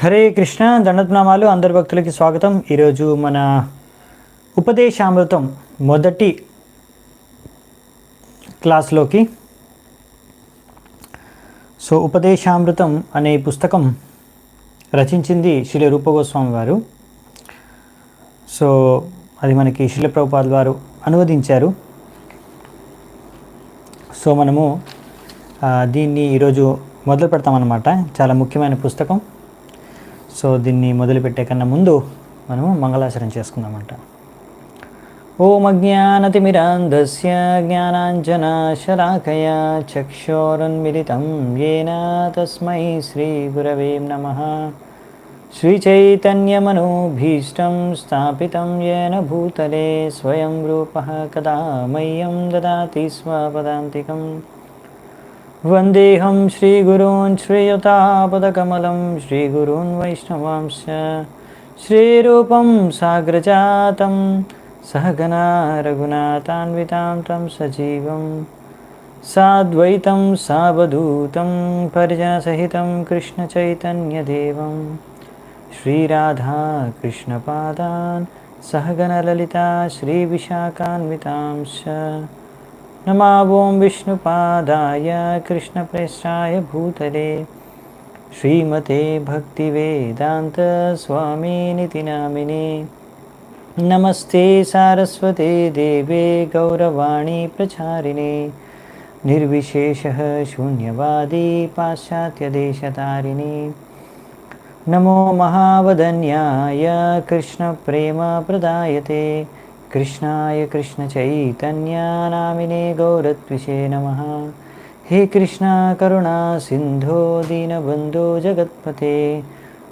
హరే కృష్ణ దండప్నామాలు అందరి భక్తులకి స్వాగతం. ఈరోజు మన ఉపదేశామృతం మొదటి క్లాస్లోకి. ఉపదేశామృతం అనే పుస్తకం రచించింది శ్రీల రూప గోస్వామి వారు. అది మనకి శ్రీల ప్రభుపాద వారు అనువదించారు. మనము దీన్ని ఈరోజు మొదలు పెడతామన్నమాట. చాలా ముఖ్యమైన పుస్తకం. దీన్ని మొదలుపెట్టే కన్నా ముందు మనము మంగళాచరణ చేసుకుందామంట. ఓం అజ్ఞానతిమిరాంధస్య జ్ఞానాంజనశలాకయా చక్షోరున్మిలితం యేన తస్మై శ్రీగురవే నమః. శ్రీచైతన్యమనోభీష్టం స్థాపితం యేన భూతలే స్వయం రూపః కదా మह्यं దదాతి స్వపదాంతికం. వందేహం శ్రీగురూన్ శ్రీయుతాపదకమలం శ్రీగురూన్ వైష్ణవాంశ శ్రీరూపం సాగ్రజాతం సహగణా రఘునాథాన్వితాం తం సజీవం సాద్వైతం సావధూతం పరిజనసహితం కృష్ణచైతన్యదేవం శ్రీరాధా కృష్ణపాదాన్ సహగణలలితా శ్రీవిశాఖాన్వితాంశ. నమో ఓం విష్ణుపాదాయ కృష్ణప్రేష్ఠాయ భూతలే శ్రీమతే భక్తివేదాంత స్వామినితి నామినే. నమస్తే సారస్వతే దేవే గౌరవాణి ప్రచారిణే నిర్విశేషః శూన్యవాది పాశ్చాత్యదేశతారిణే. నమో మహావదన్యాయ కృష్ణప్రేమప్రదాయతే కృష్ణాయ కృష్ణచైతన్యనామినే గౌరత్విషే నమః. హే కృష్ణ కరుణా సింధో దీనబంధో జగత్పతే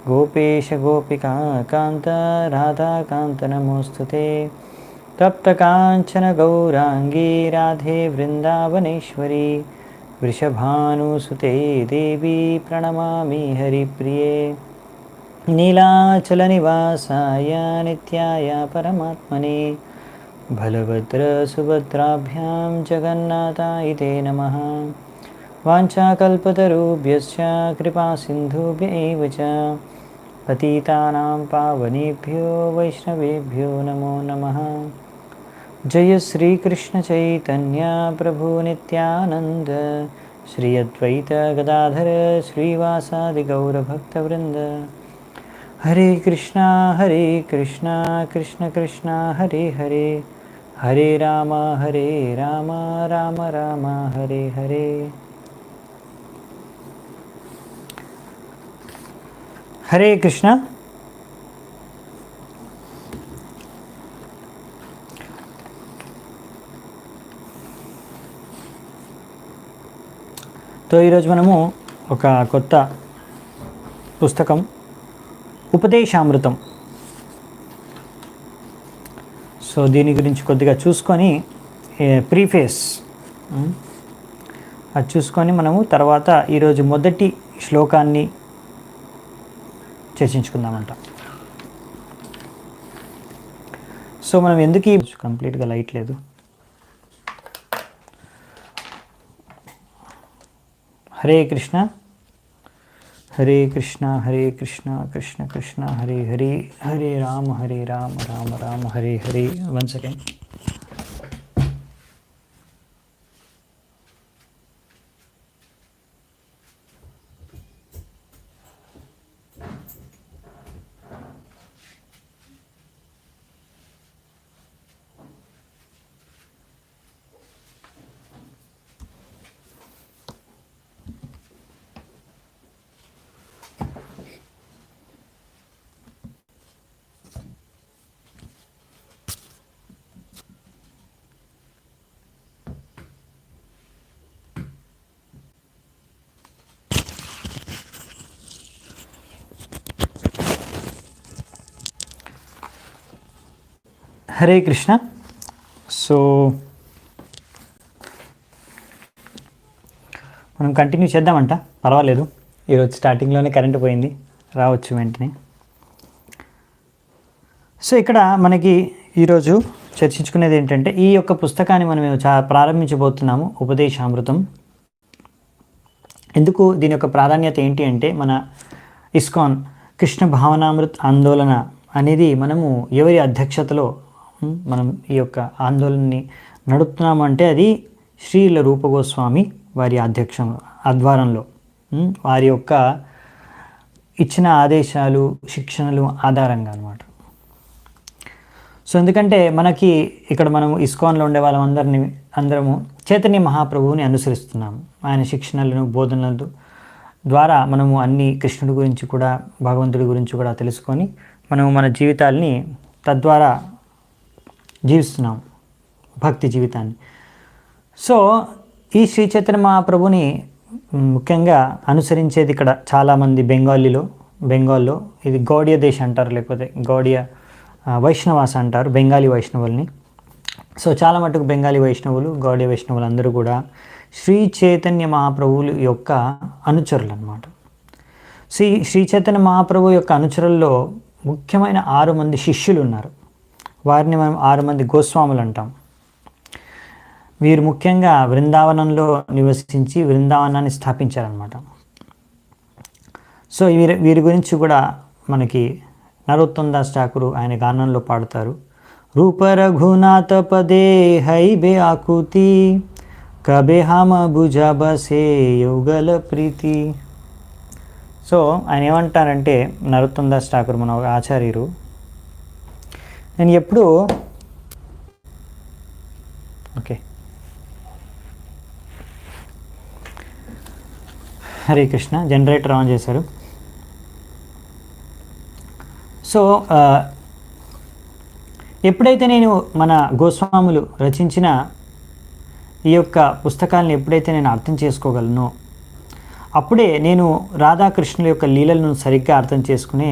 గోపేశ గోపికా కాంత రాధాకాంత నమోస్తుతే. తప్తకాంచన గౌరాంగీ రాధే వృందావనేశ్వరి వృషభానుసుతే దేవి ప్రణమామి హరిప్రియే. నీలాచలనివాసాయ నిత్యాయ పరమాత్మనే బలభద్ర సుభద్రాభ్యాం జగన్నాథాయ తే నమః. వాంఛాకల్పతరుభ్యశ్చ కృపాసింధుభ్య ఏవ చ పతితానాం పావనేభ్యో వైష్ణవేభ్యో నమో నమః. జయ శ్రీకృష్ణ చైతన్య ప్రభు నిత్యానంద శ్రీ అద్వైత గదాధర శ్రీవాసాది గౌరభక్తవృంద. హరే కృష్ణ కృష్ణ కృష్ణ హరే హరే హరే రామ రామ రామ హరే హరే. హరే కృష్ణ. ఈరోజు మనము ఒక కొత్త పుస్తకం ఉపదేశామృతం, దీని గురించి కొద్దిగా చూసుకొని ప్రీఫేస్ అది చూసుకొని మనము తర్వాత ఈరోజు మొదటి శ్లోకాన్ని చర్చించుకుందామంట. మనం ఎందుకు కంప్లీట్గా లైట్ లేదు. హరే కృష్ణ కృష్ణ కృష్ణ కృష్ణ హరే హరే హరే రామ రామ రామ హరే హరే. One second. హరే కృష్ణ. మనం కంటిన్యూ చేద్దామంట, పర్వాలేదు. ఈరోజు స్టార్టింగ్లోనే కరెంటు పోయింది, రావచ్చు వెంటనే. ఇక్కడ మనకి ఈరోజు చర్చించుకునేది ఏంటంటే, ఈ యొక్క పుస్తకాన్ని మనం ప్రారంభించబోతున్నాము, ఉపదేశామృతం. ఎందుకు దీని యొక్క ప్రాధాన్యత ఏంటి అంటే, మన ఇస్కాన్ కృష్ణ భావనామృత్ ఆందోళన అనేది మనము ఎవరి అధ్యక్షతలో మనం ఈ యొక్క ఆందోళనని నడుపుతున్నామంటే అది శ్రీల రూపగోస్వామి వారి ఆధ్వర్యంలో వారి యొక్క ఇచ్చిన ఆదేశాలు శిక్షణలు ఆధారంగా అనమాట. సో ఎందుకంటే మనకి ఇక్కడ మనం ఇస్కాన్లో ఉండే అందరము చైతన్య మహాప్రభువుని అనుసరిస్తున్నాము. ఆయన శిక్షణలను బోధనల ద్వారా మనము అన్ని కృష్ణుడి గురించి కూడా భగవంతుడి గురించి కూడా తెలుసుకొని మనము మన జీవితాల్ని తద్వారా జీవిస్తున్నాం భక్తి జీవితాన్ని. సో ఈ శ్రీ చైతన్య మహాప్రభుని ముఖ్యంగా అనుసరించేది ఇక్కడ చాలామంది బెంగాల్లో ఇది గౌడియ దేశ అంటారు, లేకపోతే గౌడియ వైష్ణవాస అంటారు, బెంగాలీ వైష్ణవుల్ని. సో చాలా మటుకు బెంగాలీ వైష్ణవులు గౌడియ వైష్ణవులు అందరూ కూడా శ్రీ చైతన్య మహాప్రభువుల యొక్క అనుచరులు అన్నమాట. శ్రీ చైతన్య మహాప్రభు యొక్క అనుచరుల్లో ముఖ్యమైన 6 మంది శిష్యులు ఉన్నారు. వారిని మనం 6 మంది గోస్వాములు అంటాం. వీరు ముఖ్యంగా బృందావనంలో నివసించి బృందావనాన్ని స్థాపించారనమాట. సో వీరి గురించి కూడా మనకి నరోత్తమ్ దాస్ ఠాకూర్ ఆయన గానంలో పాడుతారు. రూప రఘునాథ పదే హై బే ఆకుతి కబే హమ భుజా బసే యుగల ప్రీతి. సో ఆయన ఏమంటారంటే నరోత్తమ్ దాస్ ఠాకూర్ మన ఆచార్యులు, నేను ఎప్పుడు హరే కృష్ణ జనరేటర్ ఆన్ చేశారు. సో ఎప్పుడైతే నేను మన గోస్వాములు రచించిన ఈ యొక్క పుస్తకాలను ఎప్పుడైతే నేను అర్థం చేసుకోగలను, అప్పుడే నేను రాధాకృష్ణుల యొక్క లీలలను సరిగ్గా అర్థం చేసుకునే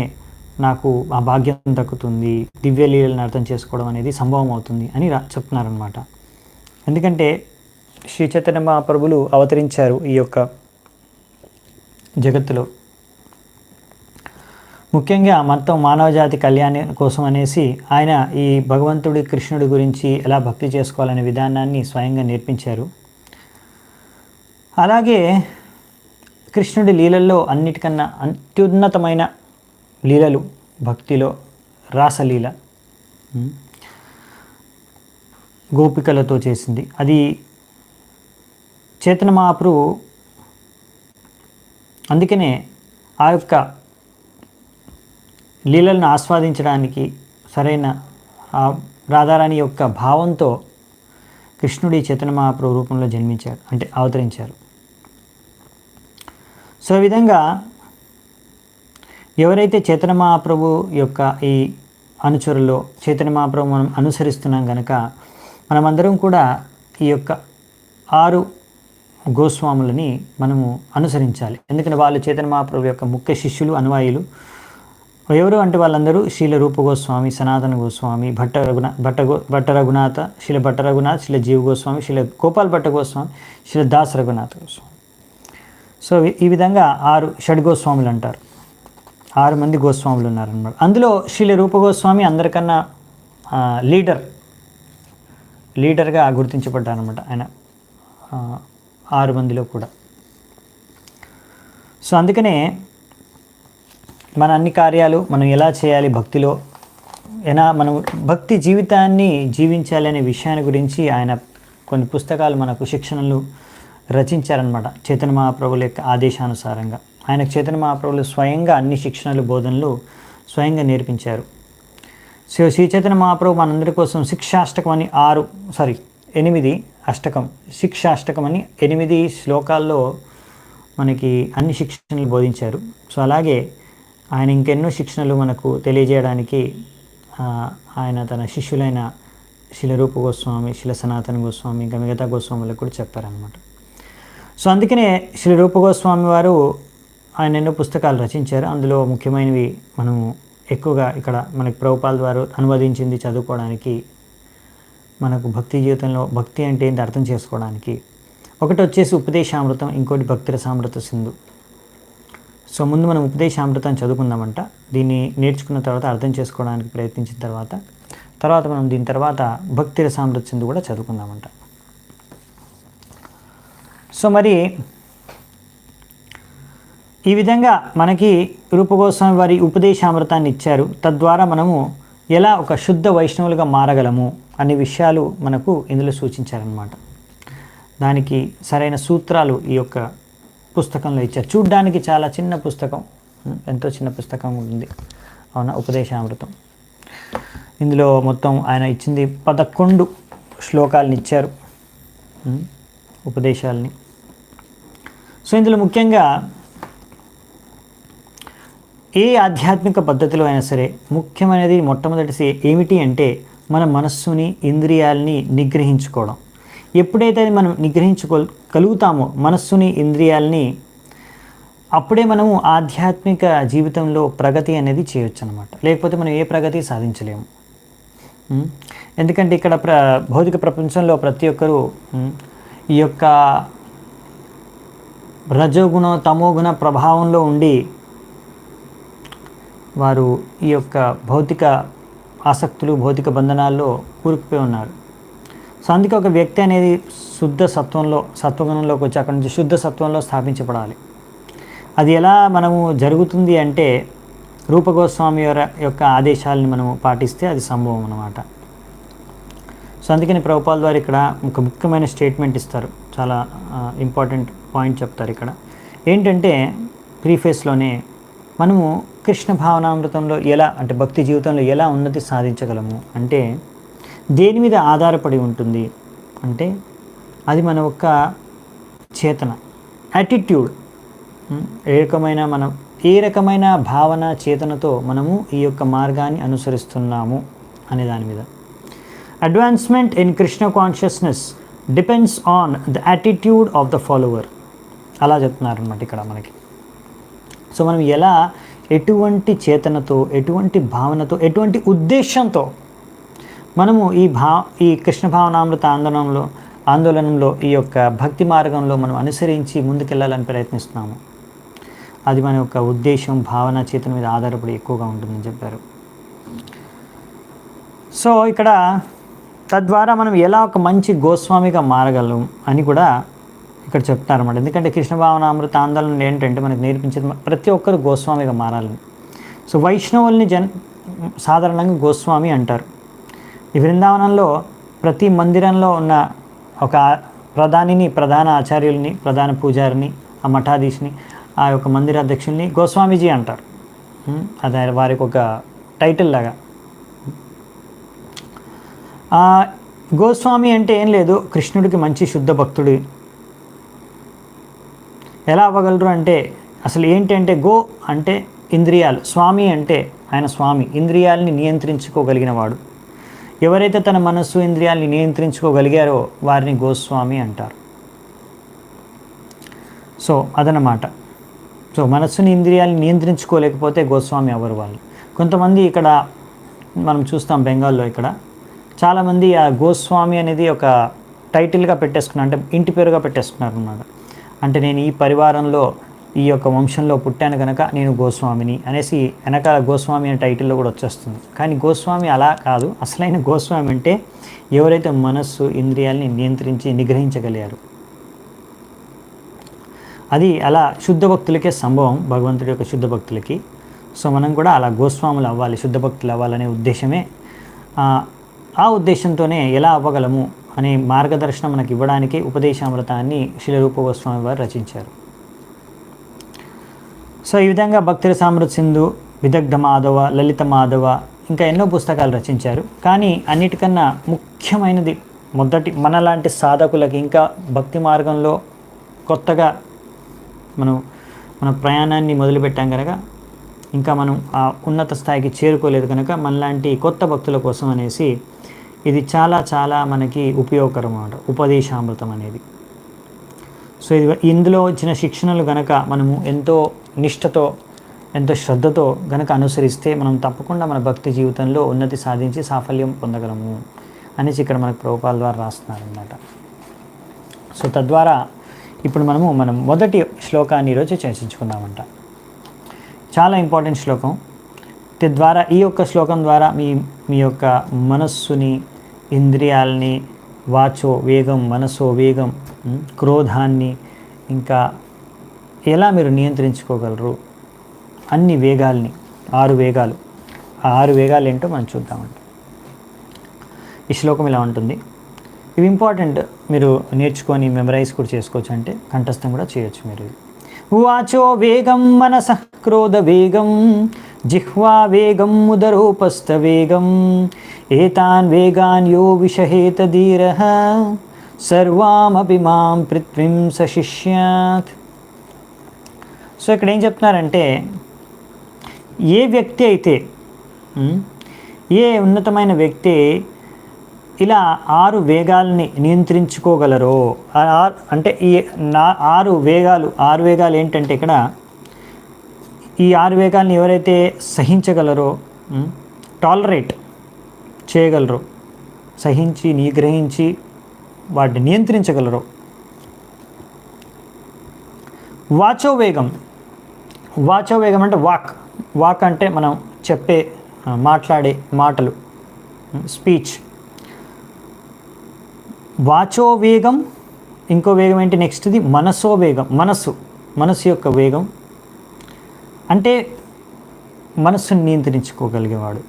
నాకు ఆ భాగ్యం దక్కుతుంది, దివ్య లీలలను అర్థం చేసుకోవడం అనేది సంభవం అవుతుంది అని చెప్తున్నారనమాట. ఎందుకంటే శ్రీ చైతన్య మహాప్రభులు అవతరించారు ఈ యొక్క జగత్తులో, ముఖ్యంగా మొత్తం మానవజాతి కళ్యాణం కోసం అనేసి ఆయన ఈ భగవంతుడి కృష్ణుడి గురించి ఎలా భక్తి చేసుకోవాలనే విధానాన్ని స్వయంగా నేర్పించారు. అలాగే కృష్ణుడి లీలల్లో అన్నిటికన్నా అత్యున్నతమైన లీలలు భక్తిలో రాసలీల గోపికలతో చేసింది. అది చైతన్య మహాప్రభు అందుకనే ఆ యొక్క లీలలను ఆస్వాదించడానికి సరైన రాధారాణి యొక్క భావంతో కృష్ణుడి చైతన్య మహాప్రభు రూపంలో జన్మించారు, అంటే అవతరించారు. సో ఈ విధంగా ఎవరైతే చైతన్య మహాప్రభు యొక్క ఈ అనుచరుల్లో చైతన్య మహాప్రభు మనం అనుసరిస్తున్నాం కనుక మనమందరం కూడా ఈ యొక్క 6 గోస్వాములని మనము అనుసరించాలి. ఎందుకంటే వాళ్ళు చైతన్య మహాప్రభు యొక్క ముఖ్య శిష్యులు, అనుయాయులు. ఎవరు అంటే వాళ్ళందరూ శ్రీల రూప గోస్వామి, సనాతన గోస్వామి, భట్ట రఘునాథ, శ్రీల భట్ట రఘునాథ్, శ్రీల జీవ గోస్వామి, శ్రీల గోపాల్ భట్ట గోస్వామి, శ్రీల దాస్ రఘునాథ గోస్వామి. సో ఈ విధంగా 6 షడ్గోస్వాములు అంటారు. 6 మంది గోస్వాములు ఉన్నారన్నమాట. అందులో శ్రీల రూప గోస్వామి అందరికన్నా లీడర్గా గుర్తించబడ్డారనమాట ఆయన 6 మందిలో కూడా. సో అందుకనే మన అన్ని కార్యాలు మనం ఎలా చేయాలి, భక్తిలో మనం భక్తి జీవితాన్ని జీవించాలి అనే విషయాన్ని గురించి ఆయన కొన్ని పుస్తకాలు మనకు శిక్షణలు రచించారనమాట. చైతన్య మహాప్రభుల యొక్క ఆదేశానుసారంగా ఆయనకు చైతన్య మహాప్రభులు స్వయంగా అన్ని శిక్షణలు బోధనలు స్వయంగా నేర్పించారు. సో శ్రీ చైతన్య మహాప్రభు మనందరి కోసం శిక్షాష్టకం అని 8 అష్టకం, శిక్షాష్టకం అని 8 శ్లోకాల్లో మనకి అన్ని శిక్షణలు బోధించారు. సో అలాగే ఆయన ఇంకెన్నో శిక్షణలు మనకు తెలియజేయడానికి ఆయన తన శిష్యులైన శ్రీల రూప గోస్వామి, శ్రీల సనాతన గోస్వామి, ఇంకా మిగతా గోస్వాములకు కూడా చెప్పారనమాట. సో అందుకనే శ్రీ రూప గోస్వామి వారు ఆయన ఎన్నో పుస్తకాలు రచించారు. అందులో ముఖ్యమైనవి మనము ఎక్కువగా ఇక్కడ మనకి ప్రభుపాల్ ద్వారా అనువదించింది చదువుకోవడానికి, మనకు భక్తి జీవితంలో భక్తి అంటే ఏంటి అర్థం చేసుకోవడానికి. ఒకటి వచ్చేసి ఉపదేశామృతం, ఇంకోటి భక్తిరసామృత సింధు. సో ముందు మనం ఉపదేశామృతం చదువుకుందామంట. దీన్ని నేర్చుకున్న తర్వాత అర్థం చేసుకోవడానికి ప్రయత్నించిన తర్వాత మనం దీని తర్వాత భక్తిరసామృత సింధు కూడా చదువుకుందామంట. సో మరి ఈ విధంగా మనకి రూపగోస్వామి వారి ఉపదేశామృతాన్ని ఇచ్చారు. తద్వారా మనము ఎలా ఒక శుద్ధ వైష్ణవులుగా మారగలము అనే విషయాలు మనకు ఇందులో సూచించారనమాట. దానికి సరైన సూత్రాలు ఈ యొక్క పుస్తకంలో ఇచ్చారు. చూడ్డానికి చాలా చిన్న పుస్తకం, ఎంతో చిన్న పుస్తకం ఉంది అవునా, ఉపదేశామృతం. ఇందులో మొత్తం ఆయన ఇచ్చింది 11 శ్లోకాలను ఇచ్చారు, ఉపదేశాలని. సో ఇందులో ముఖ్యంగా ఏ ఆధ్యాత్మిక పద్ధతిలో అయినా సరే ముఖ్యమైనది మొట్టమొదటి ఏమిటి అంటే మన మనస్సుని, ఇంద్రియాలని నిగ్రహించుకోవడం. ఎప్పుడైతే మనం నిగ్రహించుకోగలుగుతామో మనస్సుని, ఇంద్రియాలని, అప్పుడే మనము ఆధ్యాత్మిక జీవితంలో ప్రగతి అనేది చేయొచ్చు అనమాట. లేకపోతే మనం ఏ ప్రగతి సాధించలేము. ఎందుకంటే ఇక్కడ భౌతిక ప్రపంచంలో ప్రతి ఒక్కరూ ఈ యొక్క రజోగుణ, తమోగుణ ప్రభావంలో ఉండి వారు ఈ యొక్క భౌతిక ఆసక్తులు, భౌతిక బంధనాల్లో కూరుకుపోయి ఉన్నారు. సో అందుకే ఒక వ్యక్తి అనేది శుద్ధ సత్వగుణంలోకి వచ్చి అక్కడి నుంచి శుద్ధ సత్వంలో స్థాపించబడాలి. అది ఎలా మనము జరుగుతుంది అంటే రూపగోస్వామి యొక్క ఆదేశాలను మనము పాటిస్తే అది సంభవం అన్నమాట. సో అందుకని ప్రభుపాద వారు ఇక్కడ ఒక ముఖ్యమైన స్టేట్మెంట్ ఇస్తారు, చాలా ఇంపార్టెంట్ పాయింట్ చెప్తారు ఇక్కడ. ఏంటంటే ప్రీఫేస్లోనే మనము కృష్ణ భావనామృతంలో ఎలా అంటే భక్తి జీవితంలో ఎలా ఉన్నతి సాధించగలము అంటే దేని మీద ఆధారపడి ఉంటుంది అంటే అది మన యొక్క చేతన, యాటిట్యూడ్, ఏ రకమైన భావన చేతనతో మనము ఈ యొక్క మార్గాన్ని అనుసరిస్తున్నాము అనే దాని మీద. Advancement in Krishna consciousness depends on the attitude of the follower, అలా చెప్తున్నారనమాట ఇక్కడ మనకి. సో మనం ఎలా, ఎటువంటి చేతనతో, ఎటువంటి భావనతో, ఎటువంటి ఉద్దేశంతో మనము ఈ కృష్ణ భావనామృత ఆందోళనంలో ఈ యొక్క భక్తి మార్గంలో మనం అనుసరించి ముందుకెళ్ళాలని ప్రయత్నిస్తున్నాము, అది మన యొక్క ఉద్దేశం, భావన, చేతన మీద ఆధారపడి ఎక్కువగా ఉంటుందని చెప్పారు. సో ఇక్కడ తద్వారా మనం ఎలా ఒక మంచి గోస్వామిగా మారగలం అని కూడా ఇక్కడ చెప్తారన్నమాట. ఎందుకంటే కృష్ణ భావనామృత ఆందోళన ఏంటంటే మనకు నేర్పించేది ప్రతి ఒక్కరు గోస్వామిగా మారాలని. సో వైష్ణవుల్ని సాధారణంగా గోస్వామి అంటారు. ఈ బృందావనంలో ప్రతి మందిరంలో ఉన్న ఒక ప్రధాన ఆచార్యుల్ని, ప్రధాన పూజారిని, ఆ మఠాధీశుని, ఆ యొక్క మందిర అధ్యక్షుల్ని గోస్వామీజీ అంటారు. అది వారికి ఒక టైటిల్ లాగా. గోస్వామి అంటే ఏం లేదు, కృష్ణుడికి మంచి శుద్ధ భక్తుడు. ఎలా అవ్వగలరు అంటే అసలు ఏంటంటే గో అంటే ఇంద్రియాలు, స్వామి అంటే ఆయన స్వామి, ఇంద్రియాలని నియంత్రించుకోగలిగిన వాడు. ఎవరైతే తన మనస్సు, ఇంద్రియాలని నియంత్రించుకోగలిగారో వారిని గోస్వామి అంటారు. సో అదనమాట. సో మనస్సుని, ఇంద్రియాలని నియంత్రించుకోలేకపోతే గోస్వామి ఎవరు వాళ్ళు. కొంతమంది ఇక్కడ మనం చూస్తాం బెంగాల్లో, ఇక్కడ చాలామంది ఆ గోస్వామి అనేది ఒక టైటిల్గా పెట్టేసుకున్నారు, అంటే ఇంటి పేరుగా పెట్టేసుకున్నారు అన్నమాట. అంటే నేను ఈ పరివారంలో, ఈ యొక్క వంశంలో పుట్టాను కనుక నేను గోస్వామిని అనేసి వెనకాల గోస్వామి అనే టైటిల్లో కూడా వచ్చేస్తుంది. కానీ గోస్వామి అలా కాదు. అసలైన గోస్వామి అంటే ఎవరైతే మనస్సు, ఇంద్రియాలని నిగ్రహించగలిగారు. అది అలా శుద్ధ భక్తులకే సంభవం, భగవంతుడి యొక్క శుద్ధ భక్తులకి. సో మనం కూడా అలా గోస్వాములు అవ్వాలి, శుద్ధ భక్తులు అవ్వాలనే ఉద్దేశమే, ఆ ఉద్దేశంతోనే ఎలా అవ్వగలము అనే మార్గదర్శనం మనకి ఇవ్వడానికి ఉపదేశామృతాన్ని శ్రీల రూప గోస్వామి వారు రచించారు. సో ఈ విధంగా భక్తిరసామృత సింధు, విదగ్ధ మాధవ, లలిత మాధవ, ఇంకా ఎన్నో పుస్తకాలు రచించారు. కానీ అన్నిటికన్నా ముఖ్యమైనది మనలాంటి సాధకులకి, ఇంకా భక్తి మార్గంలో కొత్తగా మన ప్రయాణాన్ని మొదలుపెట్టాం కనుక, ఇంకా మనం ఆ ఉన్నత స్థాయికి చేరుకోలేదు కనుక మనలాంటి కొత్త భక్తుల కోసం అనేసి ఇది చాలా చాలా మనకి ఉపయోగకరం అన్నమాట, ఉపదేశామృతం అనేది. సో ఇందులో వచ్చిన శిక్షణలు గనక మనము ఎంతో నిష్ఠతో, ఎంతో శ్రద్ధతో గనక అనుసరిస్తే మనం తప్పకుండా మన భక్తి జీవితంలో ఉన్నతి సాధించి సాఫల్యం పొందగలము అనేసి ఇక్కడ మనకు ప్రభుపాద ద్వారా రాస్తున్నారన్నమాట. సో తద్వారా ఇప్పుడు మనం మొదటి శ్లోకాన్ని ఈరోజు చర్చించుకుందామంట. చాలా ఇంపార్టెంట్ శ్లోకం. తద్వారా ఈ యొక్క శ్లోకం ద్వారా మీ యొక్క మనస్సుని, ఇంద్రియాలని, వాచో వేగం, మనసో వేగం, క్రోధాన్ని, ఇంకా ఎలా మీరు నియంత్రించుకోగలరు అన్ని వేగాల్ని, 6 వేగాలు. ఆ 6 వేగాలు ఏంటో మనం చూద్దామండి. ఈ శ్లోకం ఇలా ఉంటుంది. ఇవి ఇంపార్టెంట్, మీరు నేర్చుకొని మెమరైజ్ కూడా చేసుకోవచ్చు, అంటే కంఠస్థం కూడా చేయొచ్చు మీరు. వాచో వేగం మనసః క్రోధ వేగం జిహ్వా వేగం ఉదరోపస్థ వేగం ఏతాన్ వేగాన్ యో విషహేత ధీరః సర్వామపి మాం పృథ్వీం సశిష్యాత్. సో ఇక్కడ ఏం చెప్తున్నారంటే, ఏ వ్యక్తి అయితే, ఏ ఉన్నతమైన వ్యక్తి ఇలా 6 వేగాల్ని నియంత్రించుకోగలరో, అంటే ఈ 6 వేగాలు ఏంటంటే ఇక్కడ ఈ 6 వేగాల్ని ఎవరైతే సహించగలరో, టాలరేట్ చేయగలరో, సహించి నిగ్రహించి వాటిని నియంత్రించగలరో. వాచో వేగం అంటే వాక్ అంటే మనం మాట్లాడే మాటలు, స్పీచ్. వాచో వేగం, ఇంకో వేగం ఏంటి నెక్స్ట్ది? మనసో వేగం, మనసు యొక్క వేగం అంటే మనస్సును నియంత్రించుకోగలిగేవాడు.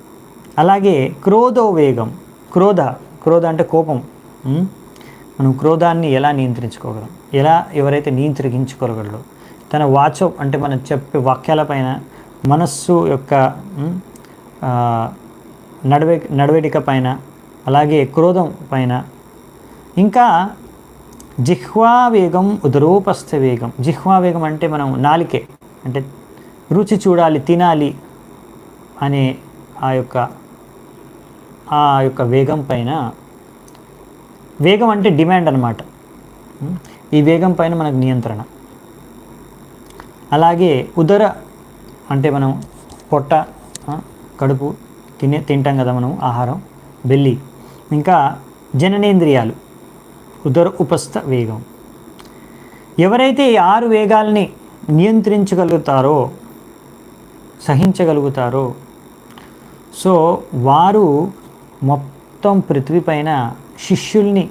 అలాగే క్రోధో వేగం, క్రోధ అంటే కోపం. మనం క్రోధాన్ని ఎలా నియంత్రించుకోగలం, ఎవరైతే నియంత్రించుకోగలరో, తన వాచో అంటే మనం చెప్పే వాక్యాలపైన, మనస్సు యొక్క నడవడిక పైన, అలాగే క్రోధం పైన, ఇంకా జిహ్వా వేగం ఉదరోపస్థ వేగం. జిహ్వా వేగం అంటే మనం నాలికే, అంటే రుచి చూడాలి, తినాలి అనే ఆ యొక్క వేగం పైన. వేగం అంటే డిమాండ్ అన్నమాట. ఈ వేగం పైన మనకు నియంత్రణ. అలాగే ఉదర అంటే మనం పొట్ట, కడుపు తింటాం కదా మనం, ఆహారం, బెల్లి. ఇంకా జననేంద్రియాలు, ఉదర ఉపస్థ వేగం. ఎవరైతే ఈ 6 వేగాల్ని నియంత్రించగలుగుతారో, సహించగలుగుతారో, సో వారు మొత్తం పృథ్వీ పైన శిష్యుల్ని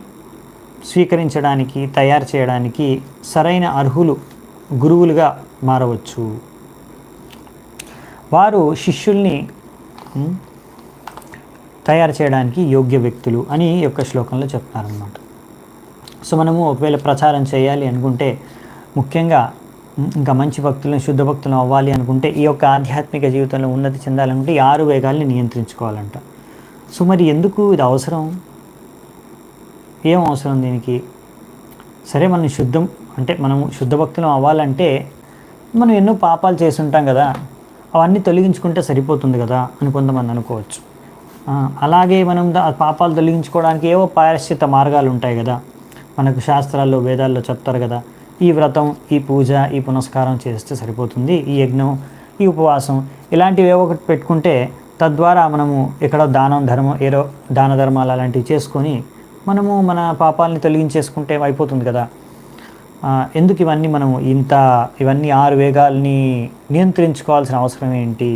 స్వీకరించడానికి, తయారు చేయడానికి సరైన అర్హులు, గురువులుగా మారవచ్చు. వారు శిష్యుల్ని తయారు చేయడానికి యోగ్య వ్యక్తులు అని ఈ యొక్క శ్లోకంలో చెప్తారన్నమాట. సో మనము ఒకవేళ ప్రచారం చేయాలి అనుకుంటే, ముఖ్యంగా ఇంకా మంచి భక్తులను, శుద్ధ భక్తులను అవ్వాలి అనుకుంటే, ఈ యొక్క ఆధ్యాత్మిక జీవితంలో ఉన్నతి చెందాలనుకుంటే ఈ 6 వేగాల్ని నియంత్రించుకోవాలంట. సో మరి ఎందుకు ఇది అవసరం? ఏం అవసరం దీనికి? సరే, మనం మనము శుద్ధ భక్తులం అవ్వాలంటే మనం ఎన్నో పాపాలు చేస్తుంటాం కదా, అవన్నీ తొలగించుకుంటే సరిపోతుంది కదా అని కొంతమంది అనుకోవచ్చు. అలాగే మనం పాపాలు తొలగించుకోవడానికి ఏవో ప్రాయశ్చిత్త మార్గాలు ఉంటాయి కదా, మనకు శాస్త్రాల్లో, వేదాల్లో చెప్తారు కదా. ఈ వ్రతం, ఈ పూజ, ఈ పునస్కారం చేస్తే సరిపోతుంది, ఈ యజ్ఞం, ఈ ఉపవాసం, ఇలాంటివి ఏవో ఒకటి పెట్టుకుంటే తద్వారా మనము ఎక్కడో దాన ధర్మాలు అలాంటివి చేసుకొని మనము మన పాపాలని తొలగించేసుకుంటే అయిపోతుంది కదా. ఎందుకు ఇవన్నీ 6 వేగాల్ని నియంత్రించుకోవాల్సిన అవసరం ఏంటి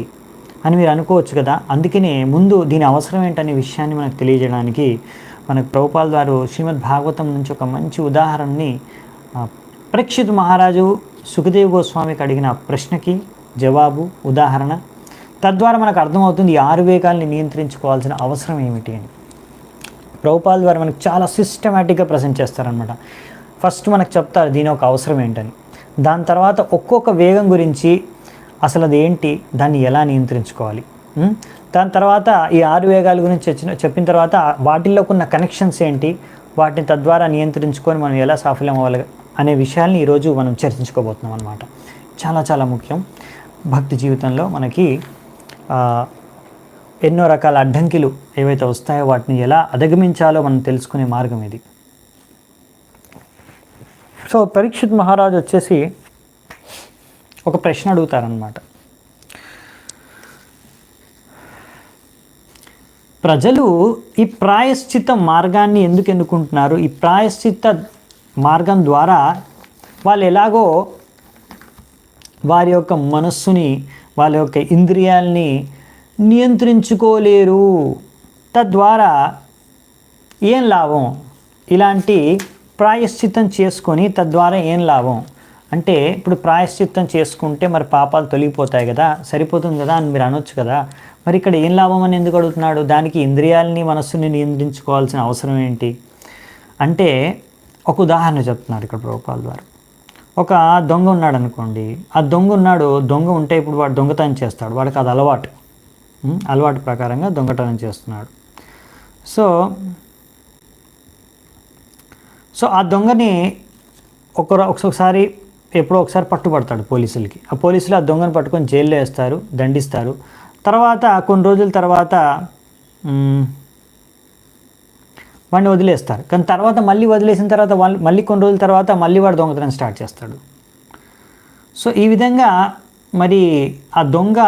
అని మీరు అనుకోవచ్చు కదా. అందుకనే ముందు దీని అవసరం ఏంటనే విషయాన్ని మనకు తెలియజేయడానికి మనకు ప్రభుపాల్ వారు శ్రీమద్ భాగవతం నుంచి ఒక మంచి ఉదాహరణని, పరీక్షిత్ మహారాజు సుఖదేవ్ గోస్వామికి అడిగిన ప్రశ్నకి జవాబు, ఉదాహరణ, తద్వారా మనకు అర్థమవుతుంది ఈ 6 వేగాల్ని నియంత్రించుకోవాల్సిన అవసరం ఏమిటి అని. ప్రభుపాల్ వారు మనకు చాలా సిస్టమేటిక్గా ప్రజెంట్ చేస్తారనమాట. ఫస్ట్ మనకు చెప్తారు దీని ఒక అవసరం ఏంటని, దాని తర్వాత ఒక్కొక్క వేగం గురించి, అసలు అది ఏంటి, దాన్ని ఎలా నియంత్రించుకోవాలి, దాని తర్వాత ఈ 6 వేగాల గురించి చెప్పిన తర్వాత వాటిల్లోకి ఉన్న కనెక్షన్స్ ఏంటి, వాటిని తద్వారా నియంత్రించుకొని మనం ఎలా సాఫల్యం అవ్వాలి అనే విషయాల్ని ఈరోజు మనం చర్చించుకోబోతున్నాం అన్నమాట. చాలా చాలా ముఖ్యం. భక్తి జీవితంలో మనకి ఎన్నో రకాల అడ్డంకిలు ఏవైతే వస్తాయో వాటిని ఎలా అధిగమించాలో మనం తెలుసుకునే మార్గం ఇది. సో పరీక్షిత్ మహారాజు వచ్చేసి ఒక ప్రశ్న అడుగుతారనమాట. ప్రజలు ఈ ప్రాయశ్చిత్త మార్గాన్ని ఎందుకు ఎన్నుకుంటున్నారు? ఈ ప్రాయశ్చిత్త మార్గం ద్వారా వాళ్ళు ఎలాగో వారి యొక్క మనస్సుని, వాళ్ళ యొక్క ఇంద్రియాల్ని నియంత్రించుకోలేరు. తద్వారా ఏం లాభం? ఇలాంటి ప్రాయశ్చిత్తం చేసుకొని తద్వారా ఏం లాభం అంటే ఇప్పుడు ప్రాయశ్చిత్తం చేసుకుంటే మరి పాపాలు తొలగిపోతాయి కదా, సరిపోతుంది కదా అని మీరు అనొచ్చు కదా. మరి ఇక్కడ ఏం లాభం అని ఎందుకు అడుగుతున్నాడు? దానికి ఇంద్రియాలని మనస్సుని నియంత్రించుకోవాల్సిన అవసరం ఏంటి అంటే, ఒక ఉదాహరణ చెప్తున్నారు ఇక్కడ ప్రభుపాల్ వారు. ఒక దొంగ ఉన్నాడు అనుకోండి, ఆ దొంగ ఉంటే ఇప్పుడు వాడు దొంగతనం చేస్తాడు, వాడికి అది అలవాటు ప్రకారంగా దొంగతనం చేస్తున్నాడు. సో ఆ దొంగని ఒకసారి ఎప్పుడో ఒకసారి పట్టుబడతాడు పోలీసులకి. ఆ పోలీసులు ఆ దొంగను పట్టుకొని జైల్లో వేస్తారు, దండిస్తారు. తర్వాత కొన్ని రోజుల తర్వాత వాడిని వదిలేస్తారు. కానీ తర్వాత మళ్ళీ వదిలేసిన తర్వాత మళ్ళీ కొన్ని రోజుల తర్వాత మళ్ళీ వాడు దొంగతనం స్టార్ట్ చేస్తాడు. సో ఈ విధంగా మరి ఆ దొంగ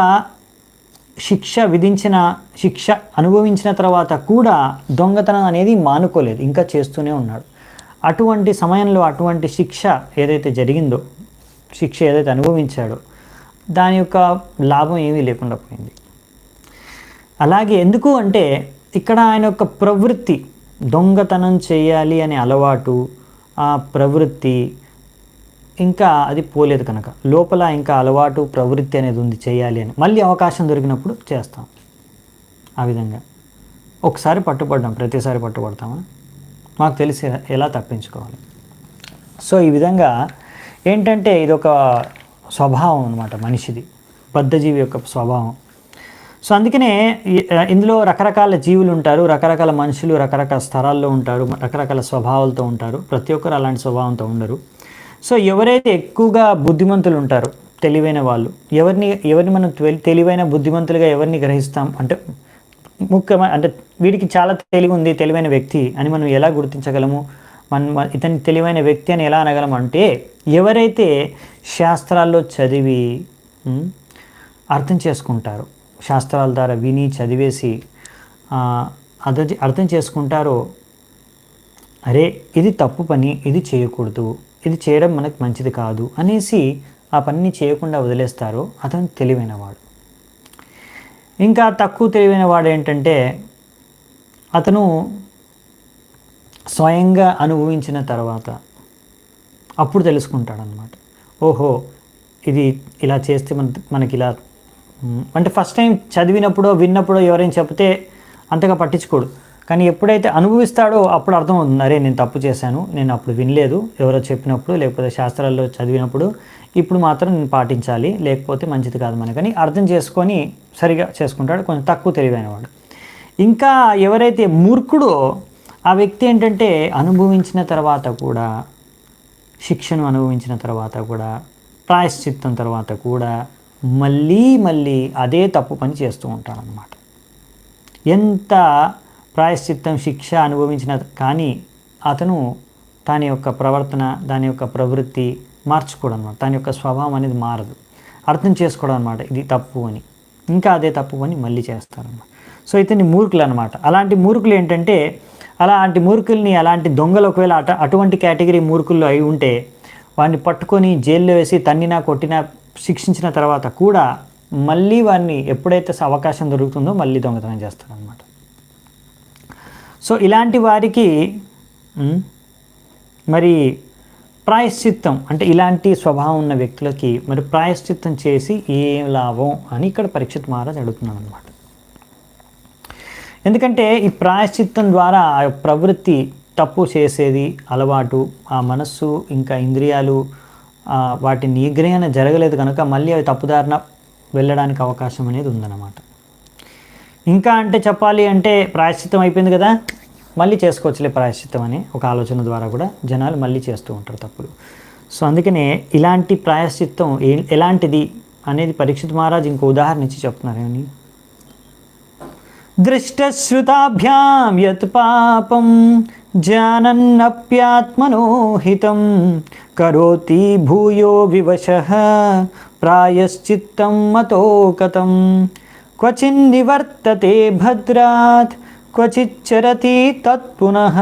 శిక్ష అనుభవించిన తర్వాత కూడా దొంగతనం అనేది మానుకోలేదు, ఇంకా చేస్తూనే ఉన్నాడు. అటువంటి సమయంలో అటువంటి శిక్ష ఏదైతే జరిగిందో, శిక్ష ఏదైతే అనుభవించాడో దాని యొక్క లాభం ఏమీ లేకుండా పోయింది. అలాగే ఎందుకు అంటే ఇక్కడ ఆయన యొక్క ప్రవృత్తి, దొంగతనం చేయాలి అనే అలవాటు, ఆ ప్రవృత్తి ఇంకా అది పోలేదు కనుక లోపల ఇంకా అలవాటు ప్రవృత్తి అనేది ఉంది చేయాలి అని. మళ్ళీ అవకాశం దొరికినప్పుడు చేస్తాం. ఆ విధంగా ఒకసారి పట్టుబడ్డాం, ప్రతిసారి పట్టుబడతామా? మాకు తెలిసి ఎలా తప్పించుకోవాలి. సో ఈ విధంగా ఏంటంటే ఇదొక స్వభావం అన్నమాట మనిషిది, బద్ధజీవి యొక్క స్వభావం. సో అందుకనే ఇందులో రకరకాల జీవులు ఉంటారు, రకరకాల మనుషులు రకరకాల స్థలాల్లో ఉంటారు, రకరకాల స్వభావాలతో ఉంటారు. ప్రతి ఒక్కరు అలాంటి స్వభావంతో ఉండరు. సో ఎవరైతే ఎక్కువగా బుద్ధిమంతులు ఉంటారో, తెలివైన వాళ్ళు, ఎవరిని మనం తెలివైన బుద్ధిమంతులుగా ఎవరిని గ్రహిస్తాం అంటే ముఖ్యమైన అంటే వీడికి చాలా తెలివి ఉంది, తెలివైన వ్యక్తి అని మనం ఎలా గుర్తించగలము? ఇతని తెలివైన వ్యక్తి అని ఎలా అనగలం అంటే, ఎవరైతే శాస్త్రాల్లో చదివి అర్థం చేసుకుంటారో, శాస్త్రాల ద్వారా విని చదివేసి అర్థం చేసుకుంటారో, అరే ఇది తప్పు పని, ఇది చేయకూడదు, ఇది చేయడం మనకు మంచిది కాదు అనేసి ఆ పనిని చేయకుండా వదిలేస్తారో అతను తెలివైనవాడు. ఇంకా తక్కువ తెలివైన వాడు ఏంటంటే, అతను స్వయంగా అనుభవించిన తర్వాత అప్పుడు తెలుసుకుంటాడనమాట. ఓహో ఇది ఇలా చేస్తే మనకి ఇలా అంటే ఫస్ట్ టైం చదివినప్పుడో విన్నప్పుడో ఎవరైనా చెప్తే అంతగా పట్టించుకోడు. కానీ ఎప్పుడైతే అనుభవిస్తాడో అప్పుడు అర్థమవుతుంది, అరే నేను తప్పు చేశాను, నేను అప్పుడు వినలేదు ఎవరో చెప్పినప్పుడు, లేకపోతే శాస్త్రాల్లో చదివినప్పుడు, ఇప్పుడు మాత్రం నేను పాటించాలి, లేకపోతే మంచిది కాదు మనకని అర్థం చేసుకొని సరిగా చేసుకుంటాడు, కొంచెం తక్కువ తెలివైనవాడు. ఇంకా ఎవరైతే మూర్ఖుడో ఆ వ్యక్తి ఏంటంటే అనుభవించిన తర్వాత కూడా, శిక్షను అనుభవించిన తర్వాత కూడా, ప్రాయశ్చిత్తం తర్వాత కూడా మళ్ళీ అదే తప్పు పని చేస్తూ ఉంటాడనమాట. ఎంత ప్రాయశ్చిత్తం శిక్ష అనుభవించిన కానీ అతను దాని యొక్క ప్రవర్తన, దాని యొక్క ప్రవృత్తి మార్చుకోవడం అనమాట. దాని యొక్క స్వభావం అనేది మారదు, అర్థం చేసుకోవడం అనమాట ఇది తప్పు అని, ఇంకా అదే తప్పు అని మళ్ళీ చేస్తారన్నమాట. సో ఇతన్ని మూర్ఖులు అనమాట. అలాంటి మూర్ఖులు ఏంటంటే, అలాంటి మూర్ఖుల్ని, అలాంటి దొంగలు ఒకవేళ అటువంటి కేటగిరీ మూర్ఖుల్లో అయి ఉంటే వాడిని పట్టుకొని జైల్లో వేసి తన్నినా కొట్టినా శిక్షించిన తర్వాత కూడా మళ్ళీ వాడిని ఎప్పుడైతే అవకాశం దొరుకుతుందో మళ్ళీ దొంగతనం చేస్తారనమాట. సో ఇలాంటి వారికి మరి ప్రాయశ్చిత్తం అంటే ఇలాంటి స్వభావం ఉన్న వ్యక్తులకి మరి ప్రాయశ్చిత్తం చేసి ఏం లాభం అని ఇక్కడ పరీక్షిత్ మహారాజ్ అడుగుతున్నాను అనమాట. ఎందుకంటే ఈ ప్రాయశ్చిత్తం ద్వారా ఆ ప్రవృత్తి, తప్పు చేసేది అలవాటు, ఆ మనస్సు ఇంకా ఇంద్రియాలు వాటి నిగ్రహణ జరగలేదు కనుక మళ్ళీ అవి తప్పుదారిన వెళ్ళడానికి అవకాశం అనేది ఉందన్నమాట. ఇంకా అంటే చెప్పాలి అంటే ప్రాయశ్చిత్తం అయిపోయింది కదా, మళ్ళీ చేసుకోవచ్చులే ప్రాయశ్చిత్తం అనే ఒక ఆలోచన ద్వారా కూడా జనాలు మళ్ళీ చేస్తూ ఉంటారు తప్పులు. సో అందుకనే ఇలాంటి ప్రాయశ్చిత్తం ఎలాంటిది అనేది పరీక్షిత్ మహారాజ్ ఇంకో ఉదాహరణ ఇచ్చి చెప్తున్నారు. ఏమని? దృష్టశ్రుతాభ్యాం యత్ పాపం జానన్నప్యాత్మనో హితం కరోతి భూయో వివశః ప్రాయశ్చిత్తం మతో కతం క్వచిన్నివర్తతే భద్రాత్ క్వచిచ్చరతి తత్పునః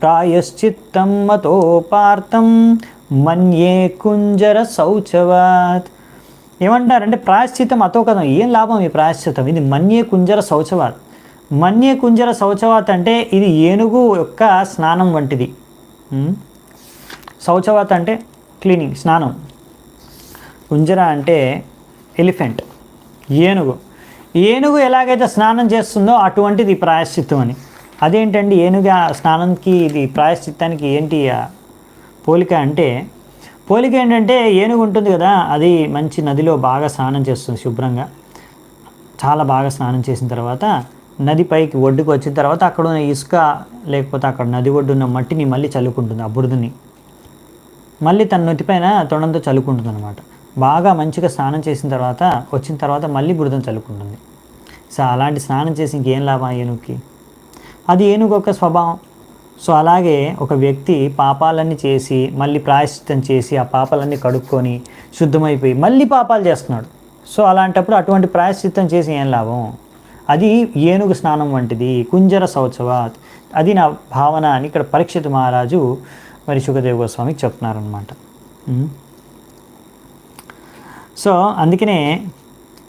ప్రాయశ్చిత్తం మతో పార్థం మన్యే కుంజర శౌచవాత్. ఏమంటారంటే ప్రాయశ్చిత్తం అతో కథం, ఏం లాభం ఈ ప్రాయశ్చిత్తం, ఇది మన్యే కుంజర శౌచవాత్. మన్యే కుంజర శౌచవాత్ అంటే ఇది ఏనుగు యొక్క స్నానం వంటిది. శౌచవాత్ అంటే క్లీనింగ్, స్నానం. కుంజర అంటే ఎలిఫెంట్, ఏనుగు. ఏనుగు ఎలాగైతే స్నానం చేస్తుందో అటువంటిది ప్రాయశ్చిత్తం అని. అదేంటండి ఏనుగు స్నానంకి ఇది ప్రాయశ్చిత్తానికి ఏంటి పోలిక అంటే, పోలిక ఏంటంటే ఏనుగు ఉంటుంది కదా, అది మంచి నదిలో బాగా స్నానం చేస్తుంది శుభ్రంగా, చాలా బాగా స్నానం చేసిన తర్వాత నది పైకి ఒడ్డుకు వచ్చిన తర్వాత అక్కడ ఉన్న ఇసుక లేకపోతే అక్కడ నది ఒడ్డున్న మట్టిని మళ్ళీ చల్లుకుంటుంది, ఆ బురదని మళ్ళీ తన నొత్తిపైన తొండంతో చల్లుకుంటుంది అనమాట. బాగా మంచిగా స్నానం చేసిన తర్వాత వచ్చిన తర్వాత మళ్ళీ బురదను చల్లుకుంటుంది. సో అలాంటి స్నానం చేసి ఇంకేం లాభం ఏనుగుకి? అది ఏనుగు ఒక స్వభావం. సో అలాగే ఒక వ్యక్తి పాపాలన్నీ చేసి మళ్ళీ ప్రాయశ్చిత్తం చేసి ఆ పాపాలన్నీ కడుక్కొని శుద్ధమైపోయి మళ్ళీ పాపాలు చేస్తున్నాడు. సో అలాంటప్పుడు అటువంటి ప్రాయశ్చిత్తం చేసి ఏం లాభం? అది ఏనుగు స్నానం వంటిది, కుంజర శౌచవాత్. అది నా భావన అని ఇక్కడ పరీక్షిత్ మహారాజు మరి శుకదేవ్ గోస్వామికి చెప్తున్నారనమాట. సో అందుకనే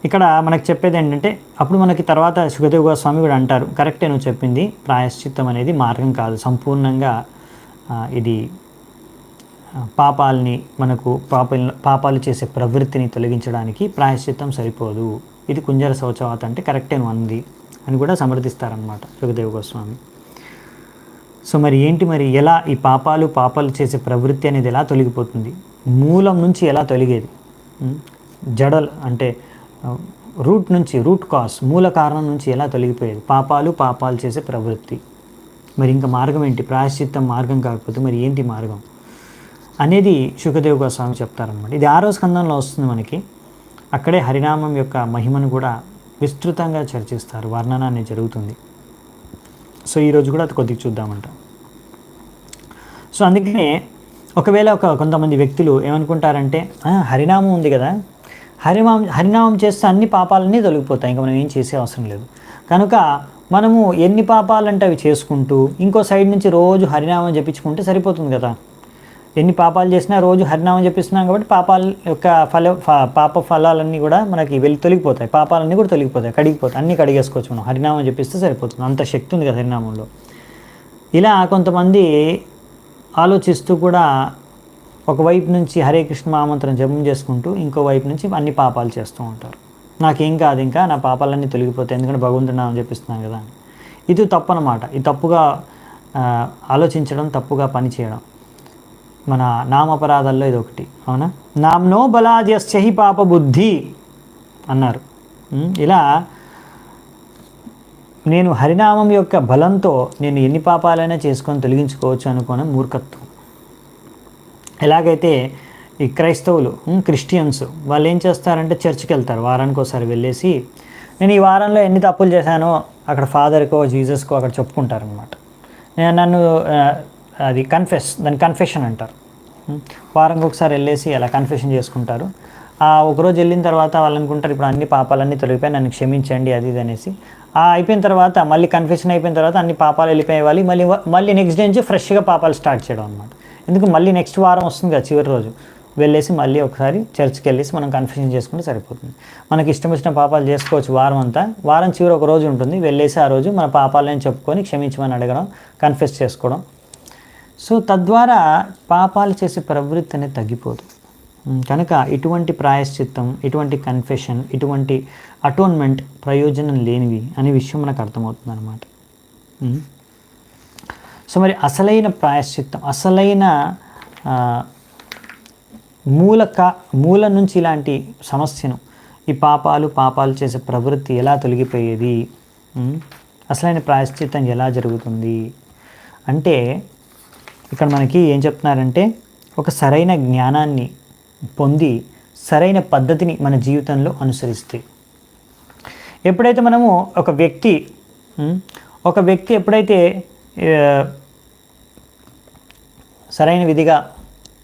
ఇక్కడ మనకు చెప్పేది ఏంటంటే, అప్పుడు మనకి తర్వాత శుకదేవ్ గోస్వామి కూడా అంటారు, కరెక్టే నువ్వు చెప్పింది, ప్రాయశ్చిత్తం అనేది మార్గం కాదు, సంపూర్ణంగా ఇది పాపాలని మనకు పాపాలు చేసే ప్రవృత్తిని తొలగించడానికి ప్రాయశ్చిత్తం సరిపోదు, ఇది కుంజర శౌచవాత్ అంటే కరెక్టే నువ్వు అంది అని కూడా సమర్థిస్తారనమాట శుకదేవ్ గోస్వామి. సో మరి ఏంటి, మరి ఎలా ఈ పాపాలు చేసే ప్రవృత్తి అనేది ఎలా తొలగిపోతుంది, మూలం నుంచి ఎలా తొలగేది? జడల్ అంటే రూట్ నుంచి, రూట్ కాజ్, మూల కారణం నుంచి ఎలా తొలగిపోయేది పాపాలు చేసే ప్రవృత్తి? మరి ఇంకా మార్గం ఏంటి? ప్రాయశ్చిత్తం మార్గం కాకపోతే మరి ఏంటి మార్గం అనేది శుకదేవ్ గోస్వామి చెప్తారనమాట. ఇది 6వ స్కందంలో వస్తుంది మనకి. అక్కడే హరినామం యొక్క మహిమను కూడా విస్తృతంగా చర్చిస్తారు, వర్ణన అనేది జరుగుతుంది. సో ఈరోజు కూడా అది కొద్దిగా చూద్దామంట. సో అందుకనే ఒకవేళ కొంతమంది వ్యక్తులు ఏమనుకుంటారంటే, హరినామం ఉంది కదా, హరినామం చేస్తే అన్ని పాపాలన్నీ తొలగిపోతాయి, ఇంకా మనం ఏం చేసే అవసరం లేదు, కనుక మనము ఎన్ని పాపాలంటే అవి చేసుకుంటూ ఇంకో సైడ్ నుంచి రోజు హరినామం జపించుకుంటే సరిపోతుంది కదా. ఎన్ని పాపాలు చేసినా రోజు హరినామం జపిస్తున్నాం కాబట్టి పాపాల యొక్క పాప ఫలాలన్నీ కూడా మనకి తొలగిపోతాయి, పాపాలన్నీ కూడా తొలగిపోతాయి, కడిగిపోతాయి, అన్నీ కడిగేసుకోవచ్చు మనం, హరినామం జపిస్తే సరిపోతుంది, అంత శక్తి ఉంది కదా హరినామంలో. ఇలా కొంతమంది ఆలోచిస్తూ కూడా ఒకవైపు నుంచి హరే కృష్ణ మహామంత్రం జపం చేసుకుంటూ ఇంకో వైపు నుంచి అన్ని పాపాలు చేస్తూ ఉంటారు. నాకేం కాదు, ఇంకా నా పాపాలన్నీ తొలగిపోతాయి, ఎందుకంటే భగవంతుడు నామం జపిస్తున్నాను కదా. ఇది తప్పు అన్నమాట. ఇది తప్పుగా ఆలోచించడం, తప్పుగా పని చేయడం మన నామపరాధాల్లో ఇది ఒకటి, అవునా. నామ్నో బలాద్యస్య పాప బుద్ధి అన్నారు. ఇలా నేను హరినామం యొక్క బలంతో నేను ఎన్ని పాపాలైనా చేసుకొని తొలగించుకోవచ్చు అనుకోవడం మూర్ఖత్వం. ఎలాగైతే ఈ క్రైస్తవులు, క్రిస్టియన్స్ వాళ్ళు ఏం చేస్తారంటే చర్చ్కి వెళ్తారు, వారానికి ఒకసారి వెళ్ళేసి నేను ఈ వారంలో ఎన్ని తప్పులు చేశానో అక్కడ ఫాదర్కో జీసస్కో అక్కడ చెప్పుకుంటారనమాట. నన్ను అది దాన్ని కన్ఫెషన్ అంటారు. వారానికి ఒకసారి వెళ్ళేసి అలా కన్ఫెషన్ చేసుకుంటారు. ఒకరోజు వెళ్ళిన తర్వాత వాళ్ళు అనుకుంటారు ఇప్పుడు అన్ని పాపాలన్నీ తొలగిపోయి నన్ను క్షమించండి అది ఇది అనేసి. అయిపోయిన తర్వాత మళ్ళీ కన్ఫెషన్ అయిపోయిన తర్వాత అన్ని పాపాలు వెళ్ళిపోయేవాలి, మళ్ళీ నెక్స్ట్ డే నుంచి ఫ్రెష్గా పాపాలు స్టార్ట్ చేయడం అనమాట. ఎందుకు మళ్ళీ నెక్స్ట్ వారం వస్తుంది కదా చివరి రోజు, వెళ్ళేసి మళ్ళీ ఒకసారి చర్చ్కి వెళ్ళేసి మనం కన్ఫెషన్ చేసుకుంటే సరిపోతుంది. మనకి ఇష్టం వచ్చిన పాపాలు చేసుకోవచ్చు వారం అంతా, వారం చివరి ఒక రోజు ఉంటుంది, వెళ్ళేసి ఆ రోజు మన పాపాలని చెప్పుకొని క్షమించమని అడగడం, కన్ఫెస్ చేసుకోవడం. సో తద్వారా పాపాలు చేసే ప్రవృత్తి అనేది తగ్గిపోదు. కనుక ఇటువంటి ప్రాయశ్చిత్తం, ఇటువంటి కన్ఫెషన్, ఇటువంటి అటోన్మెంట్ ప్రయోజనం లేనివి అనే విషయం మనకు అర్థమవుతుంది అన్నమాట. సో మరి అసలైన ప్రాయశ్చిత్తం, అసలైన మూల నుంచి ఇలాంటి సమస్యను, ఈ పాపాలు చేసే ప్రవృత్తి ఎలా తొలగిపోయేది, అసలైన ప్రాయశ్చిత్తం ఎలా జరుగుతుంది అంటే ఇక్కడ మనకి ఏం చెప్తున్నారంటే, ఒక సరైన జ్ఞానాన్ని పొంది సరైన పద్ధతిని మన జీవితంలో అనుసరిస్తే, ఎప్పుడైతే మనము ఒక వ్యక్తి ఎప్పుడైతే సరైన విధిగా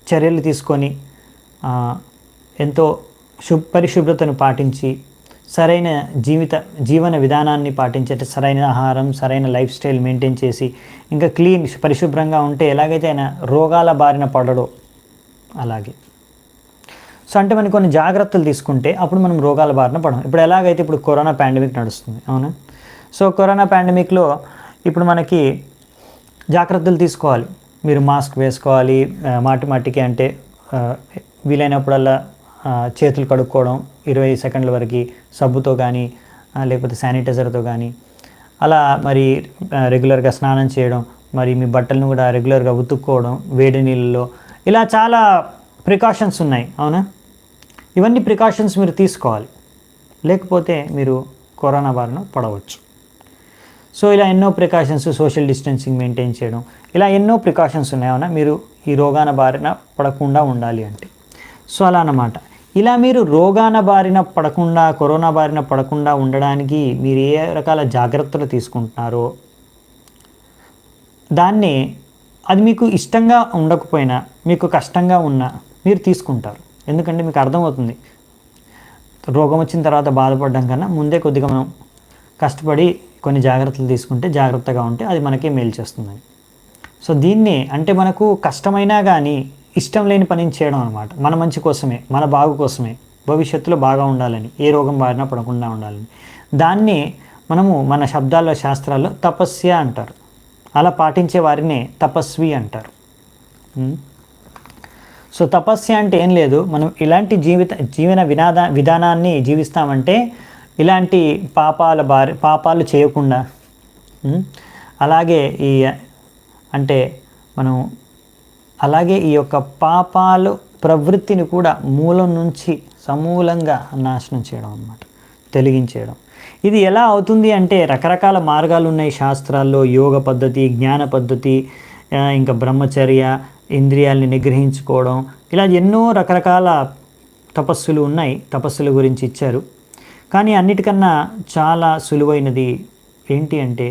చర్యలు తీసుకొని ఎంతో పరిశుభ్రతను పాటించి సరైన జీవన విధానాన్ని పాటించి, అంటే సరైన ఆహారం, సరైన లైఫ్ స్టైల్ మెయింటైన్ చేసి ఇంకా పరిశుభ్రంగా ఉంటే ఎలాగైతే ఆయన రోగాల బారిన పడడో అలాగే. సో అంటే మనం కొన్ని జాగ్రత్తలు తీసుకుంటే అప్పుడు మనం రోగాల బారిన పడం. ఇప్పుడు ఎలాగైతే ఇప్పుడు కరోనా పాండమిక్ నడుస్తుంది, అవునా. సో కరోనా పాండమిక్లో ఇప్పుడు మనకి జాగ్రత్తలు తీసుకోవాలి. మీరు మాస్క్ వేసుకోవాలి, మాటికి అంటే వీలైనప్పుడల్లా చేతులు కడుక్కోవడం 20 సెకండ్ల వరకు సబ్బుతో కానీ లేకపోతే శానిటైజర్తో కానీ, అలా మరి రెగ్యులర్గా స్నానం చేయడం, మరి మీ బట్టలను కూడా రెగ్యులర్గా ఉతుక్కోవడం వేడి నీళ్ళలో, ఇలా చాలా ప్రికాషన్స్ ఉన్నాయి. అవునా? ఇవన్నీ ప్రికాషన్స్ మీరు తీసుకోవాలి, లేకపోతే మీరు కరోనా బారిన పడవచ్చు. సో ఇలా ఎన్నో ప్రికాషన్స్, సోషల్ డిస్టెన్సింగ్ మెయింటైన్ చేయడం, ఇలా ఎన్నో ప్రికాషన్స్ ఉన్నాయి. అవునా? మీరు ఈ రోగాన బారిన పడకుండా ఉండాలి అంటే. సో అలా అన్నమాట. ఇలా మీరు రోగాన బారిన పడకుండా, కరోనా బారిన పడకుండా ఉండడానికి మీరు ఏ రకాల జాగ్రత్తలు తీసుకుంటున్నారో దాన్ని, అది మీకు ఇష్టంగా ఉండకపోయినా, మీకు కష్టంగా ఉన్నా మీరు తీసుకుంటారు. ఎందుకంటే మీకు అర్థమవుతుంది, రోగం వచ్చిన తర్వాత బాధపడడం కన్నా ముందే కొద్దిగా మనం కష్టపడి కొన్ని జాగ్రత్తలు తీసుకుంటే, జాగ్రత్తగా ఉంటే అది మనకే మేలు చేస్తుందని. సో దీన్ని అంటే మనకు కష్టమైనా కానీ ఇష్టం లేని పనిని చేయడం అనమాట. మన మంచి కోసమే, మన బాగు కోసమే, భవిష్యత్తులో బాగా ఉండాలని, ఏ రోగం బారిన పడకుండా ఉండాలని. దాన్ని మనము మన శబ్దాల్లో, శాస్త్రాల్లో తపస్య అంటారు. అలా పాటించే వారిని తపస్వి అంటారు. సో తపస్య అంటే ఏం లేదు, మనం ఇలాంటి జీవన విధానాన్ని జీవిస్తామంటే ఇలాంటి పాపాలు చేయకుండా, అలాగే అలాగే ఈ యొక్క పాపాలు ప్రవృత్తిని కూడా మూలం నుంచి సమూలంగా నాశనం చేయడం అన్నమాట, తొలగించేయడం. ఇది ఎలా అవుతుంది అంటే రకరకాల మార్గాలు ఉన్నాయి శాస్త్రాల్లో. యోగ పద్ధతి, జ్ఞాన పద్ధతి, ఇంకా బ్రహ్మచర్య, ఇంద్రియాల్ని నిగ్రహించుకోవడం, ఇలా ఎన్నో రకరకాల తపస్సులు ఉన్నాయి. తపస్సుల గురించి ఇచ్చారు. కానీ అన్నిటికన్నా చాలా సులువైనది ఏంటి అంటే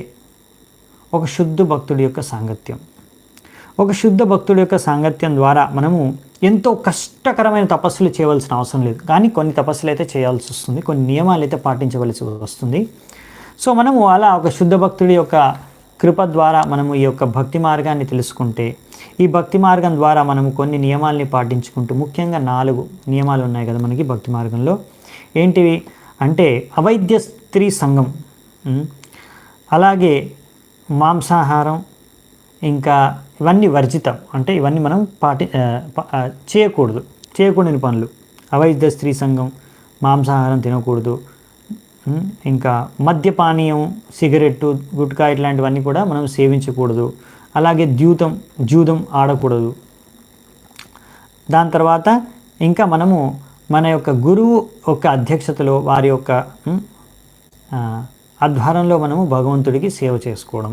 ఒక శుద్ధ భక్తుడి యొక్క సాంగత్యం. ఒక శుద్ధ భక్తుడి యొక్క సాంగత్యం ద్వారా మనము ఎంతో కష్టకరమైన తపస్సులు చేయవలసిన అవసరం లేదు. కానీ కొన్ని తపస్సులు అయితే చేయాల్సి వస్తుంది, కొన్ని నియమాలు అయితే పాటించవలసి వస్తుంది. సో మనము అలా ఒక శుద్ధ భక్తుడి యొక్క కృప ద్వారా మనము ఈ యొక్క భక్తి మార్గాన్ని తెలుసుకుంటే, ఈ భక్తి మార్గం ద్వారా మనము కొన్ని నియమాల్ని పాటించుకుంటూ, ముఖ్యంగా 4 నియమాలు ఉన్నాయి కదా మనకి భక్తి మార్గంలో. ఏంటివి అంటే అవైద్య స్త్రీ సంఘం, అలాగే మాంసాహారం, ఇంకా ఇవన్నీ వర్జితం. అంటే ఇవన్నీ మనం చేయకూడని పనులు. అవైద్య స్త్రీ సంఘం, మాంసాహారం తినకూడదు, ఇంకా మద్యపానీయం, సిగరెట్టు, గుట్కా ఇట్లాంటివన్నీ కూడా మనం సేవించకూడదు. అలాగే జూదం ఆడకూడదు. దాని తర్వాత ఇంకా మనము మన యొక్క గురువు యొక్క అధ్యక్షతలో, వారి యొక్క ఆధ్వర్యంలో మనము భగవంతుడికి సేవ చేసుకోవడం.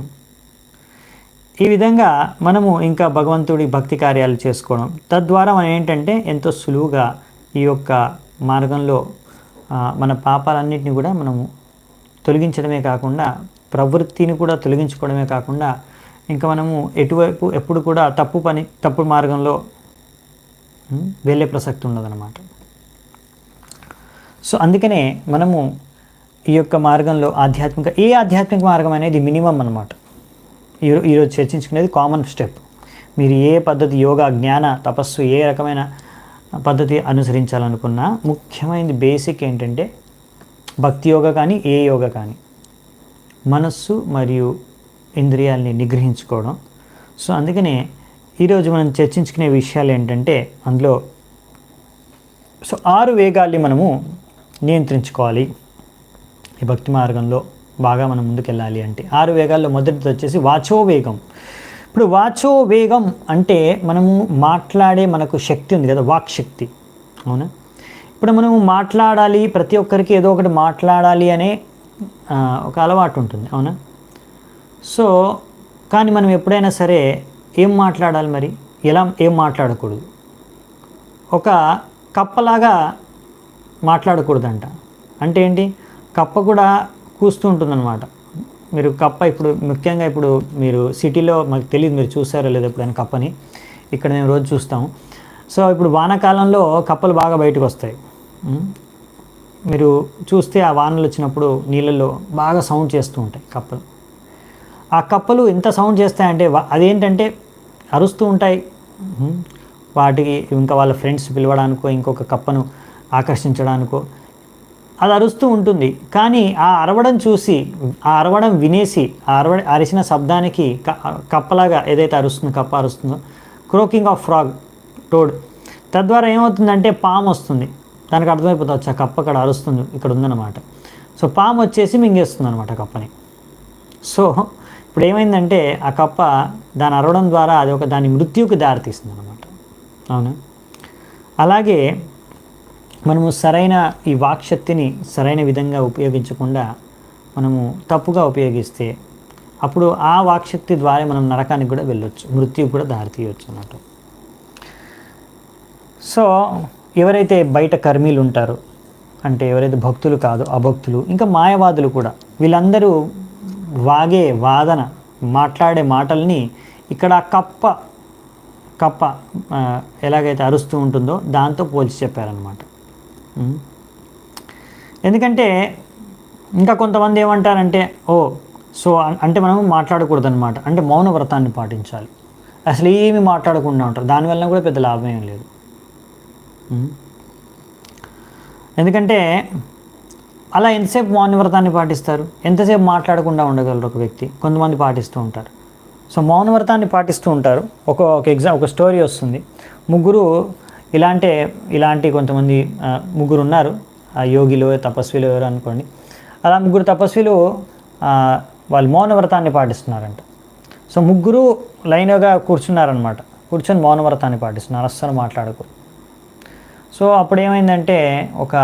ఈ విధంగా మనము ఇంకా భగవంతుడి భక్తి కార్యాలు చేసుకోవడం. తద్వారా మనం ఏంటంటే ఎంతో సులువుగా ఈ యొక్క మార్గంలో మన పాపాలన్నింటినీ కూడా మనము తొలగించడమే కాకుండా, ప్రవృత్తిని కూడా తొలగించుకోవడమే కాకుండా, ఇంకా మనము ఎప్పుడు కూడా తప్పు మార్గంలో వెళ్ళే ప్రసక్తి ఉండదన్నమాట. సో అందుకనే మనము ఈ యొక్క మార్గంలో ఆధ్యాత్మిక మార్గం అనేది మినిమం అన్నమాట. ఈరోజు చర్చించుకునేది కామన్ స్టెప్. మీరు ఏ పద్ధతి, యోగా, జ్ఞాన, తపస్సు, ఏ రకమైన పద్ధతి అనుసరించాలనుకున్నా ముఖ్యమైనది బేసిక్ ఏంటంటే భక్తి యోగా కానీ, ఏ యోగా కానీ, మనస్సు మరియు ఇంద్రియాలని నిగ్రహించుకోవడం. సో అందుకనే ఈరోజు మనం చర్చించుకునే విషయాలు ఏంటంటే అందులో 6 వేగాల్ని మనము నియంత్రించుకోవాలి. ఈ భక్తి మార్గంలో బాగా మనం ముందుకెళ్ళాలి అంటే 6 వేగాల్లో మొదటిది వచ్చేసి వాచో వేగం. ఇప్పుడు వాచో వేగం అంటే మనము మాట్లాడే మనకు శక్తి ఉంది కదా, వాక్ శక్తి. అవునా? ఇప్పుడు మనము మాట్లాడాలి, ప్రతి ఒక్కరికి ఏదో ఒకటి మాట్లాడాలి అనే ఒక అలవాటు ఉంటుంది. అవునా? సో కానీ మనం ఎప్పుడైనా సరే ఏం మాట్లాడాలి, మరి ఏం మాట్లాడకూడదు. ఒక కప్పలాగా మాట్లాడకూడదంట. అంటే ఏంటి? కప్ప కూడా కూస్తూ ఉంటుందన్నమాట. మీరు కప్ప ఇప్పుడు ముఖ్యంగా ఇప్పుడు మీరు సిటీలో, మాకు తెలియదు మీరు చూసారో లేదో ఎప్పుడైనా కప్పని, ఇక్కడ మేము రోజు చూస్తాము. సో ఇప్పుడు వానాకాలంలో కప్పలు బాగా బయటకు వస్తాయి. మీరు చూస్తే ఆ వానలు వచ్చినప్పుడు నీళ్ళల్లో బాగా సౌండ్ చేస్తూ ఉంటాయి కప్పలు. ఆ కప్పలు ఎంత సౌండ్ చేస్తాయంటే అదేంటంటే అరుస్తూ ఉంటాయి. వాటికి ఇంకా వాళ్ళ ఫ్రెండ్స్ పిలవడానికో, ఇంకొక కప్పను ఆకర్షించడానికో అది అరుస్తూ ఉంటుంది. కానీ ఆ అరవడం చూసి, ఆ అరవడం వినేసి, అరిసిన శబ్దానికి కప్పలాగా ఏదైతే కప్ప అరుస్తుందో, క్రోకింగ్ ఆఫ్ ఫ్రాగ్, టోడ్, తద్వారా ఏమవుతుందంటే పాము వస్తుంది, దానికి అర్థమైపోతుంది వచ్చి ఆ కప్ప అక్కడ అరుస్తుంది, ఇక్కడ ఉందన్నమాట. సో పాము వచ్చేసి మింగేస్తుంది అనమాట కప్పని. సో ఇప్పుడు ఏమైందంటే ఆ కప్ప దాని అరవడం ద్వారా అది దాని మృత్యువుకి దారితీస్తుంది అనమాట. అవునా? అలాగే మనము సరైన ఈ వాక్శక్తిని సరైన విధంగా ఉపయోగించకుండా మనము తప్పుగా ఉపయోగిస్తే అప్పుడు ఆ వాక్శక్తి ద్వారా మనం నరకానికి కూడా వెళ్ళొచ్చు, మృత్యువు కూడా దారితీయవచ్చు అన్నట్టు. సో ఎవరైతే బయట కర్మీలు ఉంటారో, అంటే ఎవరైతే భక్తులు కాదు అభక్తులు, ఇంకా మాయవాదులు కూడా, వీళ్ళందరూ వాదన మాట్లాడే మాటల్ని ఇక్కడ కప్ప ఎలాగైతే అరుస్తూ ఉంటుందో దాంతో పోల్చి చెప్పారనమాట. ఎందుకంటే ఇంకా కొంతమంది ఏమంటారంటే సో అంటే మనం మాట్లాడకూడదు అనమాట, అంటే మౌన వ్రతాన్ని పాటించాలి, అసలు ఏమి మాట్లాడకుండా ఉంటారు, దానివల్ల కూడా పెద్ద లాభం ఏం లేదు. ఎందుకంటే అలా ఎంతసేపు మౌన వ్రతాన్ని పాటిస్తారు, ఎంతసేపు మాట్లాడకుండా ఉండగలరు ఒక వ్యక్తి, కొంతమంది పాటిస్తూ ఉంటారు. సో మౌన వ్రతాన్ని పాటిస్తూ ఉంటారు. ఒక స్టోరీ వస్తుంది. ముగ్గురు ఇలాంటి కొంతమంది ముగ్గురు ఉన్నారు, యోగిలో తపస్విలో ఎవరు అనుకోండి. అలా ముగ్గురు తపస్విలు వాళ్ళు మౌన వ్రతాన్ని పాటిస్తున్నారంట. సో ముగ్గురు లైన్గా కూర్చున్నారనమాట, కూర్చొని మౌన వ్రతాన్ని పాటిస్తున్నారు, అస్సలు మాట్లాడకూడదు. సో అప్పుడు ఏమైందంటే ఒక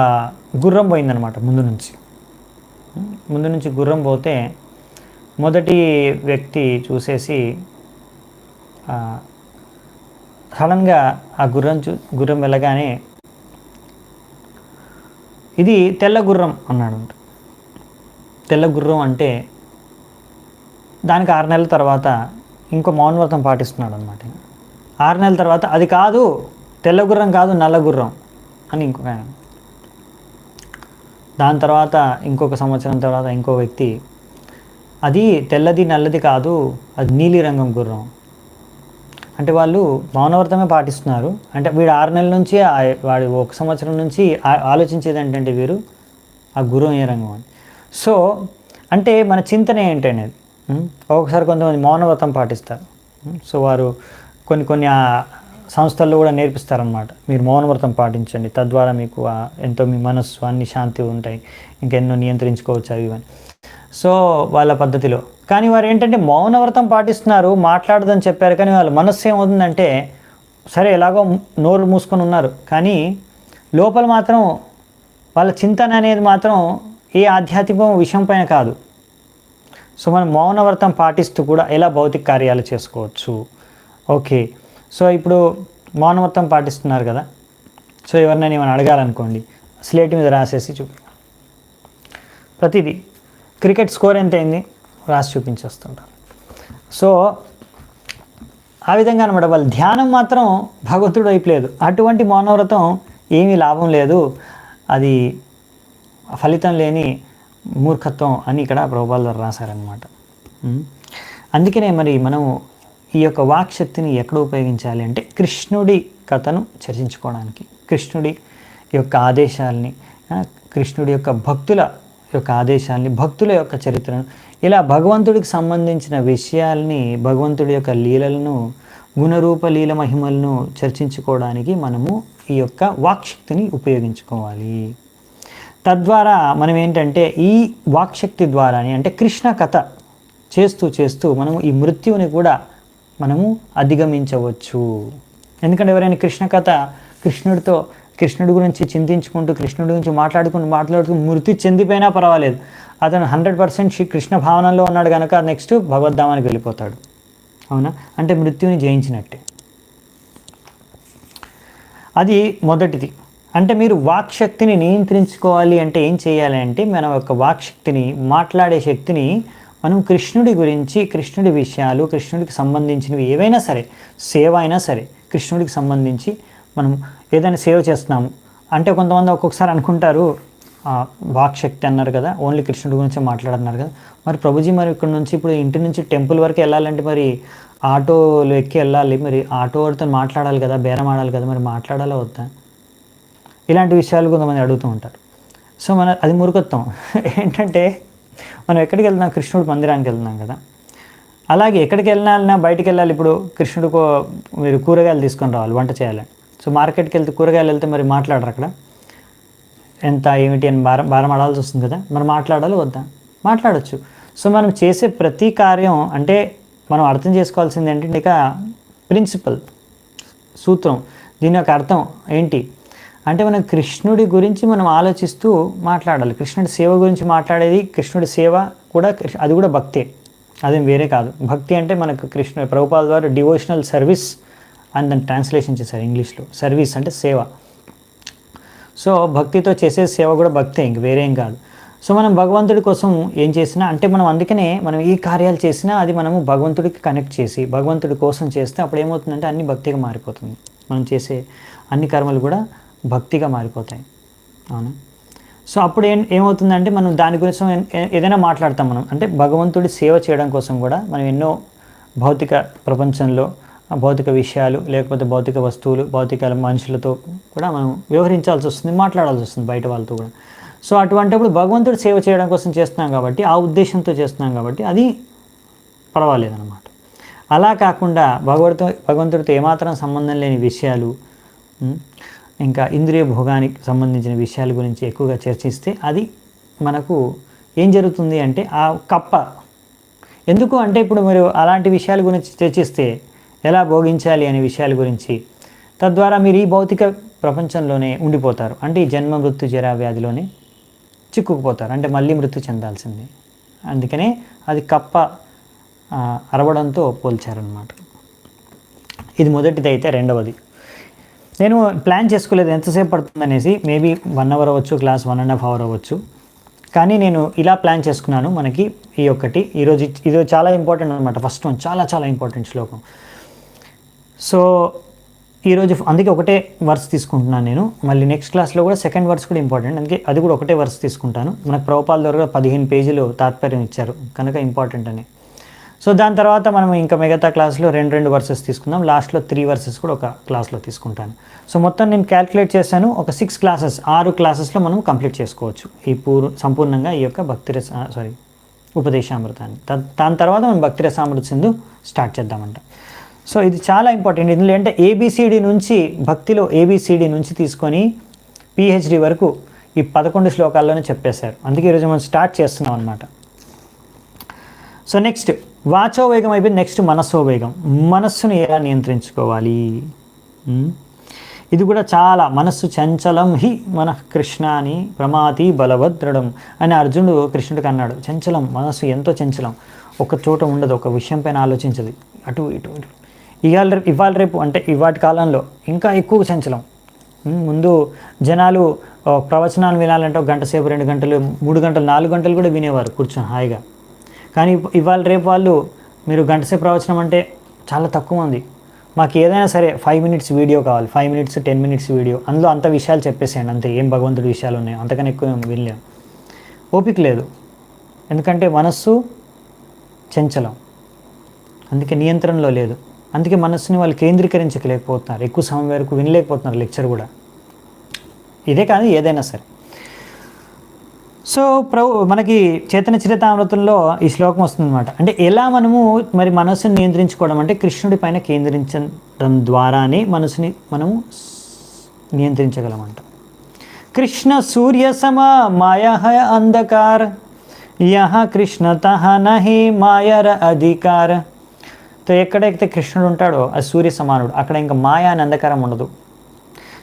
గుర్రం పోయిందనమాట ముందు నుంచి గుర్రం పోతే మొదటి వ్యక్తి చూసేసి సడన్గా ఆ గుర్రం వెళ్ళగానే ఇది తెల్ల గుర్రం అన్నాడు. తెల్ల గుర్రం అంటే దానికి 6 నెలల తర్వాత ఇంకో మౌనవ్రతం పాటిస్తున్నాడు అనమాట. 6 నెలల తర్వాత అది కాదు, తెల్ల గుర్రం కాదు, నల్ల గుర్రం అని ఇంకొక ఆయన. దాని తర్వాత ఇంకొక సంవత్సరం తర్వాత ఇంకో వ్యక్తి అది తెల్లది నల్లది కాదు, అది నీలిరంగం గుర్రం. అంటే వాళ్ళు మౌనవ్రతమే పాటిస్తున్నారు. అంటే వీడు 6 నెలల నుంచి వాడు 1 సంవత్సరం నుంచి ఆలోచించేది ఏంటంటే వీరు ఆ గుర్రం ఏ రంగం అని. సో అంటే మన చింతన ఏంటనేది ఒక్కొక్కసారి కొంతమంది మౌనవ్రతం పాటిస్తారు. సో వారు కొన్ని సంస్థల్లో కూడా నేర్పిస్తారనమాట, మీరు మౌనవ్రతం పాటించండి, తద్వారా మీకు ఎంతో మీ మనస్సు అన్ని శాంతి ఉంటాయి, ఇంకెన్నో నియంత్రించుకోవచ్చు అవి ఇవన్నీ. సో వాళ్ళ పద్ధతిలో. కానీ వారు ఏంటంటే మౌనవ్రతం పాటిస్తున్నారు, మాట్లాడదని చెప్పారు, కానీ వాళ్ళ మనస్సు ఏమవుతుందంటే సరే ఎలాగో నోరు మూసుకొని ఉన్నారు, కానీ లోపల మాత్రం వాళ్ళ చింతన అనేది మాత్రం ఏ ఆధ్యాత్మిక విషయం పైన కాదు. సో మనం మౌనవ్రతం పాటిస్తూ కూడా ఎలా భౌతిక కార్యాలు చేసుకోవచ్చు. ఓకే, సో ఇప్పుడు మౌనవ్రతం పాటిస్తున్నారు కదా, సో ఎవరినైనా ఏమైనా అడగాలనుకోండి, స్లేట్ మీద రాసేసి ప్రతిదీ క్రికెట్ స్కోర్ ఎంత అయింది రాసి చూపించేస్తుంటారు. సో ఆ విధంగా అనమాట, వాళ్ళ ధ్యానం మాత్రం భగవంతుడు వైపు లేదు. అటువంటి మౌనవ్రతం ఏమీ లాభం లేదు, అది ఫలితం లేని మూర్ఖత్వం అని ఇక్కడ ప్రభుపాదుల వారు రాశారనమాట. అందుకనే మరి మనము ఈ యొక్క వాక్శక్తిని ఎక్కడ ఉపయోగించాలి అంటే కృష్ణుడి కథను చర్చించుకోవడానికి, కృష్ణుడి యొక్క ఆదేశాలని, కృష్ణుడి యొక్క భక్తుల యొక్క ఆదేశాలని, భక్తుల యొక్క చరిత్రను, ఇలా భగవంతుడికి సంబంధించిన విషయాల్ని, భగవంతుడి యొక్క లీలలను, గుణరూప లీల మహిమలను చర్చించుకోవడానికి మనము ఈ యొక్క వాక్శక్తిని ఉపయోగించుకోవాలి. తద్వారా మనం ఏంటంటే ఈ వాక్శక్తి ద్వారానే అంటే కృష్ణ కథ చేస్తూ మనము ఈ మృత్యువుని కూడా మనము అధిగమించవచ్చు. ఎందుకంటే ఎవరైనా కృష్ణ కథ కృష్ణుడి గురించి చింతించుకుంటూ, కృష్ణుడి గురించి మాట్లాడుతూ మృతి చెందిపోయినా పర్వాలేదు, అతను 100% కృష్ణ భావనలో ఉన్నాడు కనుక నెక్స్ట్ భగవద్ధామానికి వెళ్ళిపోతాడు. అవునా? అంటే మృత్యుని జయించినట్టే. అది మొదటిది. అంటే మీరు వాక్శక్తిని నియంత్రించుకోవాలి అంటే ఏం చేయాలి అంటే మన యొక్క వాక్శక్తిని, మాట్లాడే శక్తిని మనం కృష్ణుడి గురించి, కృష్ణుడి విషయాలు, కృష్ణుడికి సంబంధించినవి ఏవైనా సరే, సేవ అయినా సరే, కృష్ణుడికి సంబంధించి మనం ఏదైనా సేవ చేస్తున్నాము అంటే కొంతమంది ఒక్కొక్కసారి అనుకుంటారు వాక్శక్తి అన్నారు కదా, ఓన్లీ కృష్ణుడి గురించి మాట్లాడుతున్నారు కదా, మరి ప్రభుజీ మరి ఇక్కడ నుంచి ఇప్పుడు ఇంటి నుంచి టెంపుల్ వరకు వెళ్ళాలంటే మరి ఆటోలో ఎక్కి వెళ్ళాలి, మరి ఆటో వాడితో మాట్లాడాలి కదా, బేరం ఆడాలి కదా, మరి మాట్లాడాలా వద్దా? ఇలాంటి విషయాలు కొంతమంది అడుగుతూ ఉంటారు. సో అది మూర్ఖత్వం. ఏంటంటే మనం ఎక్కడికి వెళ్తున్నాం, కృష్ణుడి మందిరానికి వెళ్తున్నాం కదా, అలాగే ఎక్కడికి వెళ్ళాలన్నా బయటికి వెళ్ళాలి. ఇప్పుడు కృష్ణుడికో మీరు కూరగాయలు తీసుకొని రావాలి, వంట చేయాలి. సో మార్కెట్కి వెళ్తే కూరగాయలు వెళ్తే మరి మాట్లాడరు అక్కడ, ఎంత ఏమిటి అని భారం ఆడాల్సి వస్తుంది కదా, మరి మాట్లాడాలి వద్దా? మాట్లాడచ్చు. సో మనం చేసే ప్రతి కార్యం అంటే మనం అర్థం చేసుకోవాల్సింది ఏంటంటే ఇక ప్రిన్సిపల్, సూత్రం, దీని యొక్క అర్థం ఏంటి అంటే మనం కృష్ణుడి గురించి మనం ఆలోచిస్తూ మాట్లాడాలి. కృష్ణుడి సేవ గురించి మాట్లాడేది, కృష్ణుడి సేవ కూడా అది కూడా భక్తే, అదేం వేరే కాదు. భక్తి అంటే మనకు ప్రభుపాద ద్వారా డివోషనల్ సర్వీస్ అని దాన్ని ట్రాన్స్లేషన్ చేశారు ఇంగ్లీష్లో. సర్వీస్ అంటే సేవ. సో భక్తితో చేసే సేవ కూడా భక్తే, ఇంక వేరే ఏం కాదు. సో మనం భగవంతుడి కోసం ఏం చేసినా అంటే మనం అందుకనే మనం ఈ కార్యాలు చేసినా అది మనము భగవంతుడికి కనెక్ట్ చేసి భగవంతుడి కోసం చేస్తే అప్పుడు ఏమవుతుందంటే అన్ని భక్తిగా మారిపోతుంది. మనం చేసే అన్ని కర్మలు కూడా భక్తిగా మారిపోతాయి. అవునా? సో అప్పుడు ఏమవుతుందంటే మనం దాని గురించి ఏదైనా మాట్లాడతాం మనం, అంటే భగవంతుడి సేవ చేయడం కోసం కూడా మనం ఎన్నో భౌతిక ప్రపంచంలో భౌతిక విషయాలు లేకపోతే భౌతిక వస్తువులు భౌతిక మనుషులతో కూడా మనం వ్యవహరించాల్సి వస్తుంది, మాట్లాడాల్సి వస్తుంది బయట వాళ్ళతో కూడా. సో అటువంటిప్పుడు భగవంతుడి సేవ చేయడం కోసం చేస్తున్నాం కాబట్టి, ఆ ఉద్దేశంతో చేస్తున్నాం కాబట్టి అది పర్వాలేదన్నమాట. అలా కాకుండా భగవంతుడితో ఏమాత్రం సంబంధం లేని విషయాలు, ఇంకా ఇంద్రియ భోగానికి సంబంధించిన విషయాల గురించి ఎక్కువగా చర్చిస్తే అది మనకు ఏం జరుగుతుంది అంటే ఆ కప్ప ఎందుకు అంటే ఇప్పుడు మీరు అలాంటి విషయాల గురించి చర్చిస్తే ఎలా భోగించాలి అనే విషయాల గురించి, తద్వారా మీరు ఈ భౌతిక ప్రపంచంలోనే ఉండిపోతారు. అంటే ఈ జన్మ మృత్యు జరా వ్యాధిలోనే చిక్కుకుపోతారు, అంటే మళ్ళీ మృత్యు చెందాల్సిందే. అందుకనే అది కప్ప అరవడంతో పోల్చారనమాట. ఇది మొదటిది. అయితే రెండవది నేను ప్లాన్ చేసుకోలేదు ఎంతసేపు పడుతుంది అనేసి, మేబీ 1 అవర్ అవ్వచ్చు, క్లాస్ 1.5 అవర్ అవ్వచ్చు, కానీ నేను ఇలా ప్లాన్ చేసుకున్నాను. మనకి ఈరోజు ఇది చాలా ఇంపార్టెంట్ అనమాట. ఫస్ట్ వన్ చాలా చాలా ఇంపార్టెంట్ శ్లోకం. సో ఈరోజు అందుకే ఒకటే వర్స్ తీసుకుంటున్నాను నేను. మళ్ళీ నెక్స్ట్ క్లాస్లో కూడా సెకండ్ వర్స్ కూడా ఇంపార్టెంట్, అందుకే అది కూడా ఒకటే వర్స్ తీసుకుంటాను. మనకు ప్రభుపాద ద్వారా 15 పేజీలు తాత్పర్యం ఇచ్చారు కనుక ఇంపార్టెంట్ అని. సో దాని తర్వాత మనం ఇంకా మిగతా క్లాస్లో 2 వర్సెస్ తీసుకుందాం. లాస్ట్లో 3 వర్సెస్ కూడా ఒక క్లాస్లో తీసుకుంటాను. సో మొత్తం నేను క్యాల్కులేట్ చేశాను, ఒక 6 క్లాసెస్లో మనం కంప్లీట్ చేసుకోవచ్చు ఈ సంపూర్ణంగా ఈ యొక్క ఉపదేశామృతాన్ని. దాని తర్వాత మనం భక్తి రసామృత సింధు స్టార్ట్ చేద్దామంట. సో ఇది చాలా ఇంపార్టెంట్. ఇందులో అంటే ఏబిసిడి నుంచి, భక్తిలో ఏబిసిడి నుంచి తీసుకొని పిహెచ్డి వరకు ఈ 11 శ్లోకాల్లోనే చెప్పేశారు. అందుకే ఈరోజు మనం స్టార్ట్ చేస్తున్నాం అనమాట. సో నెక్స్ట్ వాచోవేగం అయిపోయింది, నెక్స్ట్ మనస్సోవేగం. మనస్సును ఎలా నియంత్రించుకోవాలి? ఇది కూడా చాలా. మనస్సు చంచలం హి మనః కృష్ణ అని ప్రమాతి బలభద్రడం అని అర్జునుడు కృష్ణుడికి అన్నాడు. చంచలం, మనస్సు ఎంతో చంచలం, ఒక చోట ఉండదు, ఒక విషయం పైన ఆలోచించదు, అటు ఇటు ఇటు. ఇవాళ రేపు అంటే ఇవాటి కాలంలో ఇంకా ఎక్కువ చంచలం. ముందు జనాలు ప్రవచనాలు వినాలంటే 1 గంట సేపు, 2 గంటలు, 3 గంటలు, 4 గంటలు కూడా వినేవారు కూర్చొని హాయిగా. కానీ ఇవాళ రేపు వాళ్ళు మీరు 1 గంట సేపు ప్రవచనం అంటే చాలా తక్కువ మంది. మాకు ఏదైనా సరే 5 మినిట్స్ వీడియో కావాలి, 5 మినిట్స్ 10 మినిట్స్ వీడియో, అందులో అంత విషయాలు చెప్పేసేయండి అంతే, ఏం భగవంతుడి విషయాలు ఉన్నాయి, అంతకన్నా ఎక్కువ వినలేం, ఓపిక లేదు. ఎందుకంటే మనస్సు చంచలం, అందుకే నియంత్రణలో లేదు. అందుకే మనస్సుని వాళ్ళు కేంద్రీకరించలేకపోతున్నారు, ఎక్కువ సమయం వరకు వినలేకపోతున్నారు లెక్చర్ కూడా. ఇదే కాదు ఏదైనా సరే. సో మనకి చైతన్య చరితామృతంలో ఈ శ్లోకం వస్తుందన్నమాట. అంటే ఎలా మనము మరి మనస్సుని నియంత్రించుకోవడం అంటే కృష్ణుడి పైన కేంద్రించడం ద్వారానే మనసుని మనము నియంత్రించగలమంట. కృష్ణ సూర్య సమ మాయా అంధకార యహ కృష్ణతః నహి మాయర అధికార. సో ఎక్కడైతే కృష్ణుడు ఉంటాడో అది సూర్య సమానుడు, అక్కడ ఇంకా మాయ అని అంధకారం ఉండదు.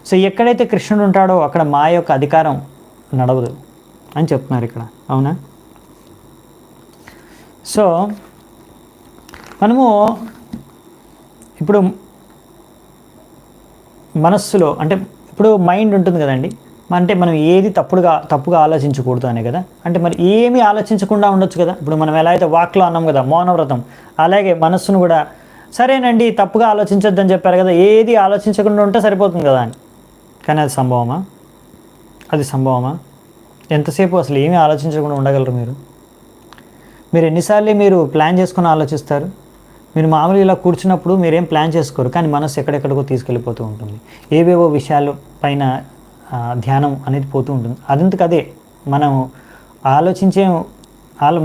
సో ఎక్కడైతే కృష్ణుడు ఉంటాడో అక్కడ మాయ యొక్క అధికారం నడవదు అని చెప్తున్నారు ఇక్కడ. అవునా? సో మనము ఇప్పుడు మనస్సులో అంటే ఇప్పుడు మైండ్ ఉంటుంది కదండి, అంటే మనం ఏది తప్పుగా ఆలోచించకూడదు అనే కదా. అంటే మరి ఏమీ ఆలోచించకుండా ఉండొచ్చు కదా. ఇప్పుడు మనం ఎలా అయితే వాక్లో అన్నాం కదా మౌనవ్రతం, అలాగే మనస్సును కూడా సరేనండి తప్పుగా ఆలోచించొద్దని చెప్పారు కదా, ఏది ఆలోచించకుండా ఉంటే సరిపోతుంది కదా అని. కానీ అది సంభవమా? ఎంతసేపు అసలు ఏమీ ఆలోచించకుండా ఉండగలరు మీరు ఎన్నిసార్లు మీరు ప్లాన్ చేసుకుని ఆలోచిస్తారు? మీరు మామూలుగా ఇలా కూర్చున్నప్పుడు మీరేం ప్లాన్ చేసుకోరు, కానీ మనసు ఎక్కడెక్కడికో తీసుకెళ్ళిపోతూ ఉంటుంది, ఏవేవో విషయాలు పైన ధ్యానం అనేది పోతూ ఉంటుంది. అదంతకు అదే మనం ఆలోచించే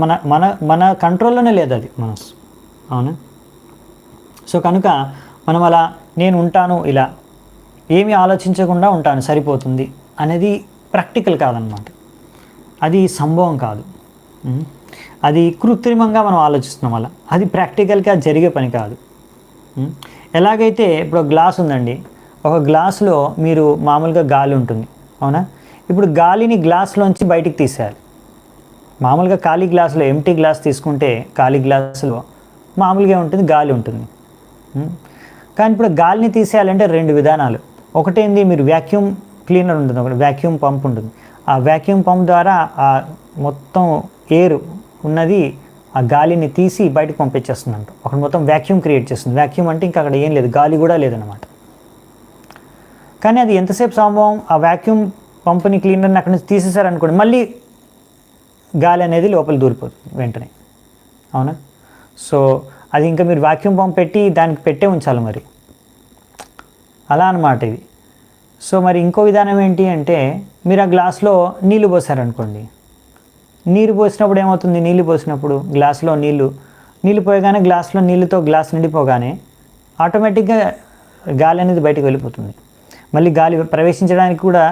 మన మన మన కంట్రోల్లోనే లేదు అది మనసు. అవునా? సో కనుక మనం అలా నేను ఉంటాను ఇలా ఏమీ ఆలోచించకుండా ఉంటాను సరిపోతుంది అనేది ప్రాక్టికల్ కాదనమాట. అది సంభవం కాదు. అది కృత్రిమంగా మనం ఆలోచిస్తున్నాం అలా. అది ప్రాక్టికల్గా జరిగే పని కాదు. ఎలాగైతే ఇప్పుడు గ్లాస్ ఉందండి, ఒక గ్లాసులో మీరు మామూలుగా గాలి ఉంటుంది, అవునా? ఇప్పుడు గాలిని గ్లాస్లోంచి బయటికి తీసేయాలి. మామూలుగా ఖాళీ గ్లాసులో ఎంటీ గ్లాస్ తీసుకుంటే ఖాళీ గ్లాసులో మామూలుగా ఉంటుంది, గాలి ఉంటుంది. కానీ ఇప్పుడు గాలిని తీసేయాలంటే 2 విధానాలు. ఒకటేంది, మీరు వ్యాక్యూమ్ క్లీనర్ ఉంటుంది, ఒకటి వ్యాక్యూమ్ పంప్ ఉంటుంది. ఆ వ్యాక్యూమ్ పంప్ ద్వారా ఆ మొత్తం ఎయిర్ ఉన్నది ఆ గాలిని తీసి బయటకు పంపించేస్తుంది అంట. ఒకటి మొత్తం వ్యాక్యూమ్ క్రియేట్ చేస్తుంది. వ్యాక్యూమ్ అంటే ఇంకా అక్కడ ఏం లేదు, గాలి కూడా లేదన్నమాట. కానీ అది ఎంతసేపు సంభవం? ఆ వ్యాక్యూమ్ పంప్ని క్లీనర్ని అక్కడి నుంచి తీసేశారనుకోండి, మళ్ళీ గాలి అనేది లోపల దూరిపోతుంది వెంటనే, అవునా? సో అది ఇంకా మీరు వాక్యూమ్ పంప్ పెట్టి దానికి పెట్టే ఉంచాలి మరి, అలా అన్నమాట ఇది. సో మరి ఇంకో విధానం ఏంటి అంటే, మీరు ఆ గ్లాస్లో నీళ్ళు పోసారనుకోండి, నీరు పోసినప్పుడు ఏమవుతుంది? నీళ్ళు పోసినప్పుడు గ్లాస్లో నీళ్ళు పోయగానే గ్లాస్లో నీళ్ళతో గ్లాస్ నిండిపోగానే ఆటోమేటిక్గా గాలి అనేది బయటకు వెళ్ళిపోతుంది. మళ్ళీ గాలి ప్రవేశించడానికి కూడా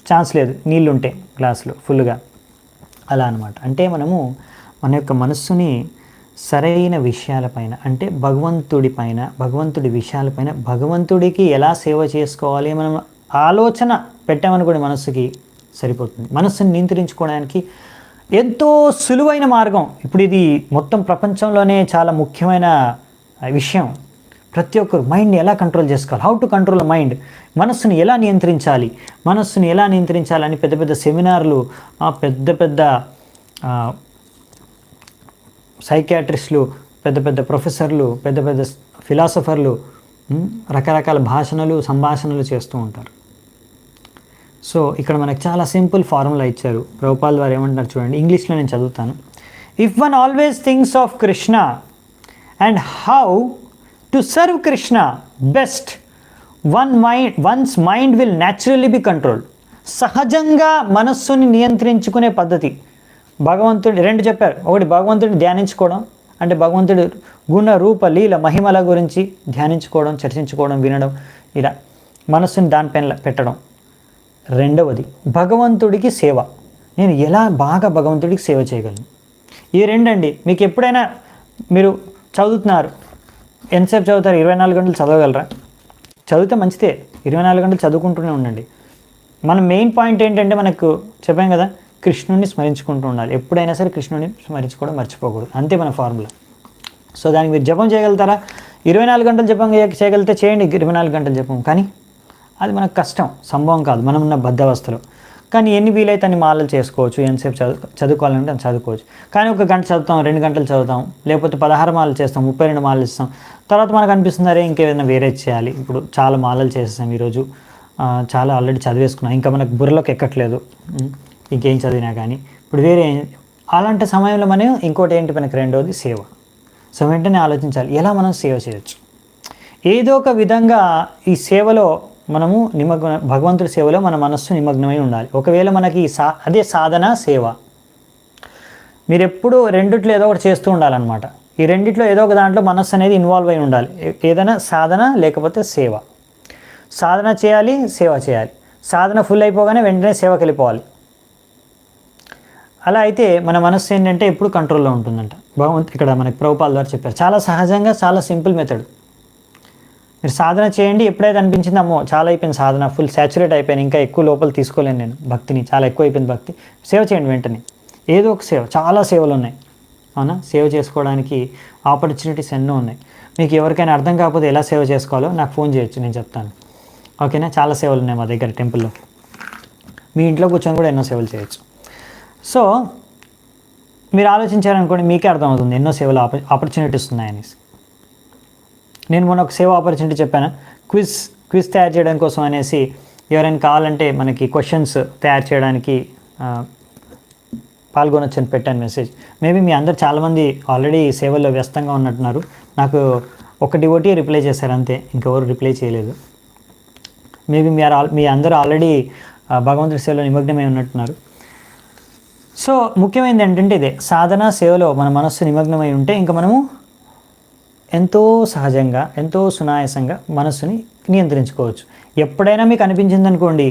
ఛాన్స్ లేదు నీళ్ళు ఉంటే గ్లాసులో ఫుల్గా, అలా అనమాట. అంటే మనము మన యొక్క మనస్సుని సరైన విషయాలపైన, అంటే భగవంతుడి విషయాలపైన, భగవంతుడికి ఎలా సేవ చేసుకోవాలి మనం ఆలోచన పెట్టామనుకోండి, మనస్సుకి సరిపోతుంది. మనస్సుని నియంత్రించుకోవడానికి ఎంతో సులువైన మార్గం. ఇప్పుడు ఇది మొత్తం ప్రపంచంలోనే చాలా ముఖ్యమైన విషయం. ప్రతి ఒక్కరు మైండ్ని ఎలా కంట్రోల్ చేసుకోవాలి, హౌ టు కంట్రోల్ మైండ్, మనస్సుని ఎలా నియంత్రించాలని పెద్ద పెద్ద సెమినార్లు, పెద్ద పెద్ద సైకియాట్రిస్టులు, పెద్ద పెద్ద ప్రొఫెసర్లు, పెద్ద పెద్ద ఫిలాసఫర్లు రకరకాల సంభాషణలు చేస్తూ ఉంటారు. సో ఇక్కడ మనకు చాలా సింపుల్ ఫార్ములా ఇచ్చారు ప్రభుపాల్ వారు. ఏమంటారు చూడండి, ఇంగ్లీష్లో నేను చదువుతాను. If one always thinks of Krishna and how to serve Krishna best, once mind will naturally be controlled. సహజంగా మనస్సుని నియంత్రించుకునే పద్ధతి భగవంతుడి 2 చెప్పారు. ఒకటి భగవంతుడిని ధ్యానించుకోవడం, అంటే భగవంతుడి గుణ రూప లీల మహిమల గురించి ధ్యానించుకోవడం, చర్చించుకోవడం, వినడం, ఇలా మనస్సుని దానిపైన పెట్టడం. రెండవది భగవంతుడికి సేవ. నేను ఎలా బాగా భగవంతుడికి సేవ చేయగలను. ఈ 2 అండి. మీకు ఎప్పుడైనా మీరు చదువుతున్నారు, ఎంతసేపు చదువుతారు? 24 గంటలు చదవగలరా? చదివితే మంచిదే, 24 గంటలు చదువుకుంటూనే ఉండండి. మన మెయిన్ పాయింట్ ఏంటంటే, మనకు చెప్పాం కదా, కృష్ణుడిని స్మరించుకుంటూ ఉండాలి. ఎప్పుడైనా సరే కృష్ణుడిని స్మరించుకోవడం మర్చిపోకూడదు, అంతే మన ఫార్ములా. సో దానికి మీరు జపం చేయగలుగుతారా? 24 గంటలు జపం చేయగలిగితే చేయండి, 24 గంటలు జపం. కానీ అది మనకు కష్టం, సంభవం కాదు మనం ఉన్న బద్ధవస్థలో. కానీ ఎన్ని వీలైతే అన్ని మాలలు చేసుకోవచ్చు, ఎంతసేపు చదువుకోవాలంటే అని చదువుకోవచ్చు. కానీ 1 గంట చదువుతాం, 2 గంటలు చదువుతాం, లేకపోతే 16 మాలలు చేస్తాం, 32 మాలలు ఇస్తాం. తర్వాత మనకు అనిపిస్తుంది, అరే ఇంకేదైనా వేరే చేయాలి. ఇప్పుడు చాలా మాలలు చేసేసాం ఈరోజు, చాలా ఆల్రెడీ చదివేసుకున్నాం, ఇంకా మనకు బుర్రలోకి ఎక్కట్లేదు ఇంకేం చదివినా కానీ. ఇప్పుడు వేరే అలాంటి సమయంలో మనం ఇంకోటి ఏంటి, మనకి రెండోది సేవ. సో వెంటనే ఆలోచించాలి, ఎలా మనం సేవ చేయొచ్చు. ఏదో ఒక విధంగా ఈ సేవలో మనము భగవంతుడి సేవలో మన మనస్సు నిమగ్నమై ఉండాలి. ఒకవేళ మనకి అదే సాధన సేవ, మీరు ఎప్పుడూ రెండిట్లో ఏదో ఒకటి చేస్తూ ఉండాలన్నమాట. ఈ రెండిట్లో ఏదో ఒక దాంట్లో మనస్సు అనేది ఇన్వాల్వ్ అయి ఉండాలి. ఏదైనా సాధన లేకపోతే సేవ. సాధన చేయాలి, సేవ చేయాలి. సాధన ఫుల్ అయిపోగానే వెంటనే సేవకి వెళ్ళిపోవాలి. అలా అయితే మన మనస్సు ఏంటంటే ఎప్పుడు కంట్రోల్లో ఉంటుందంట. ఇక్కడ మనకి ప్రభుపాల్ గారు చెప్పారు, చాలా సహజంగా, చాలా సింపుల్ మెథడ్. మీరు సాధన చేయండి, ఎప్పుడైతే అనిపించింది అమ్మో చాలా అయిపోయింది సాధన, ఫుల్ సాచురేట్ అయిపోయాను, ఇంకా ఎక్కువ లోపల తీసుకోలేను నేను భక్తిని, చాలా ఎక్కువ అయిపోయింది భక్తి, సేవ చేయండి వెంటనే. ఏదో ఒక సేవ, చాలా సేవలు ఉన్నాయి, అవునా? సేవ చేసుకోవడానికి ఆపర్చునిటీస్ ఎన్నో ఉన్నాయి. మీకు ఎవరికైనా అర్థం కాకపోతే ఎలా సేవ చేసుకోవాలో నాకు ఫోన్ చేయొచ్చు, నేను చెప్తాను, ఓకేనా? చాలా సేవలు ఉన్నాయి మా దగ్గర టెంపుల్లో. మీ ఇంట్లో కూర్చొని కూడా ఎన్నో సేవలు చేయొచ్చు. సో మీరు ఆలోచించారనుకోండి, మీకే అర్థమవుతుంది ఎన్నో సేవలు ఆపర్చునిటీస్ ఉన్నాయనేసి. నేను మొన్న ఒక సేవ ఆపర్చునిటీ చెప్పాను, క్విజ్ తయారు చేయడం కోసం అనేసి. ఎవరైనా కావాలంటే మనకి క్వశ్చన్స్ తయారు చేయడానికి పాల్గొనొచ్చని పెట్టాను మెసేజ్. మేబీ మీ అందరు చాలామంది ఆల్రెడీ సేవల్లో వ్యస్తంగా ఉన్నట్టున్నారు. నాకు ఒక డివోటీ రిప్లై చేశారు అంతే, ఇంకెవరు రిప్లై చేయలేదు. మేబీ మీ అందరూ ఆల్రెడీ భగవంతుడి సేవలో నిమగ్నమై ఉన్నట్టున్నారు. సో ముఖ్యమైనది ఏంటంటే ఇదే, సాధన సేవలో మన మనస్సు నిమగ్నమై ఉంటే ఇంకా మనము ఎంతో సహజంగా, ఎంతో సునాయాసంగా మనస్సుని నియంత్రించుకోవచ్చు. ఎప్పుడైనా మీకు అనిపించింది అనుకోండి,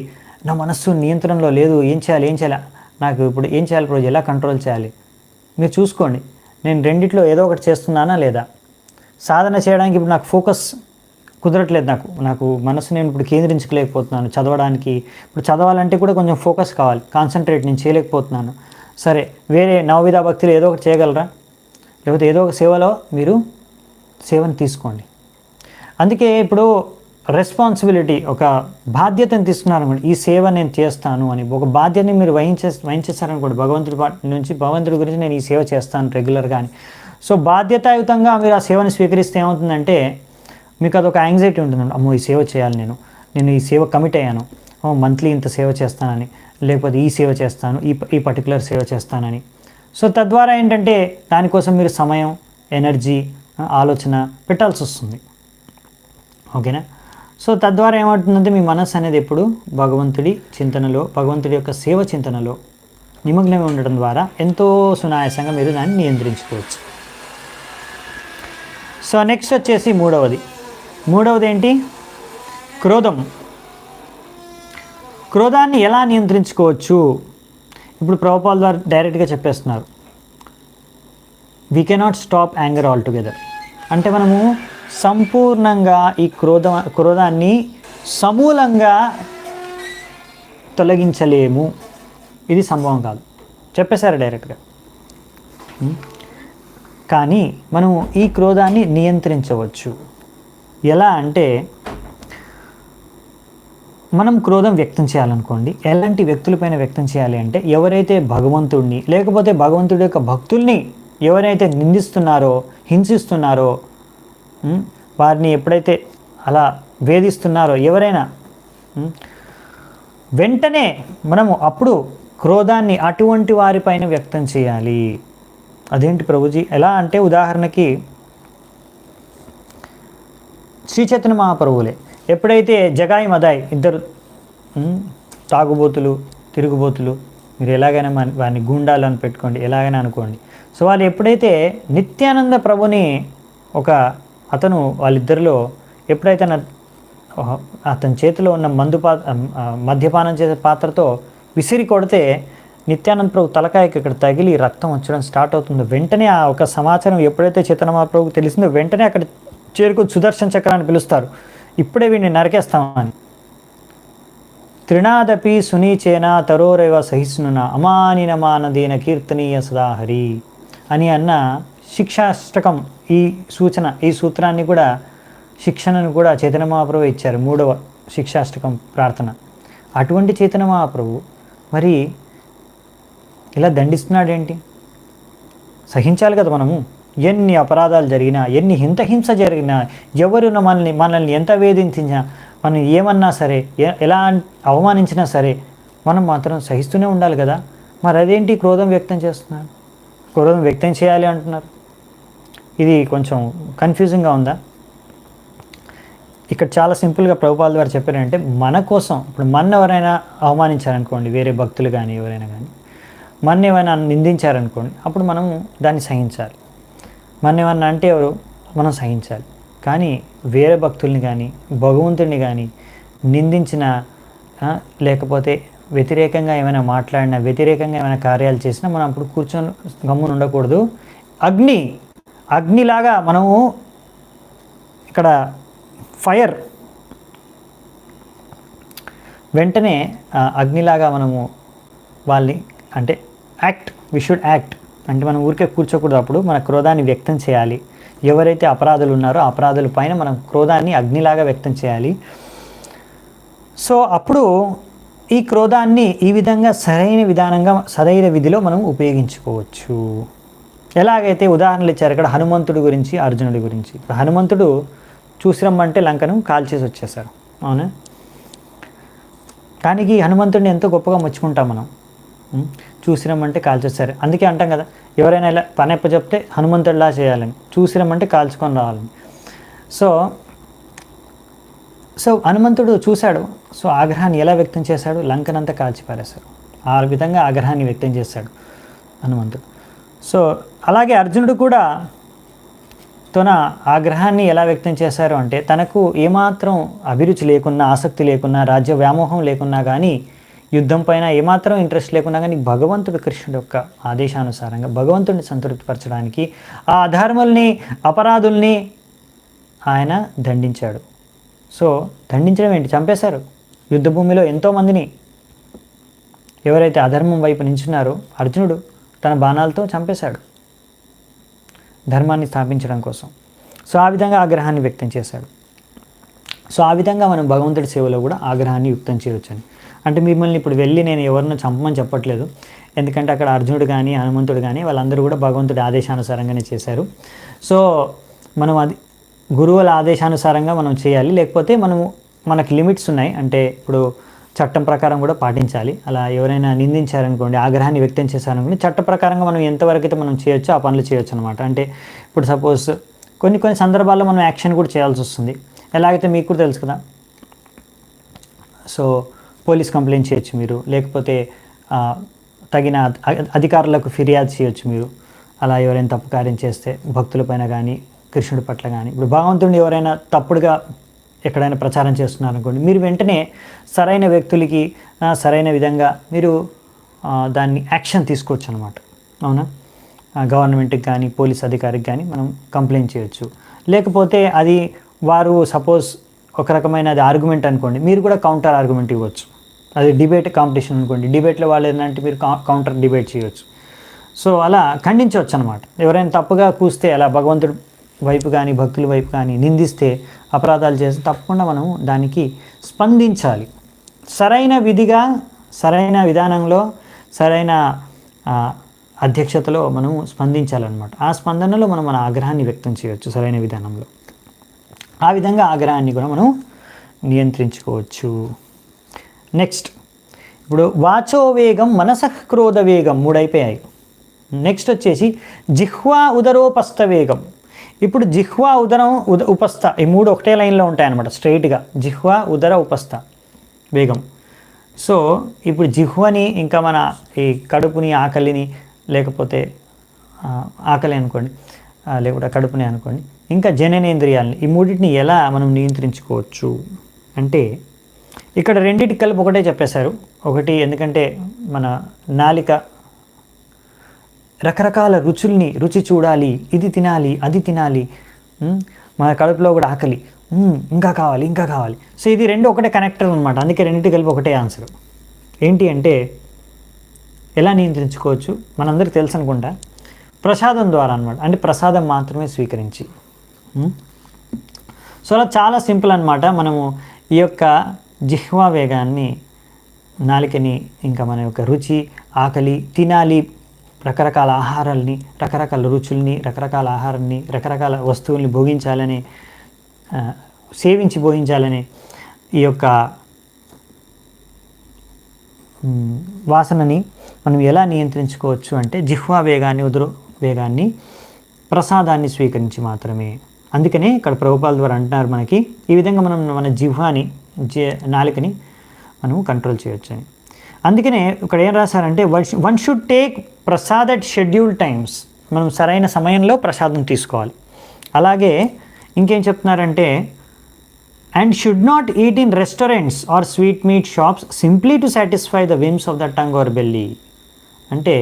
నా మనస్సు నియంత్రణలో లేదు, ఏం చేయాలి, నాకు ఇప్పుడు ఏం చేయాలి రోజు, ఎలా కంట్రోల్ చేయాలి, మీరు చూసుకోండి. నేను రెండిట్లో ఏదో ఒకటి చేస్తున్నానా లేదా? సాధన చేయడానికి ఇప్పుడు నాకు ఫోకస్ కుదరట్లేదు, నాకు మనసు నేను ఇప్పుడు కేంద్రించలేకపోతున్నాను చదవడానికి. ఇప్పుడు చదవాలంటే కూడా కొంచెం ఫోకస్ కావాలి, కాన్సన్ట్రేట్ నేను చేయలేకపోతున్నాను. సరే, వేరే నవవిధ భక్తులు ఏదో ఒకటి చేయగలరా? లేకపోతే ఏదో ఒక సేవలో మీరు సేవను తీసుకోండి. అందుకే ఇప్పుడు రెస్పాన్సిబిలిటీ, ఒక బాధ్యతను తీసుకున్నారనుకోండి, ఈ సేవ నేను చేస్తాను అని ఒక బాధ్యతని మీరు వహించేస్తారనుకోండి, భగవంతుడి గురించి నేను ఈ సేవ చేస్తాను రెగ్యులర్గా అని. సో బాధ్యతాయుతంగా మీరు ఆ సేవను స్వీకరిస్తే ఏమవుతుందంటే మీకు అదొక యాంగ్జైటీ ఉంటుందండి. అమ్మో, ఈ సేవ చేయాలి, నేను ఈ సేవ కమిట్ అయ్యాను, మంత్లీ ఇంత సేవ చేస్తానని, లేకపోతే ఈ సేవ చేస్తాను, ఈ పర్టికులర్ సేవ చేస్తానని. సో తద్వారా ఏంటంటే దానికోసం మీరు సమయం, ఎనర్జీ, ఆలోచన పెట్టాల్సి వస్తుంది. ఓకేనా? సో తద్వారా ఏమవుతుందంటే మీ మనస్సు అనేది ఎప్పుడు భగవంతుడి చింతనలో, భగవంతుడి యొక్క సేవ చింతనలో నిమగ్నమై ఉండడం ద్వారా ఎంతో సునాయాసంగా మీరు దాన్ని నియంత్రించుకోవచ్చు. సో నెక్స్ట్ వచ్చేసి మూడవది ఏంటి? క్రోధం. క్రోధాన్ని ఎలా నియంత్రించుకోవచ్చు? ఇప్పుడు ప్రభుపాద వారు డైరెక్ట్గా చెప్పేస్తున్నారు, we cannot stop anger all together. అంటే మనము సంపూర్ణంగా ఈ క్రోధాన్ని సమూలంగా తొలగించలేము, ఇది సంభవం కాదు, చెప్పేశారు డైరెక్ట్గా. కానీ మనము ఈ క్రోధాన్ని నియంత్రించవచ్చు. ఎలా అంటే, మనం క్రోధం వ్యక్తం చేయాలనుకోండి, ఎలాంటి వ్యక్తులపైన వ్యక్తం చేయాలి అంటే, ఎవరైతే భగవంతుడిని లేకపోతే భగవంతుడి యొక్క భక్తుల్ని ఎవరైతే నిందిస్తున్నారో, హింసిస్తున్నారో, వారిని ఎప్పుడైతే అలా వేధిస్తున్నారో ఎవరైనా, వెంటనే మనము అప్పుడు క్రోధాన్ని అటువంటి వారిపైన వ్యక్తం చేయాలి. అదేంటి ప్రభుజీ, ఎలా అంటే, ఉదాహరణకి శ్రీ చైతన్య మహాప్రభువులే ఎప్పుడైతే జగాయి మదాయి ఇద్దరు తాగుబోతులు, తిరుగుబోతులు, మీరు ఎలాగైనా వారిని గూండాలు అని పెట్టుకోండి, ఎలాగైనా అనుకోండి. సో వాళ్ళు ఎప్పుడైతే నిత్యానంద ప్రభుని అతను వాళ్ళిద్దరిలో ఎప్పుడైతే అతని చేతిలో ఉన్న మద్యపానం చేసే పాత్రతో విసిరి కొడితే నిత్యానంద ప్రభు తలకాయకి ఇక్కడ తగిలి రక్తం వచ్చడం స్టార్ట్ అవుతుంది. వెంటనే ఆ ఒక సమాచారం ఎప్పుడైతే చైతన్య మహాప్రభుకి తెలిసిందో వెంటనే అక్కడ చేరుకుని సుదర్శన చక్రాన్ని పిలుస్తారు, ఇప్పుడే వీడిని నరికేస్తామని. త్రినాదపి సునీచేన తరోరేవ సహిష్ణున అమానినమానదీన కీర్తనీయ సదాహరి అని అన్న శిక్షాష్టకం, ఈ సూత్రాన్ని కూడా, శిక్షణను కూడా చైతన్య మహాప్రభు ఇచ్చారు, 3వ శిక్షాష్టకం ప్రార్థన. అటువంటి చైతన్య మహాప్రభు మరి ఇలా దండిస్తున్నాడేంటి? సహించాలి కదా మనము. ఎన్ని అపరాధాలు జరిగినా, ఎన్ని హింస జరిగినా, ఎవరు మనల్ని ఎంత వేధించినా, మనం ఏమన్నా సరే, ఎలా అవమానించినా సరే మనం మాత్రం సహిస్తూనే ఉండాలి కదా. మరి అదేంటి క్రోధం వ్యక్తం చేస్తున్నారు, క్రోధం వ్యక్తం చేయాలి అంటున్నారు? ఇది కొంచెం కన్ఫ్యూజింగ్గా ఉందా? ఇక్కడ చాలా సింపుల్గా ప్రభుపాద వారు చెప్పారంటే, మన కోసం ఇప్పుడు మన ఎవరైనా అవమానించారనుకోండి, వేరే భక్తులు కానీ ఎవరైనా కానీ మన ఏమైనా నిందించారనుకోండి, అప్పుడు మనం దాన్ని సహించాలి. మన ఏమన్నా అంటే మనం సహించాలి. కానీ వేరే భక్తుల్ని కానీ భగవంతుడిని కానీ నిందించిన, లేకపోతే వ్యతిరేకంగా ఏమైనా మాట్లాడినా, వ్యతిరేకంగా ఏమైనా కార్యాలు చేసినా మనం అప్పుడు కూర్చొని గమ్మున ఉండకూడదు. అగ్నిలాగా మనము ఇక్కడ ఫైర్, వెంటనే అగ్నిలాగా మనము వాళ్ళని అంటే వి షుడ్ యాక్ట్ అంటే మనం ఊరికే కూర్చోకూడదు. అప్పుడు మన క్రోధాన్ని వ్యక్తం చేయాలి. ఎవరైతే అపరాధులు ఉన్నారో అపరాధుల పైన మనం క్రోధాన్ని అగ్నిలాగా వ్యక్తం చేయాలి. సో అప్పుడు ఈ క్రోధాన్ని ఈ విధంగా సరైన విధిలో మనం ఉపయోగించుకోవచ్చు. ఎలాగైతే ఉదాహరణలు ఇచ్చారు ఇక్కడ హనుమంతుడి గురించి, అర్జునుడి గురించి. హనుమంతుడు చూసి రమ్మంటే లంకను కాల్చేసి వచ్చేసారు, అవునా? దానికి హనుమంతుడిని ఎంతో గొప్పగా మెచ్చుకుంటాం మనం. చూసిరమ్మంటే కాల్చేస్తారు. అందుకే అంటాం కదా, ఎవరైనా ఇలా పని చెప్తే హనుమంతుడిలా చేయాలని, చూసిరమ్మంటే కాల్చుకొని రావాలని. సో హనుమంతుడు చూశాడు. సో ఆగ్రహాన్ని ఎలా వ్యక్తం చేశాడు? లంకనంతా కాల్చిపారేశాడు. ఆ విధంగా ఆగ్రహాన్ని వ్యక్తం చేశాడు హనుమంతుడు. సో అలాగే అర్జునుడు కూడా తన ఆగ్రహాన్ని ఎలా వ్యక్తం చేశారు అంటే తనకు ఏమాత్రం అభిరుచి లేకున్నా, ఆసక్తి లేకున్నా, రాజ్య వ్యామోహం లేకున్నా కానీ, యుద్ధం పైన ఏమాత్రం ఇంట్రెస్ట్ లేకున్నా కానీ భగవంతుడు కృష్ణుడు యొక్క ఆదేశానుసారంగా భగవంతుడిని సంతృప్తిపరచడానికి ఆ అధర్ముల్ని, అపరాధుల్ని ఆయన దండించాడు. సో దండించడం ఏంటి, చంపేశారు. యుద్ధభూమిలో ఎంతోమందిని ఎవరైతే అధర్మం వైపు నించున్నారో అర్జునుడు తన బాణాలతో చంపేశాడు ధర్మాన్ని స్థాపించడం కోసం. సో ఆ విధంగా ఆగ్రహాన్ని వ్యక్తం చేశాడు. సో ఆ విధంగా మనం భగవంతుడి సేవలో కూడా ఆగ్రహాన్ని యుక్తం చేయవచ్చని. అంటే మిమ్మల్ని ఇప్పుడు వెళ్ళి నేను ఎవరినో చంపమని చెప్పట్లేదు, ఎందుకంటే అక్కడ అర్జునుడు కానీ హనుమంతుడు కానీ వాళ్ళందరూ కూడా భగవంతుడి ఆదేశానుసారంగానే చేశారు. సో మనం అది గురువుల ఆదేశానుసారంగా మనం చేయాలి, లేకపోతే మనకి లిమిట్స్ ఉన్నాయి. అంటే ఇప్పుడు చట్టం ప్రకారం కూడా పాటించాలి. అలా ఎవరైనా నిందించారనుకోండి, ఆగ్రహాన్ని వ్యక్తం చేశారనుకోండి, చట్ట ప్రకారంగా మనం ఎంతవరకు అయితే మనం చేయొచ్చో ఆ పనులు చేయొచ్చు అనమాట. అంటే ఇప్పుడు సపోజ్ కొన్ని సందర్భాల్లో మనం యాక్షన్ కూడా చేయాల్సి వస్తుంది. ఎలాగైతే మీకు కూడా తెలుసు కదా. సో పోలీస్ కంప్లైంట్ చేయొచ్చు మీరు, లేకపోతే తగిన అధికారులకు ఫిర్యాదు చేయొచ్చు మీరు. అలా ఎవరైనా తప్పు కార్యం చేస్తే భక్తులపైన కానీ కృష్ణుడి పట్ల కానీ, ఇప్పుడు భగవంతుడిని ఎవరైనా తప్పుడుగా ఎక్కడైనా ప్రచారం చేస్తున్నారు అనుకోండి, మీరు వెంటనే సరైన వ్యక్తులకి సరైన విధంగా మీరు దాన్ని యాక్షన్ తీసుకోవచ్చు అనమాట. అవునా, గవర్నమెంట్కి కానీ పోలీస్ అధికారికి కానీ మనం కంప్లైంట్ చేయొచ్చు. లేకపోతే అది వారు సపోజ్ ఒక రకమైన అది ఆర్గ్యుమెంట్ అనుకోండి, మీరు కూడా కౌంటర్ ఆర్గ్యుమెంట్ ఇవ్వచ్చు. అది డిబేట్ కాంపిటీషన్ అనుకోండి, డిబేట్లో వాళ్ళు ఏంటంటే మీరు కౌంటర్ డిబేట్ చేయవచ్చు. సో అలా ఖండించవచ్చు అనమాట. ఎవరైనా తప్పుగా కూస్తే అలా భగవంతుడి వైపు కానీ భక్తుల వైపు కానీ నిందిస్తే, అపరాధాలు చేస్తే తప్పకుండా మనం దానికి స్పందించాలి. సరైన విధిగా, సరైన విధానంలో, సరైన అధ్యక్షతలో మనము స్పందించాలన్నమాట. ఆ స్పందనలో మనం మన ఆగ్రహాన్ని వ్యక్తం చేయవచ్చు సరైన విధానంలో. ఆ విధంగా ఆగ్రహాన్ని కూడా మనం నియంత్రించుకోవచ్చు. నెక్స్ట్ ఇప్పుడు వాచో వేగం, మనసః క్రోధ వేగం 3 అయిపోయాయి. నెక్స్ట్ వచ్చేసి జిహ్వా ఉదరోపస్థ వేగం. ఇప్పుడు జిహ్వా, ఉదరం, ఉపస్థ ఈ 3 ఒకటే లైన్లో ఉంటాయన్నమాట స్ట్రైట్గా. జిహ్వా, ఉదర, ఉపస్థ వేగం. సో ఇప్పుడు జిహ్వని ఇంకా మన ఈ కడుపుని, ఆకలిని, లేకపోతే ఆకలి అనుకోండి, లేకపోతే కడుపుని అనుకోండి, ఇంకా జననేంద్రియాలని, ఈ మూడింటిని ఎలా మనం నియంత్రించుకోవచ్చు అంటే ఇక్కడ రెండింటికి కలిపి ఒకటే చెప్పేశారు. ఒకటి ఎందుకంటే మన నాలిక రకరకాల రుచి చూడాలి, ఇది తినాలి, అది తినాలి, మన కడుపులో కూడా ఆకలి, ఇంకా కావాలి, ఇంకా కావాలి. సో ఇది రెండు ఒకటే కనెక్టర్ అనమాట. అందుకే రెండింటి కలిపి ఒకటే ఆన్సర్. ఏంటి అంటే ఎలా నియంత్రించుకోవచ్చు మనందరికీ తెలుసు అనుకుంటా, ప్రసాదం ద్వారా అనమాట. అంటే ప్రసాదం మాత్రమే స్వీకరించి. సో అలా చాలా సింపుల్ అనమాట. మనము ఈ యొక్క జిహ్వా వేగాన్ని, నాలికని, ఇంకా మన యొక్క రుచి, ఆకలి, తినాలి, రకరకాల ఆహారాలని, రకరకాల రుచుల్ని, రకరకాల ఆహారాన్ని, రకరకాల వస్తువుల్ని భోగించాలని, సేవించి భోగించాలని ఈ యొక్క వాసనని మనం ఎలా నియంత్రించుకోవచ్చు అంటే జిహ్వా వేగాన్ని, ఉదర వేగాన్ని, ప్రసాదాన్ని స్వీకరించి మాత్రమే. అందుకనే ఇక్కడ ప్రభుపాల ద్వారా అంటున్నారు మనకి ఈ విధంగా మనం మన జిహ్వాని, నాలికని మనం కంట్రోల్ చేయొచ్చు అని. అందుకనే ఇక్కడ ఏం రాశారంటే one should take prasad at schedule times. మనం సరైన సమయంలో ప్రసాదం తీసుకోవాలి. అలాగే ఇంకేం చెప్తున్నారంటే and should not eat in restaurants or sweet meat shops simply to satisfy the whims of the tongue or belly. అంటే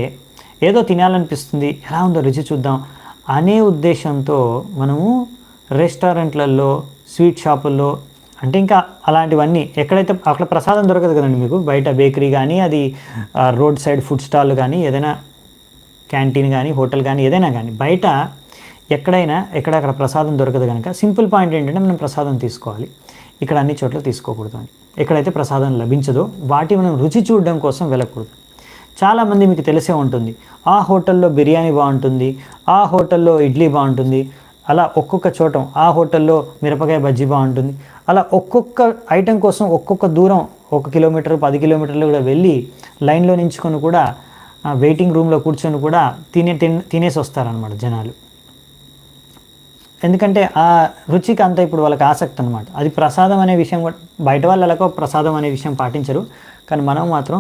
ఏదో తినాలనిపిస్తుంది, ఎలా ఉందో రుచి చూద్దాం అనే ఉద్దేశంతో మనము రెస్టారెంట్లలో, స్వీట్ షాపుల్లో, అంటే ఇంకా అలాంటివన్నీ ఎక్కడైతే అక్కడ ప్రసాదం దొరకదు కదండి మీకు, బయట బేకరీ కానీ, అది రోడ్ సైడ్ ఫుడ్ స్టాల్ కానీ, ఏదైనా క్యాంటీన్ కానీ, హోటల్ కానీ, ఏదైనా కానీ బయట ఎక్కడక్కడ ప్రసాదం దొరకదు కనుక సింపుల్ పాయింట్ ఏంటంటే మనం ప్రసాదం తీసుకోవాలి. ఇక్కడ అన్ని చోట్ల తీసుకోకూడదు అని. ఎక్కడైతే ప్రసాదం లభించదో వాటి మనం రుచి చూడడం కోసం వెళ్ళకూడదు. చాలామంది మీకు తెలిసే ఉంటుంది, ఆ హోటల్లో బిర్యానీ బాగుంటుంది, ఆ హోటల్లో ఇడ్లీ బాగుంటుంది, అలా ఒక్కొక్క చోట ఆ హోటల్లో మిరపకాయ బజ్జీ బాగుంటుంది, అలా ఒక్కొక్క ఐటెం కోసం ఒక్కొక్క దూరం 1 కిలోమీటర్ 10 కిలోమీటర్లు కూడా వెళ్ళి లైన్లో నించుకొని కూడా వెయిటింగ్ రూమ్లో కూర్చొని కూడా తినేసి వస్తారనమాట జనాలు. ఎందుకంటే ఆ రుచికి అంతా ఇప్పుడు వాళ్ళకి ఆసక్తి అనమాట. అది ప్రసాదం అనే విషయం కూడా బయట వాళ్ళకు ప్రసాదం అనే విషయం పాటించరు, కానీ మనం మాత్రం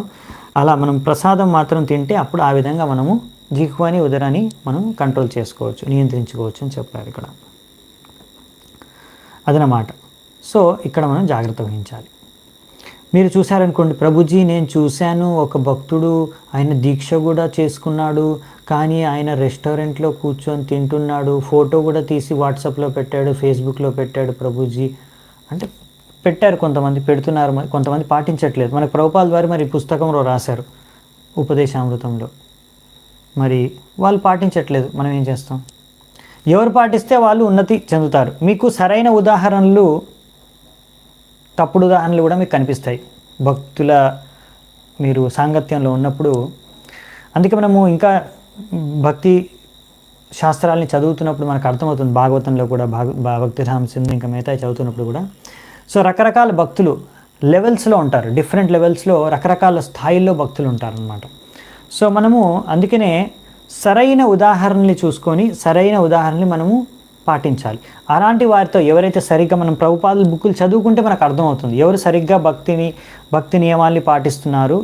అలా మనం ప్రసాదం మాత్రం తింటే అప్పుడు ఆ విధంగా మనము జిహ్వాని, ఉదరాన్ని మనం కంట్రోల్ చేసుకోవచ్చు, నియంత్రించుకోవచ్చు అని చెప్పారు ఇక్కడ. అదనమాట. సో ఇక్కడ మనం జాగ్రత్త వహించాలి. మీరు చూశారనుకోండి, ప్రభుజీ నేను చూశాను ఒక భక్తుడు ఆయన దీక్ష కూడా చేసుకున్నాడు, కానీ ఆయన రెస్టారెంట్లో కూర్చొని తింటున్నాడు, ఫోటో కూడా తీసి వాట్సాప్లో పెట్టాడు, ఫేస్బుక్లో పెట్టాడు ప్రభుజీ అంటే పెట్టారు. కొంతమంది పెడుతున్నారు, కొంతమంది పాటించట్లేదు. మనకు ప్రభుపాల్ వారు మరి పుస్తకంలో రాశారు ఉపదేశామృతంలో, మరి వాళ్ళు పాటించట్లేదు. మనం ఏం చేస్తాం? ఎవరు పాటిస్తే వాళ్ళు ఉన్నతి చెందుతారు. మీకు సరైన ఉదాహరణలు, తప్పుడు ఉదాహరణలు కూడా మీకు కనిపిస్తాయి భక్తుల మీరు సాంగత్యంలో ఉన్నప్పుడు. అందుకే మనము ఇంకా భక్తి శాస్త్రాలని చదువుతున్నప్పుడు మనకు అర్థమవుతుంది. భాగవతంలో కూడా భక్తి రామసింధు ఇంకా మిగతా చదువుతున్నప్పుడు కూడా. సో రకరకాల భక్తులు లెవెల్స్లో ఉంటారు, డిఫరెంట్ లెవెల్స్లో రకరకాల స్థాయిల్లో భక్తులు ఉంటారనమాట. సో మనము అందుకనే సరైన ఉదాహరణలు చూసుకొని సరైన ఉదాహరణలు మనము పాటించాలి. అలాంటి వారితో ఎవరైతే సరిగ్గా మనం ప్రభుపాదుల బుక్కులు చదువుకుంటే మనకు అర్థమవుతుంది ఎవరు సరిగ్గా భక్తి నియమాల్ని పాటిస్తున్నారు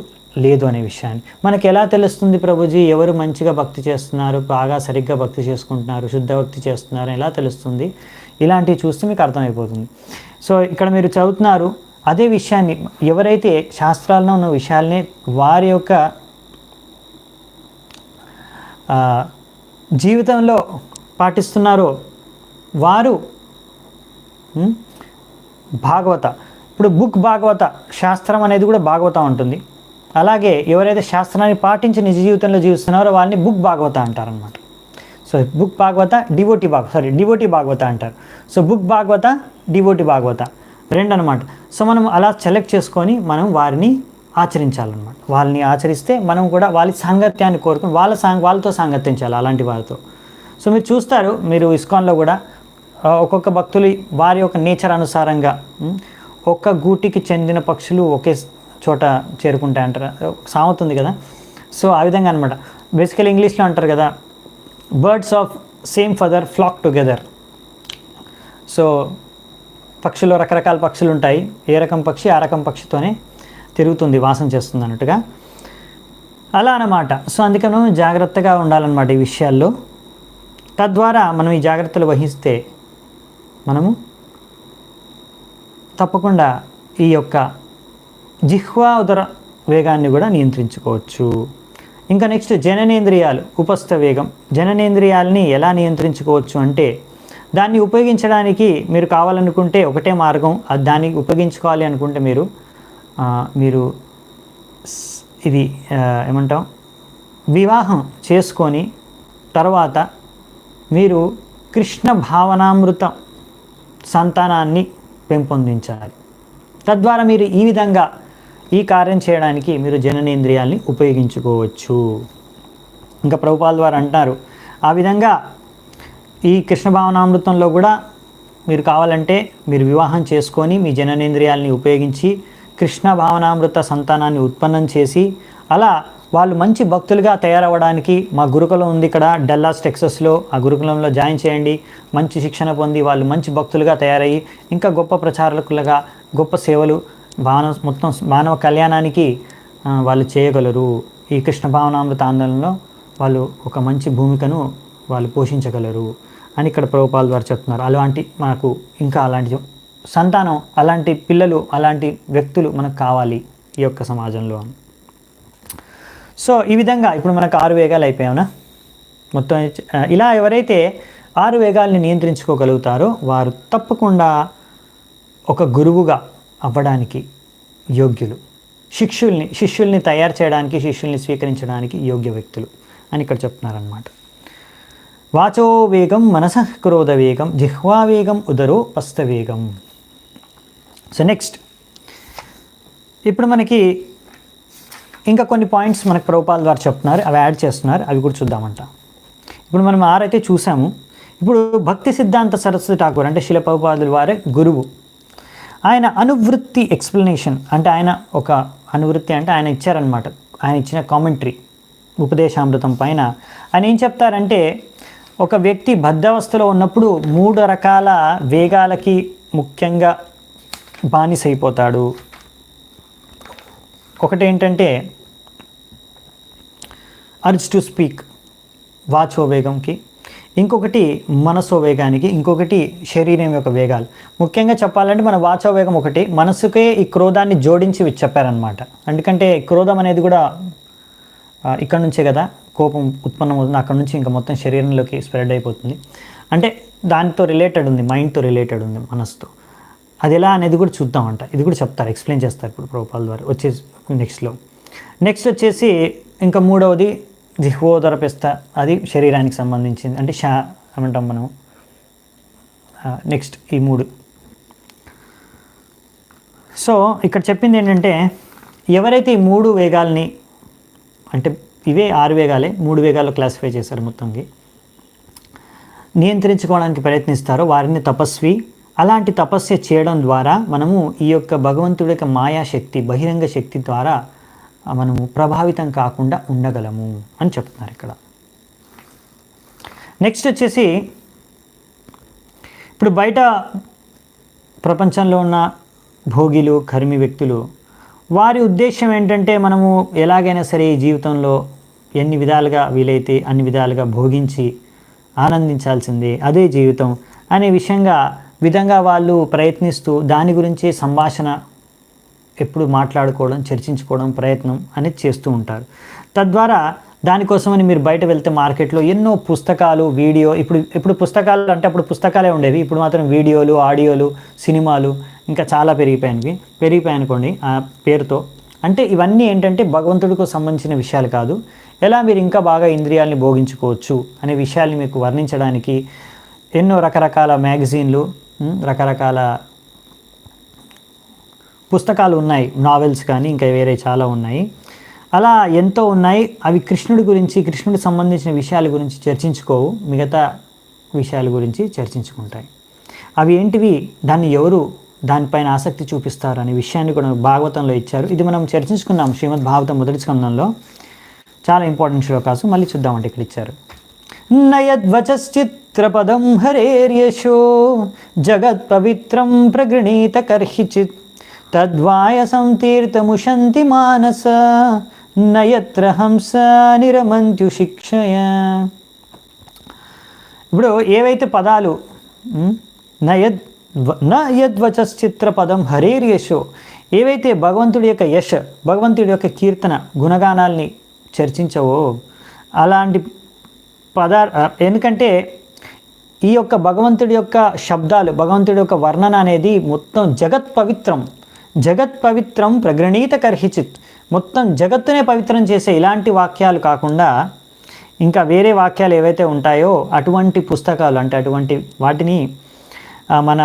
లేదు అనే విషయాన్ని. మనకి ఎలా తెలుస్తుంది ప్రభుజీ ఎవరు మంచిగా భక్తి చేస్తున్నారు, బాగా సరిగ్గా భక్తి చేసుకుంటున్నారు, శుద్ధ భక్తి చేస్తున్నారు ఎలా తెలుస్తుంది? ఇలాంటివి చూస్తే మీకు అర్థమైపోతుంది. సో ఇక్కడ మీరు చదువుతున్నారు అదే విషయాన్ని, ఎవరైతే శాస్త్రాల్లో ఉన్న విషయాల్ని వారి యొక్క జీవితంలో పాటిస్తున్నారో వారు భాగవత, ఇప్పుడు బుక్ భాగవత శాస్త్రం అనేది కూడా భాగవత ఉంటుంది. అలాగే ఎవరైతే శాస్త్రాన్ని పాటించి నిజ జీవితంలో జీవిస్తున్నారో వాళ్ళని బుక్ భాగవత అంటారనమాట. సో బుక్ భాగవత డివోటీ భాగవత అంటారు. సో బుక్ భాగవత డివోటీ భాగవత రెండు అనమాట. సో మనం అలా సెలెక్ట్ చేసుకొని మనం వారిని ఆచరించాలన్నమాట. వాళ్ళని ఆచరిస్తే మనం కూడా వాళ్ళ సాంగత్యాన్ని కోరుకుని వాళ్ళతో సాంగత్యించాలి అలాంటి వారితో. సో మీరు చూస్తారు, మీరు ఇస్కాన్లో కూడా ఒక్కొక్క భక్తులు వారి యొక్క నేచర్ అనుసారంగా ఒక్క గూటికి చెందిన పక్షులు ఒకే చోట చేరుకుంటాయి అంటారు, సామెత ఉంది కదా. సో ఆ విధంగా అనమాట. బేసికలీ ఇంగ్లీష్లో అంటారు కదా, birds of same feather flock together. So పక్షులు రకరకాల పక్షులు ఉంటాయి, ఏ రకం పక్షి ఆ రకం పక్షితోనే తిరుగుతుంది, వాసన చేస్తుంది అన్నట్టుగా అలా అన్నమాట. సో అందుకే మనం జాగ్రత్తగా ఉండాలన్నమాట ఈ విషయాల్లో. తద్వారా మనం ఈ జాగ్రత్తలు వహిస్తే మనము తప్పకుండా ఈ యొక్క జిహ్వా ఉదర వేగాన్ని కూడా నియంత్రించుకోవచ్చు. ఇంకా నెక్స్ట్ జననేంద్రియాలు, ఉపస్థ వేగం. జననేంద్రియాలని ఎలా నియంత్రించుకోవచ్చు అంటే, దాన్ని ఉపయోగించడానికి మీరు కావాలనుకుంటే ఒకటే మార్గం, దాన్ని ఉపయోగించుకోవాలి అనుకుంటే మీరు ఇది ఏమంటాం, వివాహం చేసుకొని తర్వాత మీరు కృష్ణ భావనామృత సంతానాన్ని పెంపొందించాలి. తద్వారా మీరు ఈ విధంగా ఈ కార్యం చేయడానికి మీరు జననేంద్రియాల్ని ఉపయోగించుకోవచ్చు. ఇంకా ప్రభుపాల్ వారు అంటారు, ఆ విధంగా ఈ కృష్ణ భావనామృతంలో కూడా మీరు కావాలంటే మీరు వివాహం చేసుకొని మీ జననేంద్రియాలని ఉపయోగించి కృష్ణ భావనామృత సంతానాన్ని ఉత్పన్నం చేసి అలా వాళ్ళు మంచి భక్తులుగా తయారవ్వడానికి మా గురుకులం ఉంది ఇక్కడ డల్లాస్ టెక్సస్లో, ఆ గురుకులంలో జాయిన్ చేయండి. మంచి శిక్షణ పొంది వాళ్ళు మంచి భక్తులుగా తయారయ్యి ఇంకా గొప్ప ప్రచారకులుగా గొప్ప సేవలు మొత్తం మానవ కళ్యాణానికి వాళ్ళు చేయగలరు. ఈ కృష్ణ భావనామృత ఆందోళనలో వాళ్ళు ఒక మంచి భూమికను వాళ్ళు పోషించగలరు అని ఇక్కడ ప్రభుపాల్ వారు చెప్తున్నారు. అలాంటి మనకు ఇంకా అలాంటి సంతానం, అలాంటి పిల్లలు, అలాంటి వ్యక్తులు మనకు కావాలి ఈ యొక్క సమాజంలో. సో ఈ విధంగా ఇప్పుడు మనకు 6 వేగాలు అయిపోయావునా మొత్తం. ఇలా ఎవరైతే 6 వేగాల్ని నియంత్రించుకోగలుగుతారో వారు తప్పకుండా ఒక గురువుగా అవ్వడానికి యోగ్యులు, శిష్యుల్ని తయారు చేయడానికి, శిష్యుల్ని స్వీకరించడానికి యోగ్య వ్యక్తులు అని ఇక్కడ చెప్తున్నారనమాట. వాచో వేగం మనసః క్రోధ వేగం జిహ్వా వేగం ఉదరో పస్థ వేగం. సో నెక్స్ట్ ఇప్పుడు మనకి ఇంకా కొన్ని పాయింట్స్ మనకు ప్రభుపాల్ వారు చెప్తున్నారు, అవి యాడ్ చేస్తున్నారు, అవి కూడా చూద్దామంట. ఇప్పుడు మనం 6 అయితే చూసాము. ఇప్పుడు భక్తి సిద్ధాంత సరస్వతి ఠాకూర్ అంటే శిల ప్రభుపాదుల వారే గురువు. ఆయన అనువృత్తి ఎక్స్ప్లెనేషన్ అంటే ఆయన ఒక అనువృత్తి అంటే ఆయన ఇచ్చారనమాట, ఆయన ఇచ్చిన కామెంటరీ ఉపదేశామృతం పైన ఆయన ఏం చెప్తారంటే, ఒక వ్యక్తి బద్ధావస్థలో ఉన్నప్పుడు 3 రకాల వేగాలకి ముఖ్యంగా బానిసైపోతాడు. ఒకటి ఏంటంటే అర్జ్ టు స్పీక్, వాచో వేగంకి. ఇంకొకటి మనసో వేగానికి, ఇంకొకటి శరీరం యొక్క వేగాలు. ముఖ్యంగా చెప్పాలంటే మన వాచో వేగం ఒకటి, మనసుకే ఈ క్రోధాన్ని జోడించి చెప్పారనమాట. ఎందుకంటే క్రోధం అనేది కూడా ఇక్కడ నుంచే కదా కోపం ఉత్పన్నమవుతుంది, అక్కడ నుంచి ఇంకా మొత్తం శరీరంలోకి స్ప్రెడ్ అయిపోతుంది. అంటే దానితో రిలేటెడ్ ఉంది, మైండ్తో రిలేటెడ్ ఉంది, మనసుతో. అది ఎలా అనేది కూడా చూద్దామంట. ఇది కూడా చెప్తారు, ఎక్స్ప్లెయిన్ చేస్తారు ఇప్పుడు ప్రభుపాల ద్వారా వచ్చేసి నెక్స్ట్ వచ్చేసి ఇంకా మూడవది జిహ్వోదర పిస్త, అది శరీరానికి సంబంధించింది, అంటే ఏమంటాం మనం. నెక్స్ట్ ఈ 3. సో ఇక్కడ చెప్పింది ఏంటంటే ఎవరైతే ఈ 3 వేగాల్ని, అంటే ఇవే 6 వేగాలే 3 వేగాల్లో క్లాసిఫై చేశారు మొత్తంకి, నియంత్రించుకోవడానికి ప్రయత్నిస్తారో వారిని తపస్వి. అలాంటి తపస్య చేయడం ద్వారా మనము ఈ యొక్క భగవంతుడి యొక్క మాయాశక్తి, బహిరంగ శక్తి ద్వారా మనము ప్రభావితం కాకుండా ఉండగలము అని చెప్తున్నారు ఇక్కడ. నెక్స్ట్ వచ్చేసి ఇప్పుడు బయట ప్రపంచంలో ఉన్న భోగిలు, కర్మి వ్యక్తులు, వారి ఉద్దేశం ఏంటంటే మనము ఎలాగైనా సరే ఈ జీవితంలో ఎన్ని విధాలుగా వీలైతే అన్ని విధాలుగా భోగించి ఆనందించాల్సిందే, అదే జీవితం అనే విధంగా వాళ్ళు ప్రయత్నిస్తూ దాని గురించి సంభాషణ ఎప్పుడు మాట్లాడుకోవడం, చర్చించుకోవడం, ప్రయత్నం అనేది చేస్తూ ఉంటారు. తద్వారా దానికోసమని మీరు బయట వెళ్తే మార్కెట్లో ఎన్నో పుస్తకాలు, వీడియో, ఇప్పుడు పుస్తకాలు అంటే అప్పుడు పుస్తకాలే ఉండేవి, ఇప్పుడు మాత్రం వీడియోలు, ఆడియోలు, సినిమాలు ఇంకా చాలా పెరిగిపోయాయి అనుకోండి ఆ పేరుతో. అంటే ఇవన్నీ ఏంటంటే భగవంతుడికి సంబంధించిన విషయాలు కాదు, ఎలా మీరు ఇంకా బాగా ఇంద్రియాలని భోగించుకోవచ్చు అనే విషయాల్ని మీకు వర్ణించడానికి ఎన్నో రకరకాల మ్యాగజైన్లు, రకరకాల పుస్తకాలు ఉన్నాయి, నావెల్స్ కానీ ఇంకా వేరే చాలా ఉన్నాయి. అలా ఎంతో ఉన్నాయి. అవి కృష్ణుడి గురించి, కృష్ణుడికి సంబంధించిన విషయాల గురించి చర్చించుకోవు, మిగతా విషయాల గురించి చర్చించుకుంటాయి. అవి ఏంటివి, దాన్ని ఎవరు దానిపైన ఆసక్తి చూపిస్తారు అనే విషయాన్ని కూడా భాగవతంలో ఇచ్చారు. ఇది మనం చర్చించుకున్నాం శ్రీమద్ భాగవతం మొదటి స్కందంలో, చాలా ఇంపార్టెంట్ శ్లోకాసు. మళ్ళీ చూద్దామంటే ఇక్కడ ఇచ్చారు. నయద్వచశ్చిత్రపదం హరేర్యశో జగత్ పవిత్రం ప్రగృణీత కర్హిచిత్ తద్వాయసం తీర్థముషంతి మానస నయత్ర హంస నిరమంత్యు శిక్షయ. ఇప్పుడు ఏవైతే పదాలు నయద్వచశ్చిత్ర పదం హరేర్యశో, ఏవైతే భగవంతుడి యొక్క యశ్, భగవంతుడి యొక్క కీర్తన, గుణగానాల్ని చర్చించవో అలాంటి ఎందుకంటే ఈ యొక్క భగవంతుడి యొక్క శబ్దాలు, భగవంతుడి యొక్క వర్ణన అనేది మొత్తం జగత్ పవిత్రం ప్రగృణీత కర్హిచిత్, మొత్తం జగత్తునే పవిత్రం చేసే ఇలాంటి వాక్యాలు కాకుండా ఇంకా వేరే వాక్యాలు ఏవైతే ఉంటాయో అటువంటి పుస్తకాలు, అంటే అటువంటి వాటిని మన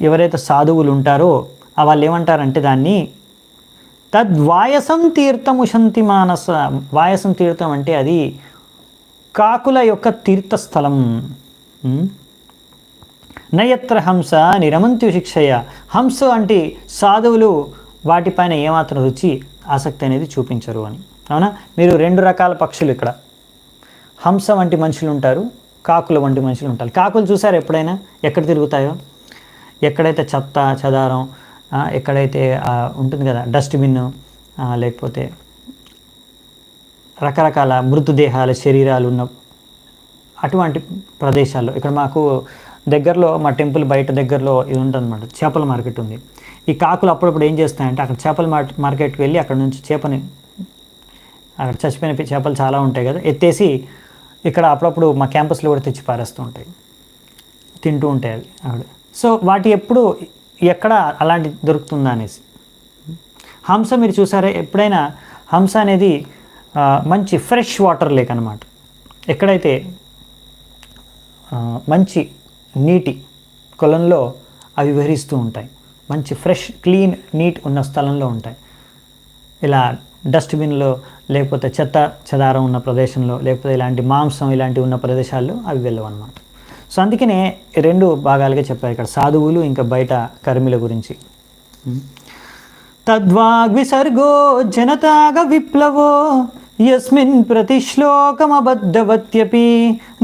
ఎవరైతే సాధువులు ఉంటారో వాళ్ళు ఏమంటారంటే దాన్ని తద్వాయసం తీర్థముషంతి మానస. వాయసం తీర్థం అంటే అది కాకుల యొక్క తీర్థస్థలం. నయత్ర హంస నిరమంత్యు శిక్షయ. హంస అంటే సాధువులు వాటిపైన ఏమాత్రం రుచి, ఆసక్తి అనేది చూపించరు అని. అవునా? మీరు 2 రకాల పక్షులు ఇక్కడ, హంస వంటి మనుషులు ఉంటారు, కాకుల వంటి మనుషులు ఉంటారు. కాకులు చూసారు ఎప్పుడైనా ఎక్కడ తిరుగుతాయో, ఎక్కడైతే చెత్త చెదారం, ఎక్కడైతే ఉంటుంది కదా డస్ట్బిన్, లేకపోతే రకరకాల మృతదేహాల శరీరాలు ఉన్న అటువంటి ప్రదేశాల్లో. ఇక్కడ మాకు దగ్గరలో, మా టెంపుల్ బయట దగ్గరలో ఇది ఉంటుందన్నమాట, చేపల మార్కెట్ ఉంది. ఈ కాకులు అప్పుడప్పుడు ఏం చేస్తాయంటే అక్కడ చేపల మార్కెట్కి వెళ్ళి అక్కడ నుంచి చేపని, అక్కడ చచ్చిపోయిన చేపలు చాలా ఉంటాయి కదా, ఎత్తేసి ఇక్కడ అప్పుడప్పుడు మా క్యాంపస్లో కూడా తెచ్చి పారేస్తూ ఉంటాయి, తింటూ ఉంటాయి అవి ఆవిడ. సో వాటి ఎప్పుడు ఎక్కడ అలాంటి దొరుకుతుందా అనేసి. హంస మీరు చూసారా ఎప్పుడైనా? హంస అనేది మంచి ఫ్రెష్ వాటర్ లేక్ అనమాట. ఎక్కడైతే మంచి నీటి కొలంలో అవి విహరిస్తూ ఉంటాయి, మంచి ఫ్రెష్ క్లీన్ నీట్ ఉన్న స్థలంలో ఉంటాయి. ఇలా డస్ట్బిన్లో, లేకపోతే చెత్త చెదారం ఉన్న ప్రదేశంలో, లేకపోతే ఇలాంటి మాంసం ఇలాంటివి ఉన్న ప్రదేశాల్లో అవి వెళ్ళవు అన్నమాట. సో అందుకనే 2 భాగాలుగా చెప్పారు ఇక్కడ, సాధువులు ఇంకా బయట కర్మిల గురించి. తద్వాగ్విసర్గో జనతాగ విప్లవో యస్మిన్ ప్రతిశ్లోకమబద్ధవత్యపి